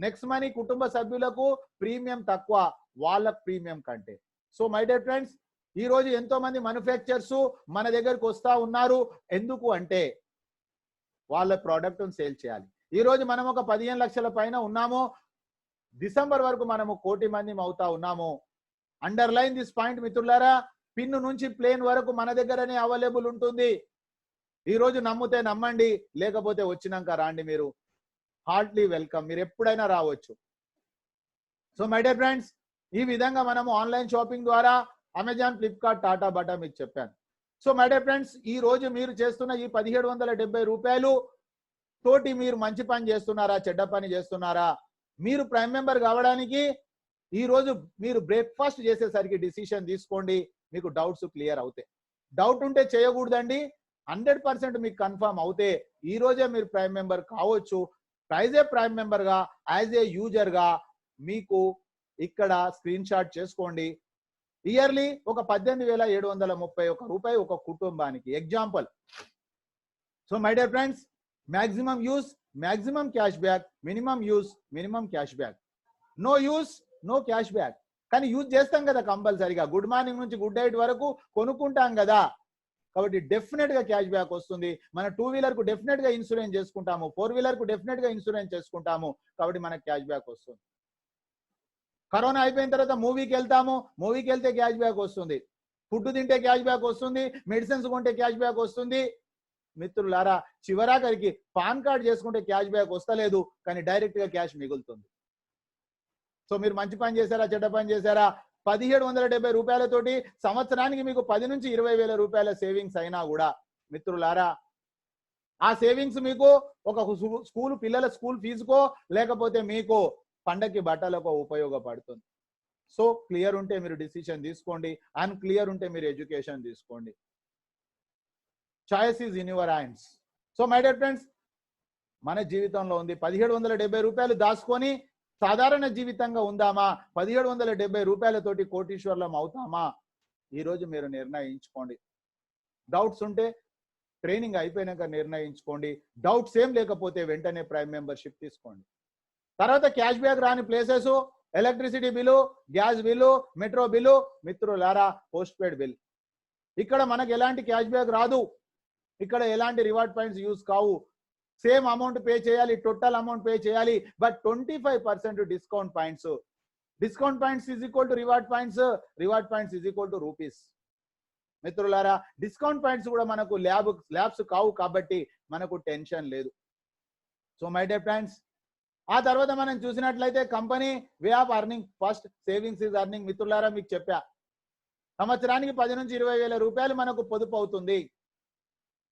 నెక్స్ట్ మనీ కుటుంబ సభ్యులకు ప్రీమియం తక్కువ వాళ్ళ ప్రీమియం కంటే. సో మై డియర్ ఫ్రెండ్స్, ఈ రోజు ఎంతో మంది మ్యానుఫ్యాక్చర్స్ మన దగ్గరకు వస్తా ఉన్నారు. ఎందుకు అంటే వాళ్ళ ప్రోడక్ట్ సేల్ చేయాలి. ఈ రోజు మనం ఒక 15 లక్షల పైన ఉన్నాము. డిసెంబర్ వరకు మనము 1 కోటి మంది అవుతా ఉన్నాము. అండర్లైన్ దిస్ పాయింట్ మిత్రులారా. పిన్ నుంచి ప్లేన్ వరకు మన దగ్గరనే అవైలబుల్ ఉంటుంది. ఈ రోజు నమ్మితే నమ్మండి, లేకపోతే వచ్చినాక రాండి. మీరు హార్ట్లీ వెల్కమ్. మీరు ఎప్పుడైనా రావచ్చు. సో మై డియర్ ఫ్రెండ్స్, ఈ విధంగా మనము ఆన్లైన్ షాపింగ్ ద్వారా అమెజాన్, ఫ్లిప్కార్ట్, టాటా, బాటా మీకు చెప్పాను. సో మై డియర్ ఫ్రెండ్స్, ఈ రోజు మీరు చేస్తున్న ఈ 1770 రూపాయలు తోటి మీరు మంచి పని చేస్తున్నారా, చెడ్డ పని చేస్తున్నారా? మీరు ప్రైమ్ మెంబర్ కావడానికి ఈ రోజు మీరు బ్రేక్ఫాస్ట్ చేసేసరికి డిసిషన్ తీసుకోండి. మీకు డౌట్స్ క్లియర్ అవుతాయి. డౌట్ ఉంటే చేయకూడదండి. 100% మీకు కన్ఫర్మ్ అవుతే ఈ రోజే మీరు ప్రైమ్ మెంబర్ కావచ్చు. యాజ్ ఏ ప్రైమ్ మెంబర్ గా, యాజ్ ఏ యూజర్ గా మీకు ఇక్కడ స్క్రీన్ షాట్ చేసుకోండి. ఇయర్లీ ఒక 18,731 రూపాయలు ఒక కుటుంబానికి. Example. So my dear friends, maximum use, maximum cash back, minimum use, minimum cash back. No use, no cash back. కానీ యూజ్ చేస్తాం కదా కంపల్సరీగా. గుడ్ మార్నింగ్ నుంచి గుడ్ నైట్ వరకు కొనుక్కుంటాం కదా, కాబట్టి డెఫినెట్ గా క్యాష్ బ్యాక్ వస్తుంది. మన 2 వీలర్ కు డెఫినెట్ గా ఇన్సూరెన్స్ చేసుకుంటాము, 4 వీలర్ కు డెఫినెట్ గా ఇన్సూరెన్స్ చేసుకుంటాము, కాబట్టి మనకు క్యాష్ బ్యాక్ వస్తుంది. కరోనా అయిపోయిన తర్వాత మూవీకి వెళ్తాము, మూవీకి వెళ్తే క్యాష్ బ్యాక్ వస్తుంది. ఫుడ్ తింటే క్యాష్ బ్యాక్ వస్తుంది, మెడిసిన్స్ కొంటే క్యాష్ బ్యాక్ వస్తుంది. మిత్రులారా, చివరాఖరికి పాన్ కార్డ్ చేసుకుంటే క్యాష్ బ్యాక్ వస్తలేదు, కానీ డైరెక్ట్ గా క్యాష్ మిగులుతుంది. సో మీరు మంచి పని చేశారా, చెడ్డ పని చేశారా? 1770 రూపాయలతోటి సంవత్సరానికి మీకు 10 నుంచి 20,000 రూపాయల సేవింగ్స్ అయినా కూడా మిత్రులారా, ఆ సేవింగ్స్ మీకు ఒక పిల్లల స్కూల్ ఫీజుకో లేకపోతే మీకు పండగకి బట్టలకు ఉపయోగపడుతుంది. సో క్లియర్ ఉంటే మీరు డిసిషన్ తీసుకోండి, అన్క్లియర్ ఉంటే మీరు ఎడ్యుకేషన్ తీసుకోండి. Choice is in your hands. So my dear friends, మన జీవితంలో ఉంది 1770 రూపాయలు దాచుకొని సాధారణ జీవితంగా ఉందామా, 1770 రూపాయలతోటి కోటీశ్వర్లం అవుతామా? ఈరోజు మీరు నిర్ణయించుకోండి. డౌట్స్ ఉంటే ట్రైనింగ్ అయిపోయినాక నిర్ణయించుకోండి. డౌట్స్ ఏం లేకపోతే వెంటనే ప్రైమ్ మెంబర్షిప్ తీసుకోండి. తర్వాత క్యాష్ బ్యాక్ రాని places electricity bill, gas bill, metro bill, మిత్రులారా పోస్ట్ పెయిడ్ బిల్. ఇక్కడ మనకు ఎలాంటి క్యాష్ బ్యాక్ రాదు, ఇక్కడ ఎలాంటి రివార్డ్ పాయింట్స్ యూజ్ కావు. సేమ్ అమౌంట్ పే చేయాలి, టోటల్ అమౌంట్ పే చేయాలి, but 25% discount points. Discount points is equal to reward points, reward points is equal to rupees. మిత్రులారా, డిస్కౌంట్ పాయింట్స్ కూడా మనకు ల్యాబ్స్ కావు కాబట్టి మనకు టెన్షన్ లేదు. సో మై డియర్ ఫ్రెండ్స్, ఆ తర్వాత మనం చూసినట్లయితే company way of earning. First savings is earning. మిత్రులారా మీకు చెప్పా, సంవత్సరానికి 10 నుంచి 20,000 రూపాయలు మనకు పొదుపు అవుతుంది.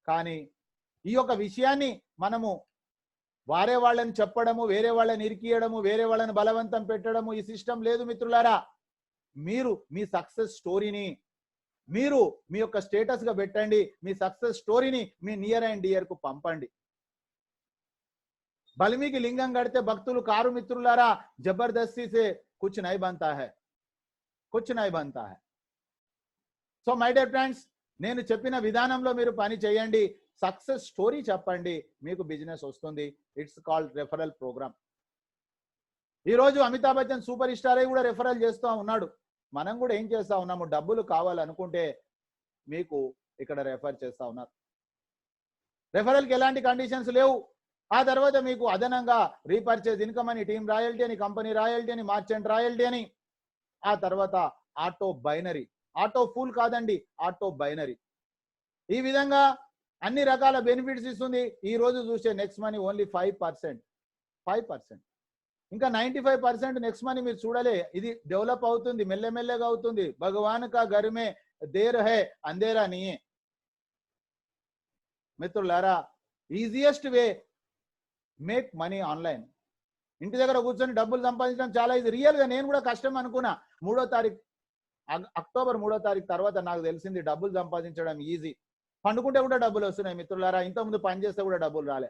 కానీ ఈ యొక్క విషయాన్ని మనము వారే వాళ్ళని చెప్పడము, వేరే వాళ్ళని ఇరికియడము, వేరే వాళ్ళని బలవంతం పెట్టడము, ఈ సిస్టమ్ లేదు మిత్రులారా. మీరు మీ సక్సెస్ స్టోరీని మీరు మీ యొక్క స్టేటస్ గా పెట్టండి. మీ సక్సెస్ స్టోరీని మీ నియర్ అండ్ డియర్ కు పంపండి. బల్మీకి లింగం కడితే భక్తులు కారు మిత్రులారా, జబర్దస్తి సే కుచ్ నహీ బంతా హై, కుచ్ నహీ బంతా హై. సో మై డియర్ ఫ్రెండ్స్, నేను చెప్పిన విధానంలో మీరు పని చేయండి, సక్సెస్ స్టోరీ చెప్పండి, మీకు బిజినెస్ వస్తుంది. It's called referral program. ఈరోజు అమితాబ్ బచ్చన్ సూపర్ స్టార్ అయి కూడా రెఫరల్ చేస్తూ ఉన్నాడు. మనం కూడా ఏం చేస్తా ఉన్నాము, డబ్బులు కావాలనుకుంటే మీకు ఇక్కడ రెఫర్ చేస్తా ఉన్నారు. రెఫరల్కి ఎలాంటి కండిషన్స్ లేవు. ఆ తర్వాత మీకు అదనంగా రీపర్చేజ్ ఇన్కమ్ అని, టీమ్ రాయల్టీ అని, కంపెనీ రాయల్టీ అని, మార్చెంట్ రాయల్టీ అని, ఆ తర్వాత ఆటో బైనరీ, ఆటో ఫుల్ కాదండి, ఆటో బైనరీ. ఈ విధంగా అన్ని రకాల బెనిఫిట్స్ ఇస్తుంది. ఈ రోజు చూసే నెక్స్ట్ మనీ ఓన్లీ 5%. ఇంకా 95% నెక్స్ట్ మనీ మీరు చూడలే. ఇది డెవలప్ అవుతుంది, మెల్లమెల్లగా అవుతుంది. భగవాన్ కా ఘర్ మే దేర్ హై అంధేరా నీయే. మిత్రులారా, easiest way make money online. ఇంటి దగ్గర కూర్చొని డబ్బులు సంపాదించడం చాలా ఈజీ. రియల్ గా నేను కూడా కష్టం అనుకున్నా. అక్టోబర్ 3వ తారీఖు తర్వాత నాకు తెలిసింది డబ్బులు సంపాదించడం ఈజీ. పండుకుంటే కూడా డబ్బులు వస్తున్నాయి మిత్రులారా. ఇంతకుముందు పని చేస్తే కూడా డబ్బులు రాలే.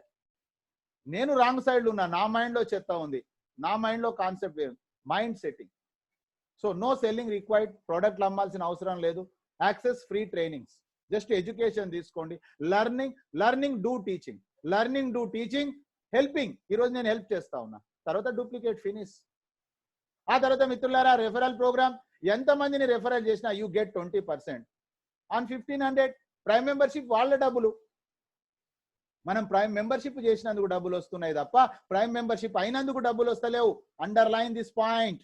నేను రాంగ్ సైడ్ ఉన్నా. నా మైండ్ లో చెత్త ఉంది. నా మైండ్ లో కాన్సెప్ట్ వేరు, mind setting. So no selling required. ప్రోడక్ట్లు అమ్మాల్సిన అవసరం లేదు. Access free trainings. Just education తీసుకోండి. Learning do teaching. Learning do teaching, helping. ఈరోజు నేను హెల్ప్ చేస్తా ఉన్నా. తర్వాత డూప్లికేట్ ఫినిష్. ఆ తర్వాత మిత్రులారా, రెఫరల్ ప్రోగ్రామ్. ఎంతమందిని రెఫరల్ చేసినా you get 20% on 1500. Prime membership వాళ్ళ డబ్బులు. మనం ప్రైమ్ మెంబర్షిప్ చేసినందుకు డబ్బులు వస్తున్నాయి తప్ప ప్రైమ్ మెంబర్షిప్ అయినందుకు డబ్బులు వస్తలేవు. Underline this point.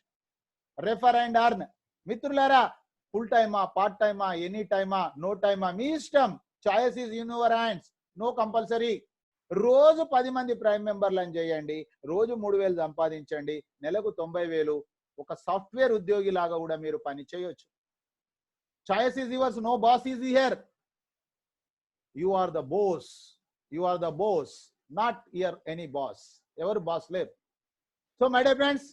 Refer and earn. మిత్రులారా, ఫుల్ టైమా, పార్ట్ టైమా, ఎనీ టైమా, నో టైమా, మీ ఇష్టం. Choice is in your hands. No compulsory. రోజు 10 మంది ప్రైమ్ మెంబర్లను చేయండి. రోజు 3000 సంపాదించండి. నెలకు 90,000. ఒక సాఫ్ట్వేర్ ఉద్యోగి లాగా కూడా మీరు పని చేయొచ్చు. Choice is yours. No boss is here. You are the boss. You are the boss, not here any boss. ఎవరు బాస్ లేరు. So my dear friends,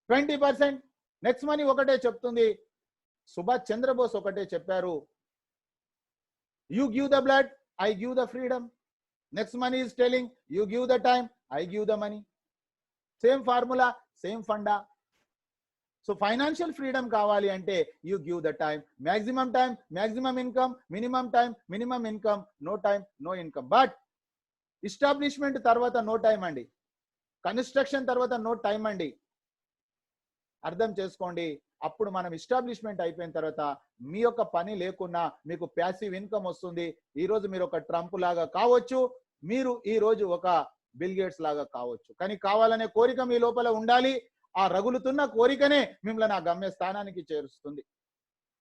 20%. Next Money ఒకటే చెప్తుంది. సుభాష్ చంద్రబోస్ ఒకటే చెప్పారు, you give the blood, I give the freedom. Next Money is telling, you give the time, I give the money. Same formula, same funda. So financial freedom కావాలి అంటే you give the time. Maximum income, minimum income, no time, no income. But establishment తర్వాత నో టైం అండి. కన్స్ట్రక్షన్ తర్వాత నో టైం అండి. అర్థం చేసుకోండి. అప్పుడు మనం ఎస్టాబ్లిష్మెంట్ అయిపోయిన తర్వాత మీ యొక్క పని లేకున్నా మీకు ప్యాసివ్ ఇన్కమ్ వస్తుంది. ఈ రోజు మీరు ఒక ట్రంప్ లాగా కావచ్చు, మీరు ఈ రోజు ఒక బిల్ గేట్స్ లాగా కావచ్చు. కానీ కావాలనే కోరిక మీ లోపల ఉండాలి. ఆ రగులుతున్న కోరికనే మిమ్మల్ని ఆ గమ్య స్థానానికి చేరుస్తుంది.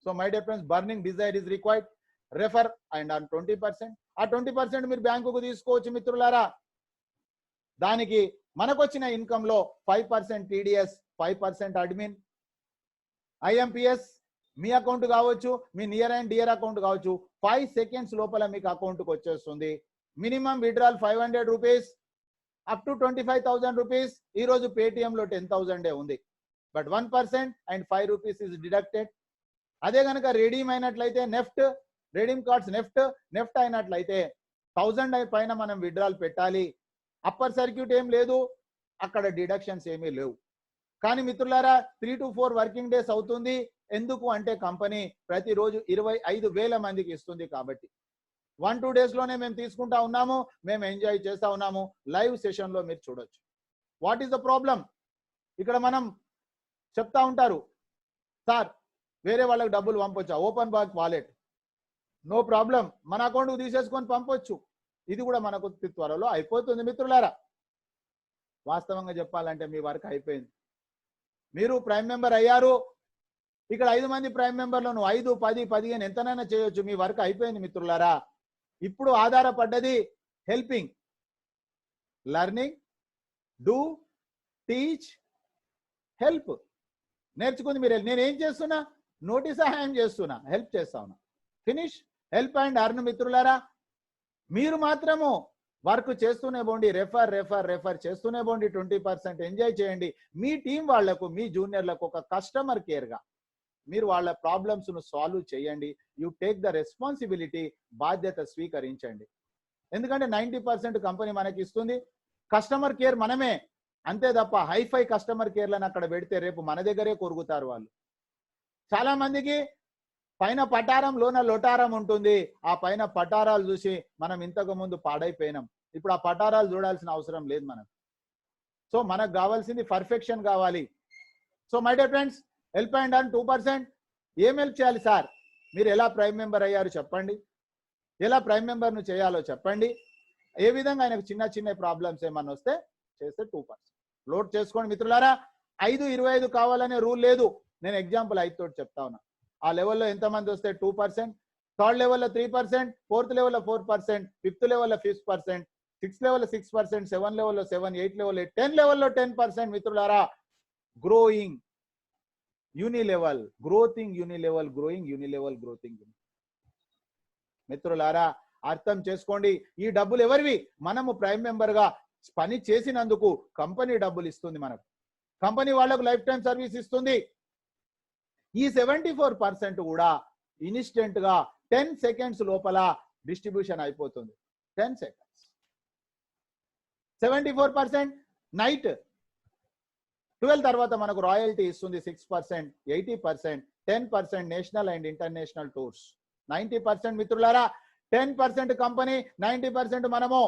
So my dear friends, burning desire is required. Refer and earn 20%. ఆ 20% మీరు బ్యాంకుకు తీసుకోవచ్చు మిత్రులారా. దానికి మనకు వచ్చిన ఇన్కమ్ లో 5% టీడీఎస్, 5% అడ్మిన్, ఐఎంపిఎస్ మీ అకౌంట్ కావచ్చు, మీ నియర్ అండ్ డియర్ అకౌంట్ కావచ్చు. 5 seconds లోపల మీకు అకౌంట్కి వచ్చేస్తుంది. Minimum withdrawal 500 rupees, up to 25,000 rupees. ఈ రోజు పేటిఎంలో 10,000 ఉంది. But 1% and 5 rupees is deducted. అదే కనుక రెడీమ్ అయినట్లయితే నెఫ్ట్, రెడీమ్ కార్డ్స్ నెఫ్ట్ అయినట్లయితే 1000 పైన మనం విడ్రాల్ పెట్టాలి. అప్పర్ సర్క్యూట్ ఏం లేదు, అక్కడ డిడక్షన్స్ ఏమీ లేవు. కానీ మిత్రులారా, 3 to 4 వర్కింగ్ డేస్ అవుతుంది. ఎందుకు అంటే కంపెనీ ప్రతిరోజు 25,000 మందికి ఇస్తుంది కాబట్టి 1-2 days లోనే మేము తీసుకుంటా ఉన్నాము. మేము ఎంజాయ్ చేస్తా ఉన్నాము. లైవ్ సెషన్ లో మీరు చూడొచ్చు. What is the problem? ఇక్కడ మనం చెప్తా ఉంటారు, సార్ వేరే వాళ్ళకి డబ్బులు పంపొచ్చా? Open back wallet, no problem, మన అకౌంట్కు తీసేసుకొని పంపొచ్చు. ఇది కూడా మనకు త్వరలో అయిపోతుంది మిత్రులారా. వాస్తవంగా చెప్పాలంటే మీ వర్క్ అయిపోయింది. మీరు ప్రైమ్ మెంబర్ అయ్యారు. ఇక్కడ 5 మంది ప్రైమ్ మెంబర్లో నువ్వు 5, 10, 15 ఎంతనైనా చేయొచ్చు. మీ వర్క్ అయిపోయింది మిత్రులారా. ఇప్పుడు ఆధారపడ్డది helping, learning, do, teach, help. నేర్చుకుంది మీరు. నేనేం చేస్తున్నా? నోటి సహాయం చేస్తున్నా, హెల్ప్ చేస్తా ఉన్నా. ఫినిష్. హెల్ప్ అండ్ అర్న్ మిత్రులారా. మీరు మాత్రము వర్క్ చేస్తూనే పోండి. రెఫర్ చేస్తూనే పోండి. 20% ఎంజాయ్ చేయండి. మీ టీం వాళ్లకు, మీ జూనియర్లకు ఒక కస్టమర్ కేర్గా మీరు వాళ్ళ ప్రాబ్లమ్స్ ను సాల్వ్ చేయండి. You take the responsibility. బాధ్యత స్వీకరించండి. ఎందుకంటే 90% కంపెనీ మనకి ఇస్తుంది. కస్టమర్ కేర్ మనమే. అంతే తప్ప హైఫై కస్టమర్ కేర్లను అక్కడ పెడితే రేపు మన దగ్గరే కొరుగుతారు వాళ్ళు. చాలా మందికి పైన పటారం లోన లొటారం ఉంటుంది. ఆ పైన పటారాలు చూసి మనం ఇంతకు ముందు పాడైపోయినాం. ఇప్పుడు ఆ పటారాలు చూడాల్సిన అవసరం లేదు మనకు. సో మనకు కావాల్సింది పర్ఫెక్షన్ కావాలి. So my dear friends, help and earn 2%. ఏం హెల్ప్ చేయాలి సార్? మీరు ఎలా ప్రైమ్ మెంబర్ అయ్యారు చెప్పండి. ఎలా ప్రైమ్ మెంబర్ను చేయాలో చెప్పండి. ఏ విధంగా ఆయనకు చిన్న ప్రాబ్లమ్స్ ఏమన్నా వస్తే చేస్తే 2% లోడ్ చేసుకోండి మిత్రులారా. 5-25 కావాలనే రూల్ లేదు. నేను ఎగ్జాంపుల్ 5 తోటి చెప్తా ఉన్నా. ఆ లెవెల్లో ఎంతమంది వస్తే 2%, థర్డ్ లెవెల్లో 3%, ఫోర్త్ లెవెల్లో 4%, ఫిఫ్త్ లెవెల్లో 5%, సిక్స్త్ లెవెల్లో 6%, 7 లెవెల్లో 7, 8 లెవెల్లో 10 లెవెల్లో 10% మిత్రులారా. గ్రోయింగ్ యూనిలెవెల్, గ్రోయింగ్ యూనిలెవెల్ మిత్రులారా. అర్థం చేసుకోండి. ఈ డబ్బులు ఎవరివి? మనము ప్రైమ్ మెంబర్ గా పని చేసినందుకు కంపెనీ డబ్బులు ఇస్తుంది, మనకు కంపెనీ వాళ్ళకు లైఫ్ టైం సర్వీస్ ఇస్తుంది. ఈ 74% కూడా ఇన్స్టెంట్ గా 10 సెకండ్స్ లోపల డిస్ట్రిబ్యూషన్ అయిపోతుంది. 10 సెకండ్స్. 74% నైట్ 12 తర్వాత మనకు రాయల్టీ ఇస్తుంది 6%, 80%, 10% నేషనల్ అండ్ ఇంటర్నేషనల్ టూర్స్. 90% మిత్రులారా, 10% కంపెనీ, 90% మనము.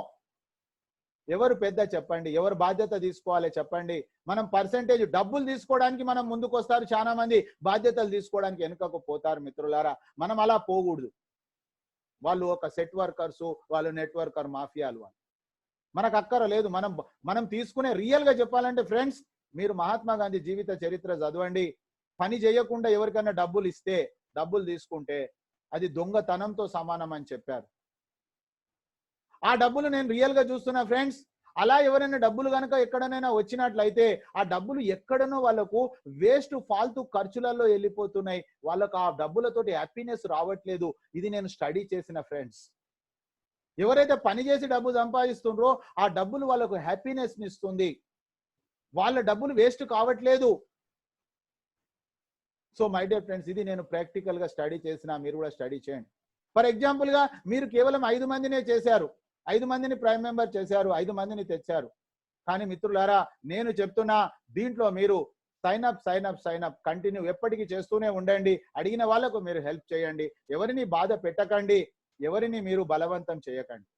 ఎవరు పెద్ద చెప్పండి, ఎవరు బాధ్యత తీసుకోవాలి చెప్పండి. మనం పర్సెంటేజ్ డబ్బులు తీసుకోవడానికి మనం ముందుకు వస్తారు, చాలా మంది బాధ్యతలు తీసుకోవడానికి వెనుకకు పోతారు మిత్రులారా. మనం అలా పోకూడదు. వాళ్ళు ఒక సెట్ వర్కర్స్, వాళ్ళు నెట్వర్కర్ మాఫియాలు. మనకు అక్కర లేదు. మనం తీసుకునే రియల్ గా చెప్పాలంటే ఫ్రెండ్స్, మీరు మహాత్మా గాంధీ జీవిత చరిత్ర చదవండి. పని చేయకుండా ఎవరికైనా డబ్బులు ఇస్తే, డబ్బులు తీసుకుంటే అది దొంగతనంతో సమానం అని చెప్పారు. ఆ డబ్బులు నేను రియల్ గా చూస్తున్నా ఫ్రెండ్స్. అలా ఎవరైనా డబ్బులు కనుక ఎక్కడనైనా వచ్చినట్లయితే ఆ డబ్బులు ఎక్కడనో వాళ్ళకు వేస్ట్ ఫాల్తూ ఖర్చులలో వెళ్ళిపోతున్నాయి. వాళ్ళకు ఆ డబ్బులతోటి హ్యాపీనెస్ రావట్లేదు. ఇది నేను స్టడీ చేసిన ఫ్రెండ్స్. ఎవరైతే పని చేసి డబ్బు సంపాదిస్తుండ్రో ఆ డబ్బులు వాళ్ళకు హ్యాపీనెస్ ఇస్తుంది. వాళ్ళ డబ్బులు వేస్ట్ కావట్లేదు. సో మై డియర్ ఫ్రెండ్స్, ఇది నేను ప్రాక్టికల్ గా స్టడీ చేసిన, మీరు కూడా స్టడీ చేయండి. ఫర్ ఎగ్జాంపుల్ గా మీరు కేవలం 5 మందినే చేశారు, 5 మందిని ప్రైమ్ మెంబర్ చేశారు, 5 మందిని తెచ్చారు. కానీ మిత్రులారా, నేను చెప్తున్నా, దీంట్లో మీరు సైన్ అప్ కంటిన్యూ ఎప్పటికీ చేస్తూనే ఉండండి. అడిగిన వాళ్ళకు మీరు హెల్ప్ చేయండి. ఎవరిని బాధ పెట్టకండి, ఎవరిని మీరు బలవంతం చేయకండి.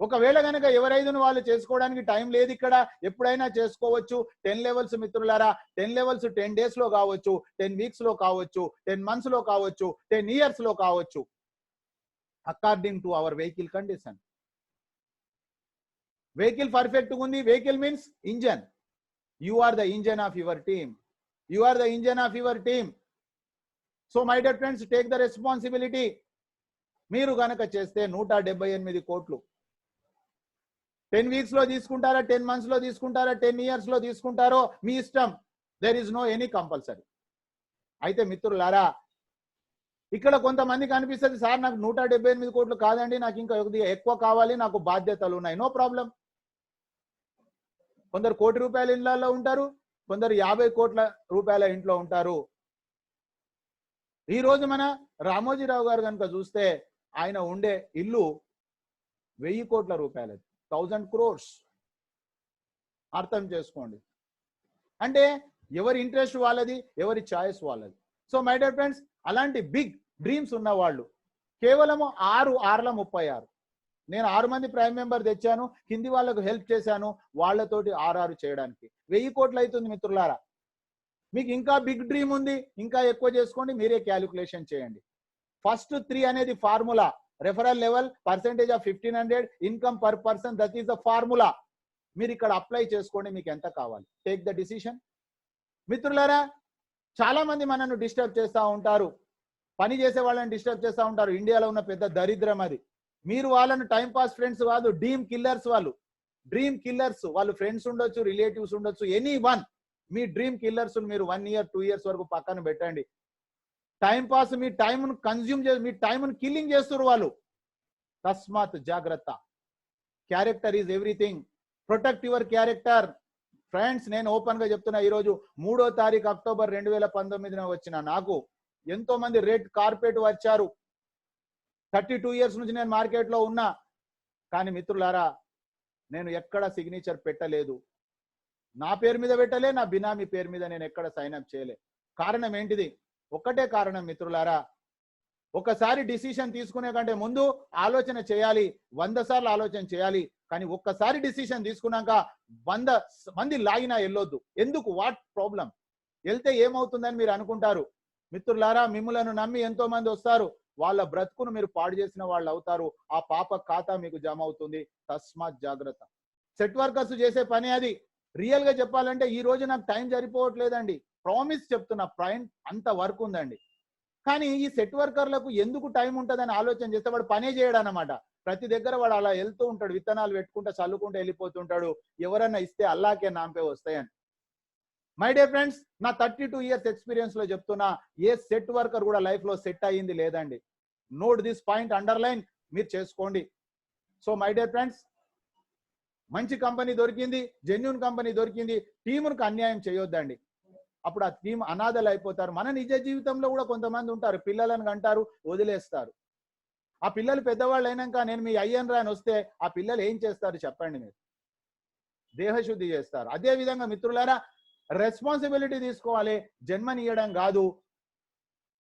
ఒకవేళ కనుక ఎవరైదును వాళ్ళు చేసుకోవడానికి టైం లేదు, ఇక్కడ ఎప్పుడైనా చేసుకోవచ్చు. 10 లెవెల్స్ మిత్రులారా, 10 లెవెల్స్ 10 డేస్ లో కావచ్చు, 10 వీక్స్ లో కావచ్చు, 10 మంత్స్ లో కావచ్చు, 10 ఇయర్స్ లో కావచ్చు, according to our vehicle condition. Vehicle perfect ఉంది. Vehicle means engine. You are the engine of your team. You are the engine of your team. So my dear friends, take the responsibility. మీరు గనక చేస్తే 178 కోట్లు 10 వీక్స్ లో తీసుకుంటారా, 10 మంత్స్ లో తీసుకుంటారా, 10 ఇయర్స్ లో తీసుకుంటారో మీ ఇష్టం. There is no any compulsory. అయితే మిత్రులారా, ఇక్కడ కొంతమందికి అనిపిస్తుంది, సార్ నాకు 178 కోట్లు కాదండి, నాకు ఇంకా ఎక్కువ కావాలి, నాకు బాధ్యతలు ఉన్నాయి. No problem. కొందరు ₹1,00,00,000 ఇళ్లలో ఉంటారు, కొందరు 50 కోట్ల రూపాయల ఇంట్లో ఉంటారు. ఈ రోజు మన రామోజీరావు గారు కనుక చూస్తే ఆయన ఉండే ఇల్లు 1000 కోట్ల రూపాయలది, 1000 crores. అర్థం చేసుకోండి. అంటే ఎవరి ఇంట్రెస్ట్ వాళ్ళది, ఎవరి చాయిస్ వాళ్ళది. సో మై డియర్ ఫ్రెండ్స్, అలాంటి బిగ్ డ్రీమ్స్ ఉన్న వాళ్ళు కేవలము 6 నేను 6 మంది ప్రైమ్ మెంబర్ తెచ్చాను, కింది వాళ్ళకు హెల్ప్ చేశాను, వాళ్ళతోటి 6 చేయడానికి 1000 కోట్లు అవుతుంది మిత్రులారా. మీకు ఇంకా బిగ్ డ్రీమ్ ఉంది, ఇంకా ఎక్కువ చేసుకోండి, మీరే క్యాలిక్యులేషన్ చేయండి. ఫస్ట్ 3 అనేది formula. Referral level, percentage of 1500, income per person, that is the formula. మీరు ఇక్కడ అప్లై చేసుకోండి, మీకు ఎంత కావాలి. Take the decision. మిత్రులారా, చాలా మంది మనను డిస్టర్బ్ చేస్తూ ఉంటారు, పని చేసే వాళ్ళని డిస్టర్బ్ చేస్తూ ఉంటారు. ఇండియాలో ఉన్న పెద్ద దరిద్రం అది. మీరు వాళ్ళను టైం పాస్ ఫ్రెండ్స్ కాదు, డ్రీమ్ కిల్లర్స్. వాళ్ళు డ్రీమ్ కిల్లర్స్. వాళ్ళు ఫ్రెండ్స్ ఉండొచ్చు, రిలేటివ్స్ ఉండొచ్చు, ఎనీ వన్. మీ డ్రీమ్ కిల్లర్స్ మీరు 1 year 2 years వరకు పక్కన పెట్టండి. టైం పాస్ మీ టైంను కన్జ్యూమ్ చేసి మీ టైంను కిల్లింగ్ చేస్తున్నారు వాళ్ళు. తస్మాత్ జాగ్రత్త. Character is everything. Protect your character. Friends, నేను ఓపెన్ గా చెప్తున్నా, ఈరోజు 3వ తారీఖు అక్టోబర్ 2019 వచ్చిన నాకు ఎంతో మంది రెడ్ కార్పెట్ వచ్చారు. 32 years నుంచి నేను మార్కెట్ లో ఉన్నా. కానీ మిత్రులారా, నేను ఎక్కడ సిగ్నేచర్ పెట్టలేదు, నా పేరు మీద పెట్టలే, నా బినామీ పేరు మీద నేను ఎక్కడ సైన్ అప్ చేయలే. కారణం ఏంటిది? ఒక్కటే కారణం మిత్రులారా, ఒకసారి డిసిషన్ తీసుకునే కంటే ముందు ఆలోచన చేయాలి, 100 సార్లు ఆలోచన చేయాలి. కానీ ఒక్కసారి డిసిషన్ తీసుకున్నాక 100 మంది లాగినా వెళ్ళొద్దు. ఎందుకు? What problem? వెళ్తే ఏమవుతుందని మీరు అనుకుంటారు. మిత్రులారా, మిమ్మలను నమ్మి ఎంతో మంది వస్తారు, వాళ్ళ బ్రతుకును మీరు పాడు చేసిన వాళ్ళు అవుతారు. ఆ పాప ఖాతా మీకు జమ అవుతుంది. తస్మాత్ జాగ్రత్త. సెట్ వర్కర్స్ చేసే పని అది. రియల్ గా చెప్పాలంటే ఈ రోజు నాకు టైం సరిపోవట్లేదండి, ప్రామిస్ చెప్తున్నా, పాయింట్ అంత వర్క్ ఉందండి. కానీ ఈ సెట్ వర్కర్లకు ఎందుకు టైం ఉంటుందని ఆలోచన చేస్తే వాడు పనే చేయడు అన్నమాట. ప్రతి దగ్గర వాడు అలా వెళ్తూ ఉంటాడు, విత్తనాలు పెట్టుకుంటా చల్లుకుంటూ వెళ్ళిపోతుంటాడు. ఎవరన్నా ఇస్తే అల్లాకే నాంపే వస్తాయని. మై డియర్ ఫ్రెండ్స్, నా 32 years ఎక్స్పీరియన్స్ లో చెప్తున్నా, ఏ సెట్ వర్కర్ కూడా లైఫ్ లో సెట్ అయ్యింది లేదండి. Note this point, underline. మీరు చేసుకోండి. సో మై డియర్ ఫ్రెండ్స్, మంచి కంపెనీ దొరికింది, జెన్యూన్ కంపెనీ దొరికింది, టీమునికి అన్యాయం చేయొద్దండి. అప్పుడు ఆ టీం అనాథలు అయిపోతారు. మన నిజ జీవితంలో కూడా కొంతమంది ఉంటారు, పిల్లలను అంటారు, వదిలేస్తారు. ఆ పిల్లలు పెద్దవాళ్ళు అయినాక నేను మీ అయ్యన్ రాని వస్తే ఆ పిల్లలు ఏం చేస్తారు చెప్పండి? మీరు దేహశుద్ధి చేస్తారు. అదే విధంగా మిత్రులారా, రెస్పాన్సిబిలిటీ తీసుకోవాలి. జన్మనియడం కాదు,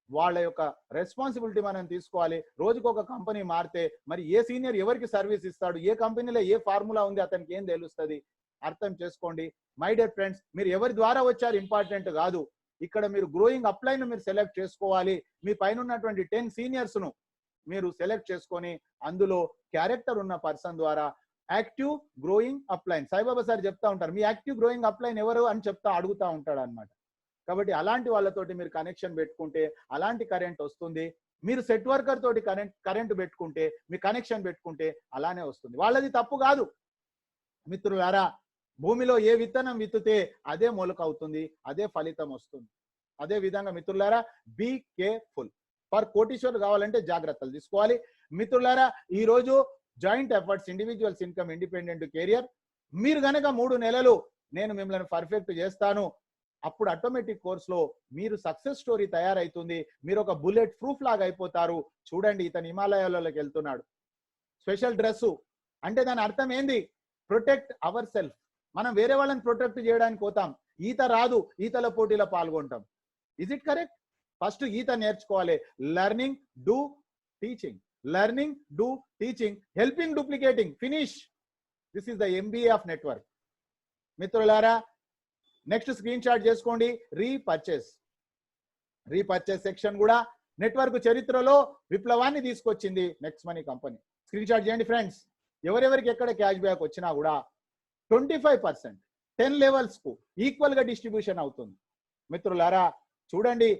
వాళ్ళ యొక్క రెస్పాన్సిబిలిటీ మనం తీసుకోవాలి. రోజుకు ఒక కంపెనీ మారితే మరి ఏ సీనియర్ ఎవరికి సర్వీస్ ఇస్తాడు, ఏ కంపెనీలో ఏ ఫార్ములా ఉంది అతనికి ఏం తెలుస్తుంది? అర్థం చేసుకోండి. మై డియర్ ఫ్రెండ్స్, మీరు ఎవరి ద్వారా వచ్చారు ఇంపార్టెంట్ కాదు. ఇక్కడ మీరు గ్రోయింగ్ అప్లైన్ మీరు సెలెక్ట్ చేసుకోవాలి. మీ పైన ఉన్నటువంటి 10 సీనియర్స్ ను మీరు సెలెక్ట్ చేసుకొని అందులో క్యారెక్టర్ ఉన్న పర్సన్ ద్వారా active growing upline, Saibaba sir చెప్తా ఉంటారు, మీ యాక్టివ్ గ్రోయింగ్ అప్లైన్ ఎవరు అని అడుగుతా ఉంటాడు అనమాట. కాబట్టి అలాంటి వాళ్ళతోటి మీరు కనెక్షన్ పెట్టుకుంటే అలాంటి కరెంట్ వస్తుంది. మీరు సెట్ వర్కర్ తోటి కరెంట్ పెట్టుకుంటే, మీ కనెక్షన్ పెట్టుకుంటే అలానే వస్తుంది. వాళ్ళది తప్పు కాదు మిత్రులారా. భూమిలో ఏ విత్తనం విత్తుతే అదే మొలక అవుతుంది, అదే ఫలితం వస్తుంది. అదే విధంగా మిత్రులారా, బీ కేర్ఫుల్. ఫర్ కోటీశ్వర్లు కావాలంటే జాగ్రత్తలు తీసుకోవాలి. మిత్రులారా, ఈ రోజు joint efforts, individuals income, independent career, మీరు గనక 3 నెలలు నేను మిమ్మల్ని పర్ఫెక్ట్ చేస్తాను, అప్పుడు ఆటోమేటిక్ కోర్సులో మీరు సక్సెస్ స్టోరీ తయారైతుంది. మీరు ఒక బుల్లెట్ ప్రూఫ్ లాగా అయిపోతారు. చూడండి, ఇతను హిమాలయాలలోకి వెళ్తున్నాడు, స్పెషల్ డ్రెస్సు అంటే దాని అర్థం ఏంది? Protect our self. మనం వేరే వాళ్ళని ప్రొటెక్ట్ చేయడానికి పోతాం, ఈత రాదు, ఈతల పోటీలో పాల్గొంటాం. Is it correct? ఫస్ట్ ఈత నేర్చుకోవాలి. Learning, do, teaching. Learning, do, teaching, helping, duplicating, finish. This is the MBA of network. మిత్రులారా, నెక్స్ట్ స్క్రీన్ షాట్ చేసుకోండి. రీపర్చేస్ సెక్షన్ కూడా నెట్వర్క్ చరిత్రలో విప్లవాన్ని తీసుకొచ్చింది next money company. Screen shot చేయండి ఫ్రెండ్స్. ఎవరెవరికి ఎక్కడ క్యాష్ బ్యాక్ వచ్చినా కూడా 25% 10 లెవెల్స్ కు ఈక్వల్ గా డిస్ట్రిబ్యూషన్ అవుతుంది. మిత్రులారా చూడండి,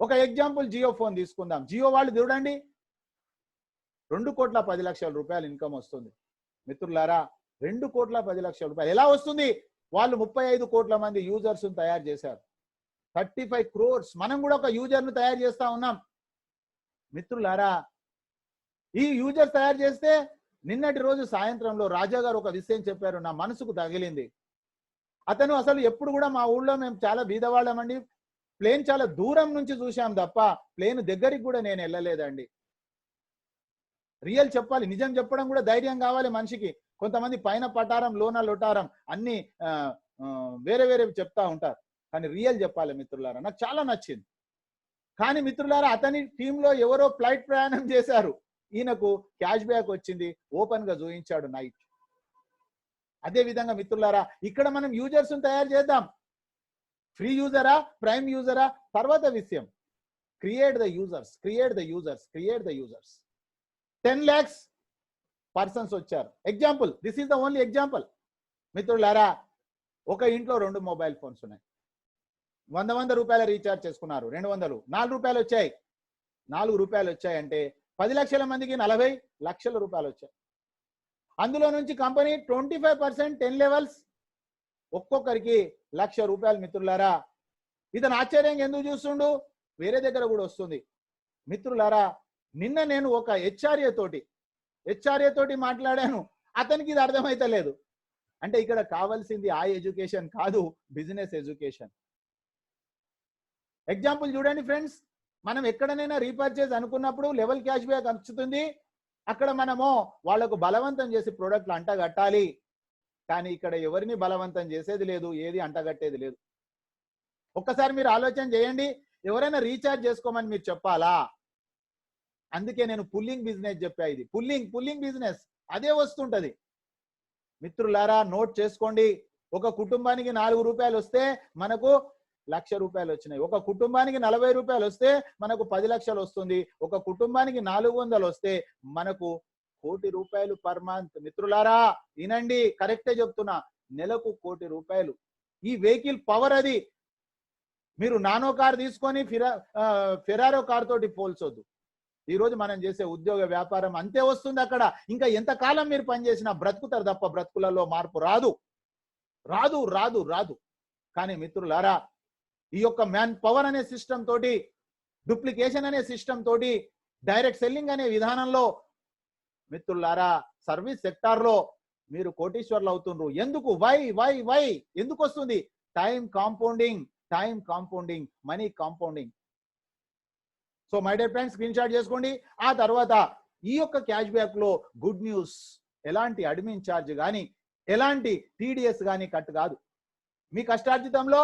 ఒక ఎగ్జాంపుల్ జియో ఫోన్ తీసుకుందాం. జియో వాళ్ళు చూడండి 2,10,00,000 రూపాయలు ఇన్కమ్ వస్తుంది. మిత్రులారా, 2,10,00,000 రూపాయలు ఎలా వస్తుంది? వాళ్ళు 35 కోట్ల మంది యూజర్స్ తయారు చేశారు. 35 crores. మనం కూడా ఒక యూజర్ ను తయారు చేస్తా ఉన్నాం. మిత్రులారా, ఈ యూజర్ తయారు చేస్తే నిన్నటి రోజు సాయంత్రంలో రాజా గారు ఒక విషయం చెప్పారు, నా మనసుకు తగిలింది. అతను అసలు ఎప్పుడు కూడా మా ఊళ్ళో మేము చాలా బీదవాళ్ళమండి, ప్లేన్ చాలా దూరం నుంచి చూశాం తప్ప ప్లేన్ దగ్గరికి కూడా నేను వెళ్ళలేదండి. రియల్ చెప్పాలి, నిజం చెప్పడం కూడా ధైర్యం కావాలి మనిషికి. కొంతమంది పైన పటారం లోన లొటారం అన్ని వేరే వేరే చెప్తా ఉంటారు, కానీ రియల్ చెప్పాలి మిత్రులారా. నాకు చాలా నచ్చింది. కానీ మిత్రులారా, అతని టీంలో ఎవరో ఫ్లైట్ ప్రయాణం చేశారు, ఈయనకు క్యాష్ బ్యాక్ వచ్చింది, ఓపెన్ గా చూపించాడు నైట్. అదే విధంగా మిత్రులారా, ఇక్కడ మనం యూజర్స్ తయారు చేద్దాం. ఫ్రీ యూజరా, ప్రైమ్ యూజరా తర్వాత విషయం. Create the users, create the users, create the users. 10 lakhs persons వచ్చారు. Example, this is the only example. మిత్రులారా, ఒక ఇంట్లో 2 మొబైల్ ఫోన్స్ ఉన్నాయి. 100 రూపాయల రీఛార్జ్ చేసుకున్నారు, 200, 4 రూపాయలు వచ్చాయి. 4 రూపాయలు వచ్చాయంటే 10 లక్షల మందికి 40 లక్షల రూపాయలు వచ్చాయి. అందులో నుంచి కంపెనీ 25% 10 లెవెల్స్ ఒక్కొక్కరికి 1,00,000 రూపాయలు. మిత్రులారా, ఇతను ఆశ్చర్యంగా ఎందుకు చూస్తుండు? వేరే దగ్గర కూడా వస్తుంది. మిత్రులారా, నిన్న నేను ఒక హెచ్ఆర్ఏ తోటి మాట్లాడాను, అతనికి ఇది అర్థమైతలేదు. అంటే ఇక్కడ కావాల్సింది ఆ ఎడ్యుకేషన్ కాదు, బిజినెస్ ఎడ్యుకేషన్. ఎగ్జాంపుల్ చూడండి ఫ్రెండ్స్, మనం ఎక్కడనైనా రీపర్చేజ్ అనుకున్నప్పుడు లెవెల్ క్యాష్ బ్యాక్ వచ్చుతుంది. అక్కడ మనము వాళ్లకు బలవంతం చేసి ప్రోడక్ట్లు అంటగట్టాలి. కానీ ఇక్కడ ఎవరిని బలవంతం చేసేది లేదు, ఏది అంటగట్టేది లేదు. ఒక్కసారి మీరు ఆలోచన చేయండి, ఎవరైనా రీఛార్జ్ చేసుకోమని మీరు చెప్పాలా? అందుకే నేను పుల్లింగ్ బిజినెస్ చెప్పా. ఇది పుల్లింగ్ బిజినెస్, అదే వస్తుంటది. మిత్రులారా, నోట్ చేసుకోండి. ఒక కుటుంబానికి 4 రూపాయలు వస్తే మనకు 1,00,000 రూపాయలు వచ్చినాయి. ఒక కుటుంబానికి 40 రూపాయలు వస్తే మనకు 10 లక్షలు వస్తుంది. ఒక కుటుంబానికి 400 వస్తే మనకు 1 కోటి రూపాయలు పర్ మంత్. మిత్రులారా వినండి, కరెక్టే చెప్తున్నా, నెలకు 1 కోటి రూపాయలు. ఈ వెహికల్ పవర్ అది. మీరు నానో కార్ తీసుకొని ఫెరారో కార్ తోటి పోల్చొద్దు. ఈ రోజు మనం చేసే ఉద్యోగ వ్యాపారం అంతే వస్తుంది. అక్కడ ఇంకా ఎంతకాలం మీరు పనిచేసినా బ్రతుకుతారు తప్ప బ్రతుకులలో మార్పు రాదు. కానీ మిత్రులారా, ఈ యొక్క మ్యాన్ పవర్ అనే సిస్టమ్ తోటి, డూప్లికేషన్ అనే సిస్టమ్ తోటి, డైరెక్ట్ సెల్లింగ్ అనే విధానంలో మిత్రులారా సర్వీస్ సెక్టార్ లో మీరు కోటీశ్వర్లు అవుతుండ్రు. ఎందుకు? వై ఎందుకు వస్తుంది? Time compounding, money compounding. So my dear friends, screen shot చేసుకోండి. ఆ తర్వాత ఈ యొక్క క్యాష్ బ్యాక్ లో గుడ్ న్యూస్, ఎలాంటి అడ్మిన్ ఛార్జ్ కానీ ఎలాంటి టీడీఎస్ కానీ కట్ కాదు. మీ కష్టార్జితంలో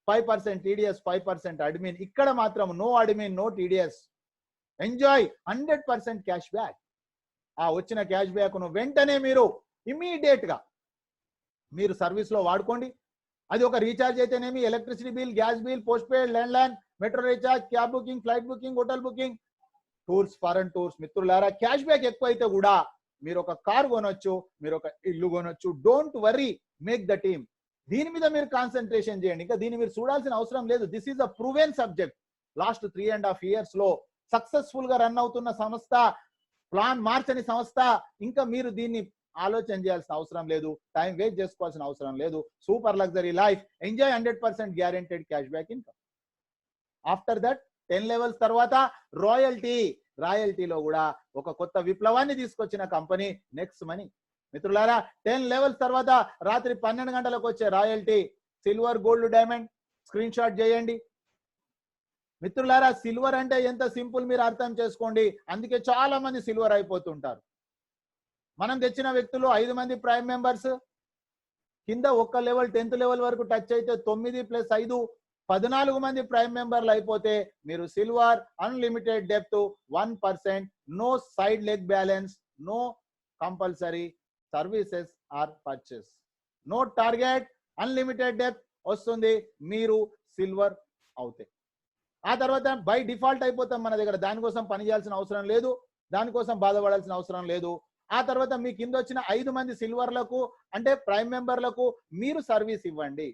5% టీడీఎస్, 5% అడ్మిన్. ఇక్కడ మాత్రం no admin, no TDS. Enjoy 100% cash back. ఆ వచ్చిన క్యాష్ బ్యాక్ ను వెంటనే మీరు ఇమీడియట్ గా మీరు సర్వీస్ లో వాడుకోండి. అది ఒక రీఛార్జ్ అయితేనేమి, electricity bill, gas bill, post paid, land line, metro recharge, cab booking, flight booking, hotel booking, tours, foreign tours. మిత్రులారా క్యాష్ బ్యాక్ ఎక్కువ అయితే కూడా మీరు ఒక కార్ కొనొచ్చు, మీరు ఒక ఇల్లు కొనొచ్చు. Don't worry, make the team. దీని మీద మీరు కాన్సన్ట్రేషన్ చేయండి. ఇంకా దీన్ని మీరు చూడాల్సిన అవసరం లేదు. This is a proven subject. Last 3.5 years లో సక్సెస్ఫుల్ గా రన్ అవుతున్న సంస్థ, ప్లాన్ మార్చని సంస్థ. ఇంకా మీరు దీన్ని ఆలోచన చేయాల్సిన అవసరం లేదు, టైం వేస్ట్ చేసుకోవాల్సిన అవసరం లేదు. Super luxury life, enjoy 100% guaranteed cash back income. After that 10 levels తర్వాత రాయల్టీలో కూడా ఒక కొత్త విప్లవాన్ని తీసుకొచ్చిన కంపెనీ నెక్స్ట్ మనీ. మిత్రులారా 10 levels తర్వాత రాత్రి 12 గంటలకు వచ్చే royalty, silver, gold, diamond. Screen shot చేయండి. మిత్రులారా సిల్వర్ అంటే ఎంత సింపుల్ మీరు అర్థం చేసుకోండి. అందుకే చాలా మంది సిల్వర్ అయిపోతుంటారు. మనం తెచ్చిన వ్యక్తులు 5 మంది ప్రైమ్ మెంబర్స్, కింద ఒక్క లెవెల్ 10th level వరకు టచ్ అయితే 9 + 5 14 మంది ప్రైమ్ మెంబర్లు అయిపోతే మీరు silver, unlimited depth, 1%, no side leg balance, no compulsory services or purchase, no target, unlimited depth వస్తుంది. మీరు సిల్వర్ అవుతాయి. ఆ తర్వాత బై డిఫాల్ట్ అయిపోతాం మన దగ్గర. దానికోసం పని చేయాల్సిన అవసరం లేదు, దానికోసం బాధపడాల్సిన అవసరం లేదు. ఆ తర్వాత మీ కింద వచ్చిన 5 మంది సిల్వర్లకు అంటే ప్రైమ్ మెంబర్లకు మీరు సర్వీస్ ఇవ్వండి.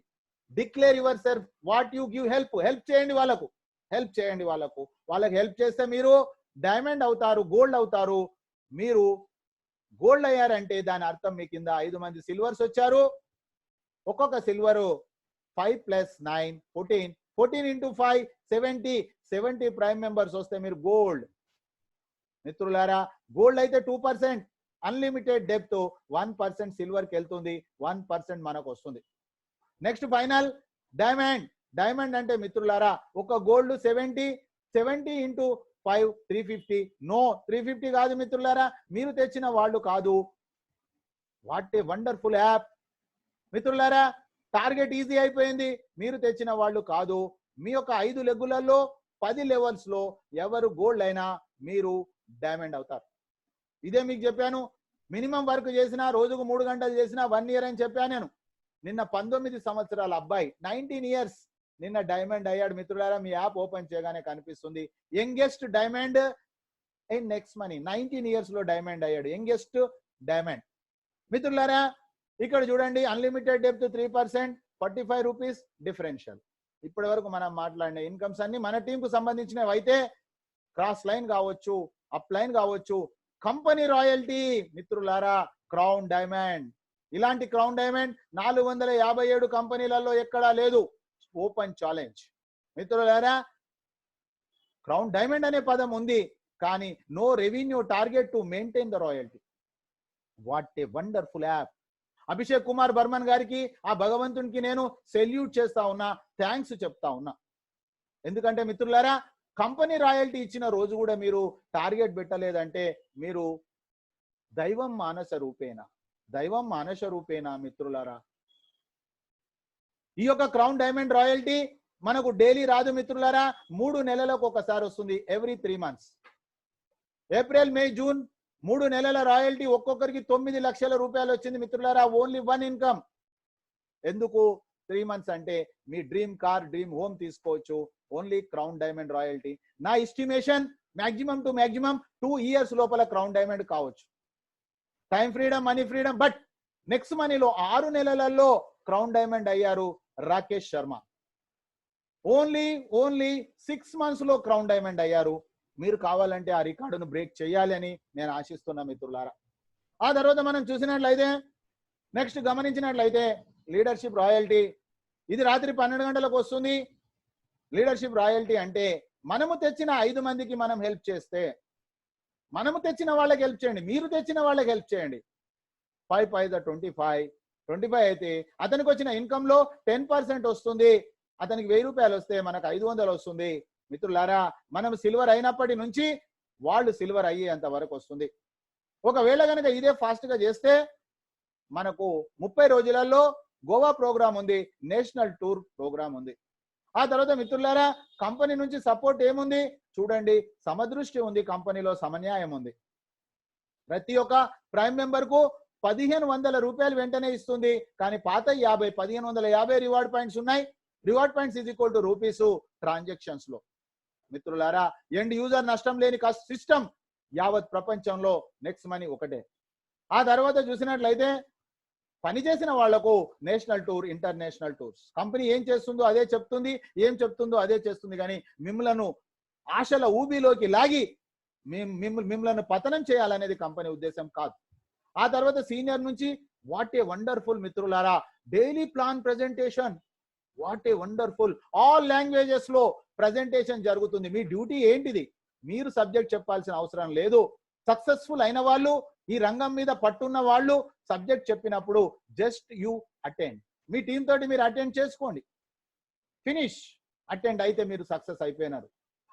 Declare your self, what you give. Help చేయండి వాళ్ళకు, వాళ్ళకి హెల్ప్ చేస్తే మీరు డైమండ్ అవుతారు, గోల్డ్ అవుతారు. మీరు గోల్డ్ అయ్యారంటే దాని అర్థం మీ కింద 5 మంది సిల్వర్స్ వచ్చారు. ఒక్కొక్క సిల్వరు 5 + 9 14 into 5 70 ప్రైమ్ మెంబర్స్ వస్తే మీరు గోల్డ్. మిత్రులారా గోల్డ్ అయితే 2%, అన్లిమిటెడ్ డెప్త్ 1% సిల్వర్కి వెళ్తుంది, 1% మనకు వస్తుంది. నెక్స్ట్ ఫైనల్ డైమండ్ అంటే మిత్రులారా ఒక గోల్డ్ 70 into 5 350. నో 350 కాదు మిత్రులారా, మీరు తెచ్చిన వాళ్ళు కాదు. వాట్ ఏ వండర్ఫుల్ యాప్ మిత్రులారా. టార్గెట్ ఈజీ అయిపోయింది. మీరు తెచ్చిన వాళ్ళు కాదు. మీ యొక్క 5 లెగ్గులలో 10 levels లో ఎవరు గోల్డ్ అయినా మీరు డైమండ్ అవుతారు. ఇదే మీకు చెప్పాను. మినిమం వర్క్ చేసినా, రోజుకు 3 గంటలు చేసినా 1 year అని చెప్పాను నేను. నిన్న 19 సంవత్సరాల అబ్బాయి 19 years నిన్న డైమండ్ అయ్యాడు. మిత్రులారా మీ యాప్ ఓపెన్ చేయగానే కనిపిస్తుంది. Youngest diamond in next money, 19 years లో డైమండ్ అయ్యాడు, యంగెస్ట్ డైమండ్. మిత్రులారా ఇక్కడ చూడండి, అన్లిమిటెడ్ డెప్త్ 3%, 45 rupees డిఫరెన్షియల్. ఇప్పటి వరకు మనం మాట్లాడిన ఇన్కమ్స్ అన్ని మన టీంకు సంబంధించినవి అయితే క్రాస్ లైన్ కావచ్చు, అప్ లైన్ కావచ్చు, కంపెనీ రాయల్టీ. మిత్రులారా క్రౌన్ డైమండ్, ఇలాంటి క్రౌన్ డైమండ్ 457 కంపెనీలలో ఎక్కడా లేదు. Open challenge. మిత్రులారా క్రౌన్ డైమండ్ అనే పదం ఉంది, కానీ no revenue target to maintain the royalty. What a wonderful app. Abhishek Kumar Burman గారికి, ఆ భగవంతునికి నేను సెల్యూట్ చేస్తా ఉన్నా, థ్యాంక్స్ చెప్తా ఉన్నా. ఎందుకంటే మిత్రులారా కంపెనీ రాయల్టీ ఇచ్చిన రోజు కూడా మీరు టార్గెట్ పెట్టలేదంటే మీరు దైవం మానస రూపేణ మిత్రులారా. ఈ యొక్క క్రౌన్ డైమండ్ రాయల్టీ మనకు డైలీ రాదు మిత్రులారా, 3 నెలలకు ఒకసారి వస్తుంది, every 3 months. April, May, June 3 నెలల రాయల్టీ ఒక్కొక్కరికి 9 లక్షల రూపాయలు వచ్చింది మిత్రులారా. Only 1 income. ఎందుకు 3 months అంటే మీ డ్రీమ్ కార్, డ్రీమ్ హోమ్ తీసుకోవచ్చు. Only crown diamond royalty. నా estimation maximum to maximum 2 years లోపల క్రౌన్ డైమండ్ కావచ్చు. Time freedom, money freedom. But next మనీలో 6 నెలలలో క్రౌన్ డైమండ్ అయ్యారు రాకేష్ శర్మ. ఓన్లీ 6 months లో క్రౌన్ డైమండ్ అయ్యారు. మీరు కావాలంటే ఆ రికార్డును బ్రేక్ చేయాలి అని నేను ఆశిస్తున్నా మిత్రులారా. ఆ తర్వాత మనం చూసినట్లయితే నెక్స్ట్ గమనించినట్లయితే లీడర్షిప్ రాయల్టీ. ఇది రాత్రి 12 గంటలకు వస్తుంది. లీడర్షిప్ రాయల్టీ అంటే మనము తెచ్చిన 5 మందికి మనం హెల్ప్ చేస్తే మనము తెచ్చిన వాళ్ళకి హెల్ప్ చేయండి, మీరు తెచ్చిన వాళ్ళకి హెల్ప్ చేయండి. 5 5 25 అయితే అతనికి వచ్చిన ఇన్కమ్ లో 10% వస్తుంది. అతనికి 1000 రూపాయలు వస్తే మనకు 500 వస్తుంది. మిత్రులారా, మనం సిల్వర్ అయినప్పటి నుంచి వాళ్ళు సిల్వర్ అయ్యేంత వరకు వస్తుంది. ఒకవేళ కనుక ఇదే ఫాస్ట్ గా చేస్తే మనకు 30 రోజులలో గోవా ప్రోగ్రామ్ ఉంది, నేషనల్ టూర్ ప్రోగ్రామ్ ఉంది. ఆ తర్వాత మిత్రులారా, కంపెనీ నుంచి సపోర్ట్ ఏముంది చూడండి, సమదృష్టి ఉంది, కంపెనీలో సమన్యాయం ఉంది. ప్రతి ఒక్క ప్రైమ్ మెంబర్ కు 1500 రూపాయలు వెంటనే ఇస్తుంది. కానీ పాత 1550 రివార్డ్ పాయింట్స్ ఉన్నాయి. Reward points is equal to rupees transactions లో. మిత్రులారా, ఎండ్ యూజర్ నష్టం లేని సిస్టమ్ యావత్ ప్రపంచంలో నెక్స్ట్ మనీ ఒకటే. ఆ తర్వాత చూసినట్లయితే పనిచేసిన వాళ్లకు national tour, international tours. Company ఏం చేస్తుందో అదే చెప్తుంది, ఏం చెప్తుందో అదే చేస్తుంది. కానీ మిమ్మలను ఆశల ఊబిలోకి లాగి మిమ్మలను పతనం చేయాలనేది కంపెనీ ఉద్దేశం కాదు. ఆ తర్వాత సీనియర్ నుంచి వాట్ ఏ వండర్ఫుల్ మిత్రులారా, daily plan presentation. What a wonderful, all languages లో ప్రెజెంటేషన్ జరుగుతుంది. మీ డ్యూటీ ఏంటిది? మీరు సబ్జెక్ట్ చెప్పాల్సిన అవసరం లేదు. సక్సెస్ఫుల్ అయిన వాళ్ళు, ఈ రంగం మీద పట్టున్న వాళ్ళు సబ్జెక్ట్ చెప్పినప్పుడు just you attend. Me team తోటి మీరు అటెండ్ చేసుకోండి, ఫినిష్. అటెండ్ అయితే మీరు సక్సెస్ అయిపోయినారు.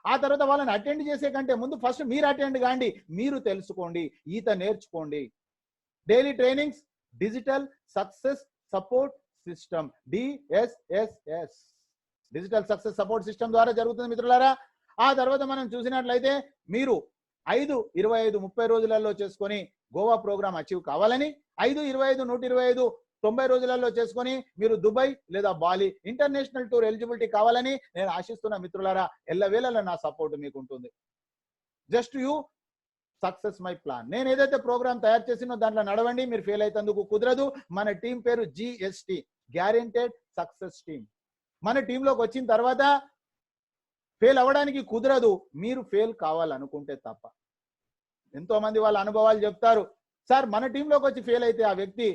ఆ తర్వాత వాళ్ళని అటెండ్ చేసే కంటే ముందు ఫస్ట్ మీరు అటెండ్ కాండి, మీరు తెలుసుకోండి, ఈత నేర్చుకోండి. Daily trainings, digital success support system, DSSS, digital success support system ద్వారా జరుగుతుంది మిత్రులారా. ఆ తర్వాత మనం చూసినట్లయితే మీరు 5, 25, 30 రోజులలో చేసుకొని గోవా ప్రోగ్రామ్ అచీవ్ కావాలని, 5, 25, 125, 90 రోజులలో చేసుకొని మీరు దుబాయ్ లేదా బాలి ఇంటర్నేషనల్ టూర్ ఎలిజిబిలిటీ కావాలని నేను ఆశిస్తున్న మిత్రులారా. ఎల్లవేళలా నా సపోర్ట్ మీకు ఉంటుంది. Just you success my plan. నేను ఏదైతే ప్రోగ్రామ్ తయారు చేసినో దాంట్లో నడవండి. మీరు ఫెయిల్ అయితందుకు కుదరదు. మన టీం పేరు GST, గ్యారెంటెడ్ సక్సెస్ టీమ్. మన టీంలోకి వచ్చిన తర్వాత ఫెయిల్ అవ్వడానికి కుదరదు, మీరు ఫెయిల్ కావాలనుకుంటే తప్ప. ఎంతో మంది వాళ్ళ అనుభవాలు చెప్తారు. సార్, మన టీంలోకి వచ్చి ఫెయిల్ అయితే ఆ వ్యక్తి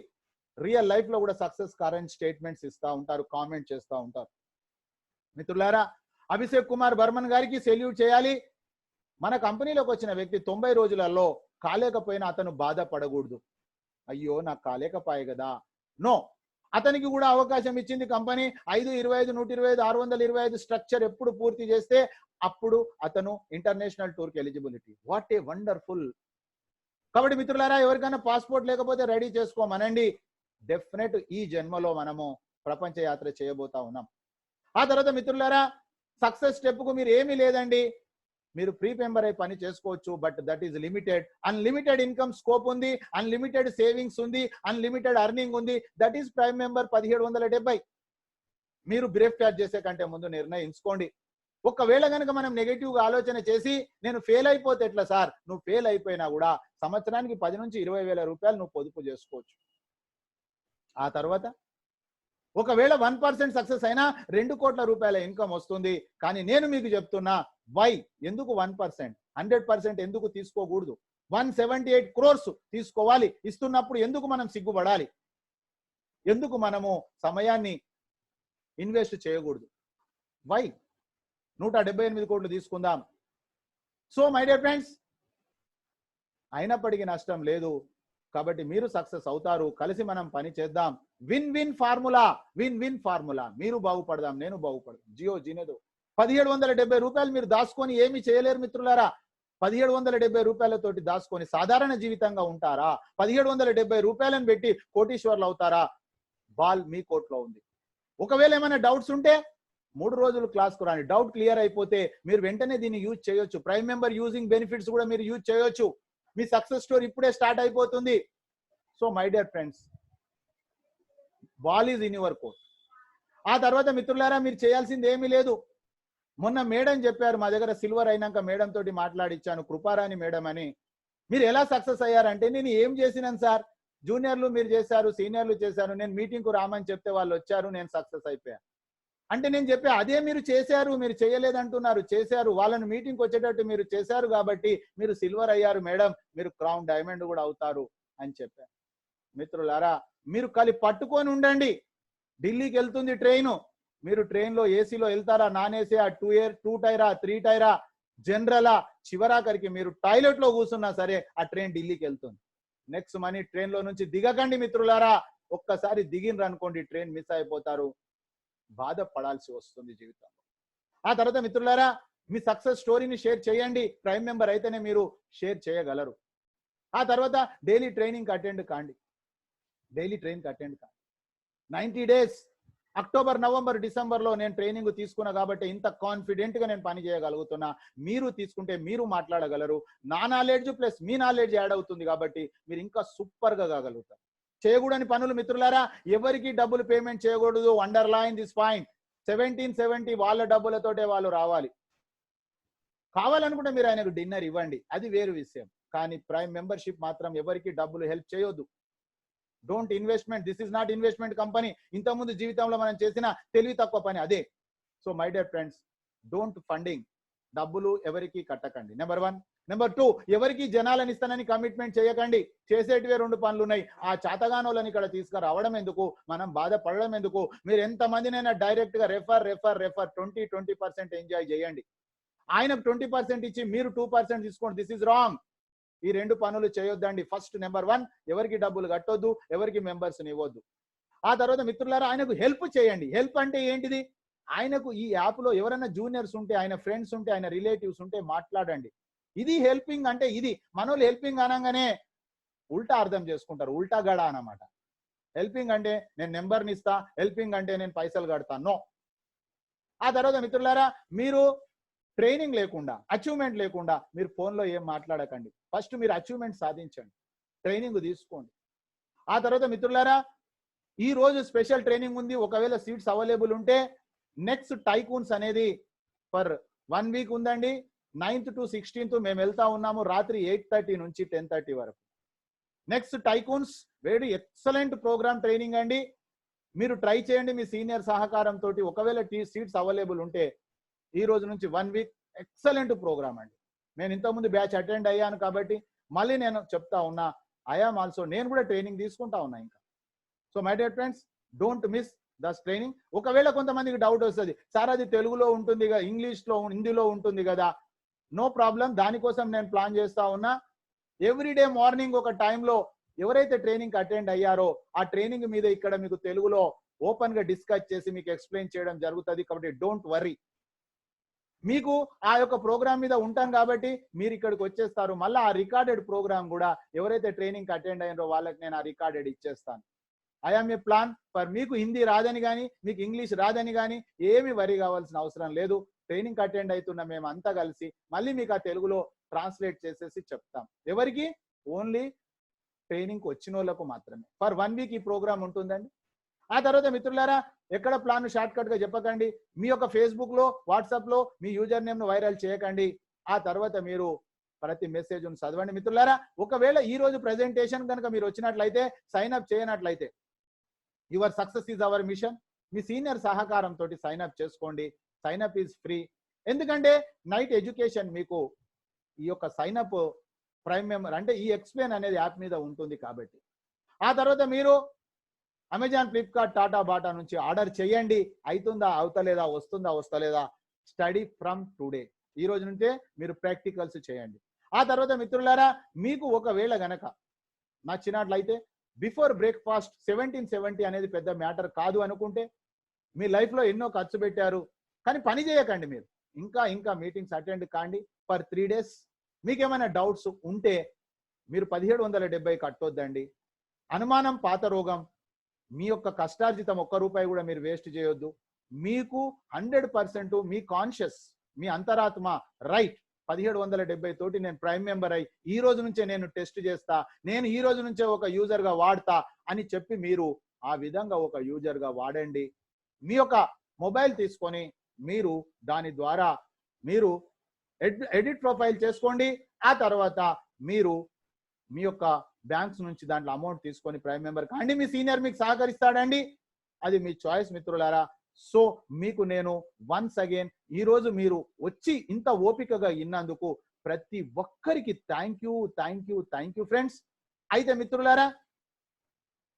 రియల్ లైఫ్ లో కూడా సక్సెస్ కరెంట్ స్టేట్మెంట్స్ ఇస్తా ఉంటారు, కామెంట్ చేస్తూ ఉంటారు. మిత్రులారా, అభిషేక్ కుమార్ బర్మన్ గారికి సెల్యూట్ చేయాలి. మన కంపెనీలోకి వచ్చిన వ్యక్తి 90 రోజులలో కాలేకపోయినా అతను బాధపడకూడదు. అయ్యో నాకు కాలేకపోయే కదా, నో. అతనికి కూడా అవకాశం ఇచ్చింది కంపెనీ. 5, 25, 125, 625 స్ట్రక్చర్ ఎప్పుడు పూర్తి చేస్తే అప్పుడు అతను ఇంటర్నేషనల్ టూర్ కి ఎలిజిబిలిటీ. What a wonderful. కాబట్టి మిత్రులారా, ఎవరికైనా పాస్పోర్ట్ లేకపోతే రెడీ చేసుకోమనండి. డెఫినెట్ ఈ జన్మలో మనము ప్రపంచ యాత్ర చేయబోతా ఉన్నాం. ఆ తర్వాత మిత్రులారా, సక్సెస్ స్టెప్ కు మీరు ఏమీ లేదండి, మీరు ప్రీ మెంబర్ అయి పని చేసుకోవచ్చు. But that is limited. Unlimited income scope ఉంది, అన్లిమిటెడ్ సేవింగ్స్ ఉంది, అన్లిమిటెడ్ అర్నింగ్ ఉంది. That is prime member 1770. మీరు బ్రేక్ ఫ్యాట్ చేసే కంటే ముందు నిర్ణయించుకోండి. ఒకవేళ కనుక మనం నెగటివ్ గా ఆలోచన చేసి నేను ఫెయిల్ అయిపోతే ఎట్లా సార్, నువ్వు ఫెయిల్ అయిపోయినా కూడా సంవత్సరానికి 10 నుంచి 20,000 రూపాయలు నువ్వు పొదుపు చేసుకోవచ్చు. ఆ తర్వాత ఒకవేళ 1% సక్సెస్ అయినా 2 కోట్ల రూపాయల ఇన్కమ్ వస్తుంది. కానీ నేను మీకు చెప్తున్నా, వై, ఎందుకు 1%, 100% ఎందుకు తీసుకోకూడదు? 178 crores తీసుకోవాలి. ఇస్తున్నప్పుడు ఎందుకు మనం సిగ్గుపడాలి? ఎందుకు మనము సమయాన్ని ఇన్వెస్ట్ చేయకూడదు? వై 178 కోట్లు తీసుకుందాం. సో మై డియర్ ఫ్రెండ్స్, అయినప్పటికీ నష్టం లేదు. కాబట్టి మీరు సక్సెస్ అవుతారు. కలిసి మనం పని చేద్దాం. Win win formula, win win formula. మీరు బాగుపడదాం, నేను బాగుపడదాం. జియో జీనేదో 1770 రూపాయలు మీరు దాచుకొని ఏమి చేయలేరు మిత్రులారా. 1770 రూపాయలతోటి దాచుకొని సాధారణ జీవితంగా ఉంటారా? 1770 రూపాయలను పెట్టి కోటీశ్వర్లు అవుతారా? బాల్ మీ కోట్లో ఉంది. ఒకవేళ ఏమైనా డౌట్స్ ఉంటే 3 రోజులు క్లాస్కు రాని. డౌట్ క్లియర్ అయిపోతే మీరు వెంటనే దీన్ని యూజ్ చేయొచ్చు. ప్రైమ్ మెంబర్ యూజింగ్ బెనిఫిట్స్ కూడా మీరు యూజ్ చేయొచ్చు. మీ సక్సెస్ స్టోరీ ఇప్పుడే స్టార్ట్ అయిపోతుంది. So my dear friends, ball is in your court. ఆ తర్వాత మిత్రులారా, మీరు చేయాల్సింది ఏమీ లేదు. మొన్న మేడం చెప్పారు, మా దగ్గర సిల్వర్ అయినాక మేడం తోటి మాట్లాడిచ్చాను, కృపారాణి మేడం అని. మీరు ఎలా సక్సెస్ అయ్యారంటే, నేను ఏం చేసినాను సార్, జూనియర్లు మీరు చేశారు, సీనియర్లు చేశారు, నేను మీటింగ్కు రామని చెప్తే వాళ్ళు వచ్చారు, నేను సక్సెస్ అయిపోయాను అంటే నేను చెప్పే అదే మీరు చేశారు. మీరు చేయలేదంటున్నారు, చేశారు. వాళ్ళని మీటింగ్కి వచ్చేటట్టు మీరు చేశారు కాబట్టి మీరు సిల్వర్ అయ్యారు మేడం, మీరు క్రౌన్ డైమండ్ కూడా అవుతారు అని చెప్పారు. మిత్రులారా, మీరు పట్టుకొని ఉండండి. ఢిల్లీకి వెళ్తుంది ట్రైన్. మీరు ట్రైన్లో ఏసీలో వెళ్తారా, నాన్ ఏసీ, 2 టైరా, 3 టైరా, జనరల్ చివరాఖరికి మీరు టాయిలెట్ లో కూర్చున్నా సరే ఆ ట్రైన్ ఢిల్లీకి వెళ్తుంది. నెక్స్ట్ మనీ ట్రైన్ లో నుంచి దిగకండి మిత్రులారా. ఒక్కసారి దిగినరు అనుకోండి ట్రైన్ మిస్ అయిపోతారు, బాధపడాల్సి వస్తుంది జీవితంలో. ఆ తర్వాత మిత్రులారా మీ సక్సెస్ స్టోరీని షేర్ చేయండి. ప్రైమ్ మెంబర్ అయితేనే మీరు షేర్ చేయగలరు. ఆ తర్వాత డైలీ ట్రైనింగ్ అటెండ్ కాండి. డైలీ ట్రైనింగ్ అటెండ్ కాండి. 90 డేస్ అక్టోబర్, నవంబర్, డిసెంబర్లో నేను ట్రైనింగ్ తీసుకున్నా కాబట్టి ఇంత కాన్ఫిడెంట్ గా నేను పని చేయగలుగుతున్నా. మీరు తీసుకుంటే మీరు మాట్లాడగలరు. నా నాలెడ్జ్ ప్లస్ మీ నాలెడ్జ్ యాడ్ అవుతుంది కాబట్టి మీరు ఇంకా సూపర్ గా కాగలుగుతారు. చేయకూడని పనులు మిత్రులారా, ఎవరికి డబ్బులు పేమెంట్ చేయకూడదు. Underline this point. 1770 వాళ్ళ డబ్బులతోటే వాళ్ళు రావాలి. కావాలనుకుంటే మీరు ఆయనకు డిన్నర్ ఇవ్వండి, అది వేరు విషయం. కానీ ప్రైమ్ మెంబర్షిప్ మాత్రం ఎవరికి డబ్బులు హెల్ప్ చేయొద్దు. Don't investment, this is not investment company. ఇంతకుముందు జీవితంలో మనం చేసిన తెలివి తక్కువ పని అదే. So my dear friends, don't funding, డబ్బులు ఎవరికి కట్టకండి. నెంబర్ 1. నెంబర్ 2, ఎవరికి జనాలను ఇస్తానని కమిట్మెంట్ చేయకండి. చేసేటివే 2 పనులు ఉన్నాయి. ఆ చాతగానోళ్ళని ఇక్కడ తీసుకురావడం ఎందుకు, మనం బాధపడడం ఎందుకు. మీరు ఎంతమందినైనా డైరెక్ట్ గా రెఫర్ 20% ఎంజాయ్ చేయండి. ఆయనకు 20% ఇచ్చి మీరు 2% తీసుకోండి. This is wrong. ఈ 2 పనులు చేయొద్దండి. ఫస్ట్ నెంబర్ 1, ఎవరికి డబ్బులు కట్టొద్దు, ఎవరికి మెంబర్స్ ఇవ్వద్దు. ఆ తర్వాత మిత్రులారా ఆయనకు హెల్ప్ చేయండి. హెల్ప్ అంటే ఏంటిది, ఆయనకు ఈ యాప్ లో ఎవరైనా జూనియర్స్ ఉంటే, ఆయన ఫ్రెండ్స్ ఉంటే, ఆయన రిలేటివ్స్ ఉంటే మాట్లాడండి. ఇది హెల్పింగ్ అంటే ఇది. మనోళ్ళు హెల్పింగ్ అనగానే ఉల్టా అర్థం చేసుకుంటారు, ఉల్టా గడ అన్నమాట. హెల్పింగ్ అంటే నేను నెంబర్ని ఇస్తా, హెల్పింగ్ అంటే నేను పైసలు కడతా, నో. ఆ తర్వాత మిత్రులారా మీరు ట్రైనింగ్ లేకుండా, అచీవ్మెంట్ లేకుండా మీరు ఫోన్లో ఏం మాట్లాడకండి. ఫస్ట్ మీరు అచీవ్మెంట్ సాధించండి, ట్రైనింగ్ తీసుకోండి. ఆ తర్వాత మిత్రులారా ఈ రోజు స్పెషల్ ట్రైనింగ్ ఉంది. ఒకవేళ సీట్స్ అవైలబుల్ ఉంటే నెక్స్ట్ టైకూన్స్ అనేది ఫర్ 1 వీక్ ఉందండి. 9th to 16th మేము వెళ్తా ఉన్నాము, రాత్రి 8:30 నుంచి 10:30 వరకు. Next tycoons very excellent programme training అండి. మీరు ట్రై చేయండి మీ సీనియర్ సహకారంతో. ఒకవేళ సీట్స్ అవైలబుల్ ఉంటే ఈ రోజు నుంచి 1 వీక్ ఎక్సలెంట్ ప్రోగ్రామ్ అండి. నేను ఇంతకుముందు బ్యాచ్ అటెండ్ అయ్యాను కాబట్టి మళ్ళీ నేను చెప్తా ఉన్నా, ఐఆమ్ ఆల్సో, నేను కూడా ట్రైనింగ్ తీసుకుంటా ఉన్నా ఇంకా. So my dear friends, don't miss this training. ఒకవేళ కొంతమందికి డౌట్ వస్తుంది, సార్ అది తెలుగులో ఉంటుంది కదా, ఇంగ్లీష్లో, హిందీలో ఉంటుంది కదా. నో ప్రాబ్లం, దానికోసం నేను ప్లాన్ చేస్తా ఉన్నా. ఎవ్రీడే మార్నింగ్ ఒక టైంలో ఎవరైతే ట్రైనింగ్ అటెండ్ అయ్యారో ఆ ట్రైనింగ్ మీద ఇక్కడ మీకు తెలుగులో ఓపెన్ గా డిస్కస్ చేసి మీకు ఎక్స్ప్లెయిన్ చేయడం జరుగుతుంది. కాబట్టి డోంట్ వర్రీ, మీకు ఆ యొక్క ప్రోగ్రామ్ మీద ఉంటాం కాబట్టి మీరు ఇక్కడికి వచ్చేస్తారు. మళ్ళీ ఆ రికార్డెడ్ ప్రోగ్రామ్ కూడా ఎవరైతే ట్రైనింగ్ అటెండ్ అయ్యారో వాళ్ళకి నేను ఆ రికార్డెడ్ ఇచ్చేస్తాను. I'm a plan for. మీకు హిందీ రాదని కానీ, మీకు ఇంగ్లీష్ రాదని కానీ ఏమి వరి కావాల్సిన అవసరం లేదు. ట్రైనింగ్ అటెండ్ అవుతున్న మేము అంతా కలిసి మళ్ళీ మీకు ఆ తెలుగులో ట్రాన్స్లేట్ చేసేసి చెప్తాం. ఎవరికి, ఓన్లీ ట్రైనింగ్ వచ్చిన వాళ్ళకు మాత్రమే. ఫర్ 1 వీక్ ఈ ప్రోగ్రామ్ ఉంటుందండి. ఆ తర్వాత మిత్రులారా ఎక్కడ ప్లాన్ షార్ట్ కట్ గా చెప్పకండి. మీ యొక్క ఫేస్బుక్ లో, వాట్సాప్ లో మీ యూజర్ నేమ్ ను వైరల్ చేయకండి. ఆ తర్వాత మీరు ప్రతి మెసేజ్ చదవండి మిత్రులారా. ఒకవేళ ఈ రోజు ప్రెజెంటేషన్ కనుక మీరు వచ్చినట్లయితే, సైన్ అప్ చేయనట్లయితే, your success is our mission, మీ సీనియర్ సహకారంతో సైన్ అప్ చేసుకోండి. Sign up is free. ఎందుకంటే నైట్ ఎడ్యుకేషన్ మీకు ఈ యొక్క సైన్ అప్ ప్రైమ్ మెంబర్ అంటే ఈ ఎక్స్ప్లెయిన్ అనేది యాప్ మీద ఉంటుంది కాబట్టి. ఆ తర్వాత మీరు అమెజాన్, ఫ్లిప్కార్ట్, టాటా, బాటా నుంచి ఆర్డర్ చేయండి. అవుతుందా, అవుతలేదా, వస్తుందా, వస్తలేదా, స్టడీ ఫ్రమ్ టుడే. ఈ రోజు నుంచే మీరు ప్రాక్టికల్స్ చేయండి. ఆ తర్వాత మిత్రులారా మీకు ఒకవేళ గనక నచ్చినట్లయితే బిఫోర్ బ్రేక్ఫాస్ట్ 1770 అనేది పెద్ద మ్యాటర్ కాదు అనుకుంటే, మీ లైఫ్లో ఎన్నో ఖర్చు పెట్టారు కానీ పని చేయకండి, మీరు ఇంకా ఇంకా మీటింగ్స్ అటెండ్ కాండి ఫర్ 3 days. మీకు ఏమైనా డౌట్స్ ఉంటే మీరు 1770 కట్టొద్దండి. అనుమానం పాత రోగం. మీ యొక్క కష్టార్జితం ₹1 కూడా మీరు వేస్ట్ చేయొద్దు. మీకు 100% మీ కాన్షియస్, మీ అంతరాత్మ రైట్ 1770 తోటి నేను ప్రైమ్ మెంబర్ అయి ఈ రోజు నుంచే నేను టెస్ట్ చేస్తా, నేను ఈ రోజు నుంచే ఒక యూజర్ గా వాడతా అని చెప్పి మీరు ఆ విధంగా ఒక యూజర్ గా వాడండి. మీ యొక్క మొబైల్ తీసుకొని మీరు దాని ద్వారా మీరు ఎడిట్ ప్రొఫైల్ చేసుకోండి. ఆ తర్వాత మీరు మీ యొక్క బ్యాంక్స్ నుంచి దాంట్లో అమౌంట్ తీసుకొని ప్రైమ్ మెంబర్ కాండి. మీ సీనియర్ మీకు సహకరిస్తాడండి, అది మీ చాయిస్ మిత్రులారా. సో మీకు నేను వన్స్ అగైన్ ఈ రోజు మీరు వచ్చి ఇంత ఓపికగా ఇన్నందుకు ప్రతి ఒక్కరికి థ్యాంక్ యూ ఫ్రెండ్స్. అయితే మిత్రులారా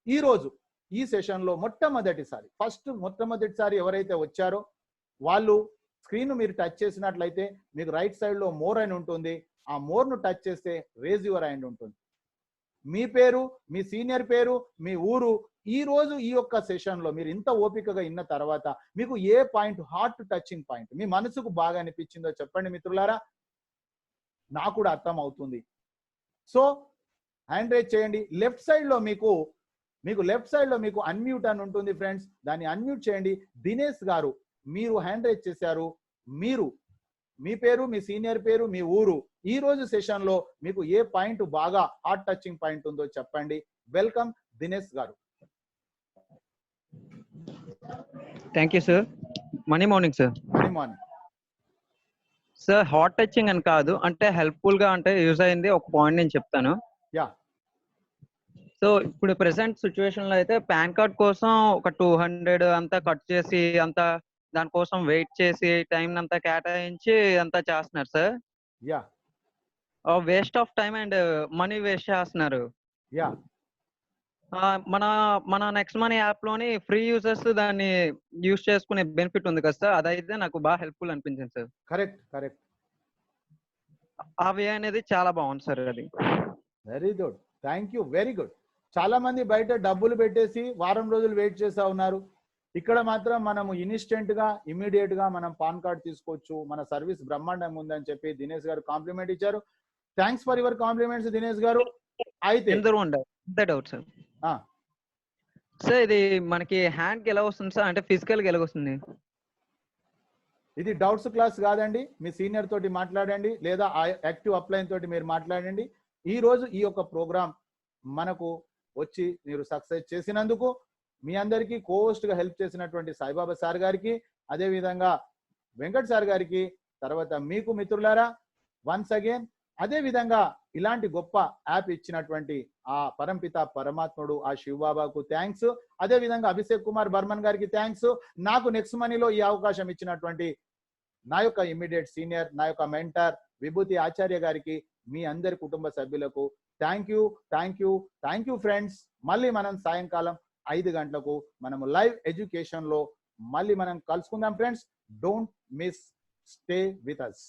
ఈ రోజు ఈ సెషన్ లో మొట్టమొదటిసారి ఎవరైతే వచ్చారో వాళ్ళు స్క్రీన్ మీరు టచ్ చేసినట్లయితే మీకు రైట్ సైడ్ లో మోర్ అని ఉంటుంది. ఆ మోర్ ను టచ్ చేస్తే రేజ్ యువర్ హ్యాండ్ ఉంటుంది. మీ పేరు, మీ సీనియర్ పేరు, మీ ఊరు, ఈ రోజు ఈ యొక్క సెషన్ లో మీరు ఇంత ఓపికగా ఇన్న తర్వాత మీకు ఏ పాయింట్ హార్ట్ టచింగ్ పాయింట్ మీ మనసుకు బాగా అనిపించిందో చెప్పండి మిత్రులారా. నాకు కూడా అర్థం అవుతుంది. సో హ్యాండ్ రేజ్ చేయండి. లెఫ్ట్ సైడ్ లో మీకు లెఫ్ట్ సైడ్ లో మీకు అన్మ్యూట్ అని ఉంటుంది ఫ్రెండ్స్, దాన్ని అన్మ్యూట్ చేయండి. దినేష్ గారు మీరు హ్యాండ్ రేజ్ చేశారు. మీరు మీ పేరు, మీ సీనియర్ పేరు, మీ ఊరు, ఈ రోజు సెషన్ లో మీకు ఏ పాయింట్ బాగా హార్ట్ టచింగ్ పాయింట్ ఉందో చెప్పండి. వెల్కమ్ దినేష్ గారు. Thank you sir. Money morning sir. Money morning sir, heart touching అని కాదు, అంటే హెల్ప్ఫుల్ గా అంటే యూజ్ అయింది ఒక పాయింట్ నేను చెప్తాను. యా. సో ఇప్పుడు ప్రెసెంట్ సిచ్యువేషన్ లో అయితే పాన్ కార్డ్ కోసం ఒక 200 అంతా కట్ చేసి అంతా దానికోసం వెయిట్ చేసి టైం అంతా కేటాయించి అంతా చేస్తున్నారు sir. Yeah. Waste of time and money waste చేస్తున్నారు. యా. మన నెక్స్ట్ మనీ యాప్ లోని ఫ్రీ యూజర్స్ దాన్ని యూజ్ చేసుకునే బెనిఫిట్ ఉంది కదా సార్, అదైతే నాకు బాగా హెల్ప్ఫుల్ అనిపించింది సార్. Correct correct. ఆ వే అనేది చాలా బాగుంది సార్. అది very good, thank you, very good. చాలా మంది బయట డబ్బులు పెట్టేసి వారం రోజులు వెయిట్ చేస్తా ఉన్నారు. ఇక్కడ మాత్రం మనము ఇన్స్టెంట్ గా ఇమీడియట్ గా మనం పాన్ కార్డ్ తీసుకోవచ్చు. మన సర్వీస్ బ్రహ్మాండంగా ఉందని చెప్పి దినేష్ గారు కాంప్లిమెంట్ ఇచ్చారు. Thanks for your compliments Dinesh గారు. అయితే డౌట్ సార్, సార్ ఇది మనకి హ్యాండ్ కి ఎలా వస్తుంది సార్, అంటే ఫిజికల్ గా ఎలా వస్తుంది? ఇది డౌట్స్ క్లాస్ కాదండి. మీ సీనియర్ తోటి మాట్లాడండి, లేదా యాక్టివ్ అప్లైన్ తోటి మీరు మాట్లాడండి. ఈ రోజు ఈ యొక్క ప్రోగ్రామ్ మనకు వచ్చి మీరు సక్సెస్ చేసినందుకు మీ అందరికీ కోస్ట్ గా హెల్ప్ చేసినటువంటి సాయిబాబా సార్ గారికి, అదే విధంగా వెంకట్ సార్ గారికి, తర్వాత మీకు మిత్రులారా వన్స్ అగైన్, అదే విధంగా ఇలాంటి గొప్ప యాప్ ఇచ్చినటువంటి ఆ పరంపిత పరమాత్ముడు ఆ శివబాబాకు థ్యాంక్స్. అదే విధంగా అభిషేక్ కుమార్ బర్మన్ గారికి థ్యాంక్స్. నాకు నెక్స్ట్ మనీలో ఈ అవకాశం ఇచ్చినటువంటి నా యొక్క ఇమ్మీడియట్ సీనియర్, నా యొక్క మెంటర్ విభూతి ఆచార్య గారికి, మీ అందరి కుటుంబ సభ్యులకు thank you, thank you, thank you friends. మళ్ళీ మనం సాయంకాలం 5 గంటలకు మనము లైవ్ ఎడ్యుకేషన్ లో మళ్ళీ మనం కలుసుకుందాం friends. Don't miss, stay with us.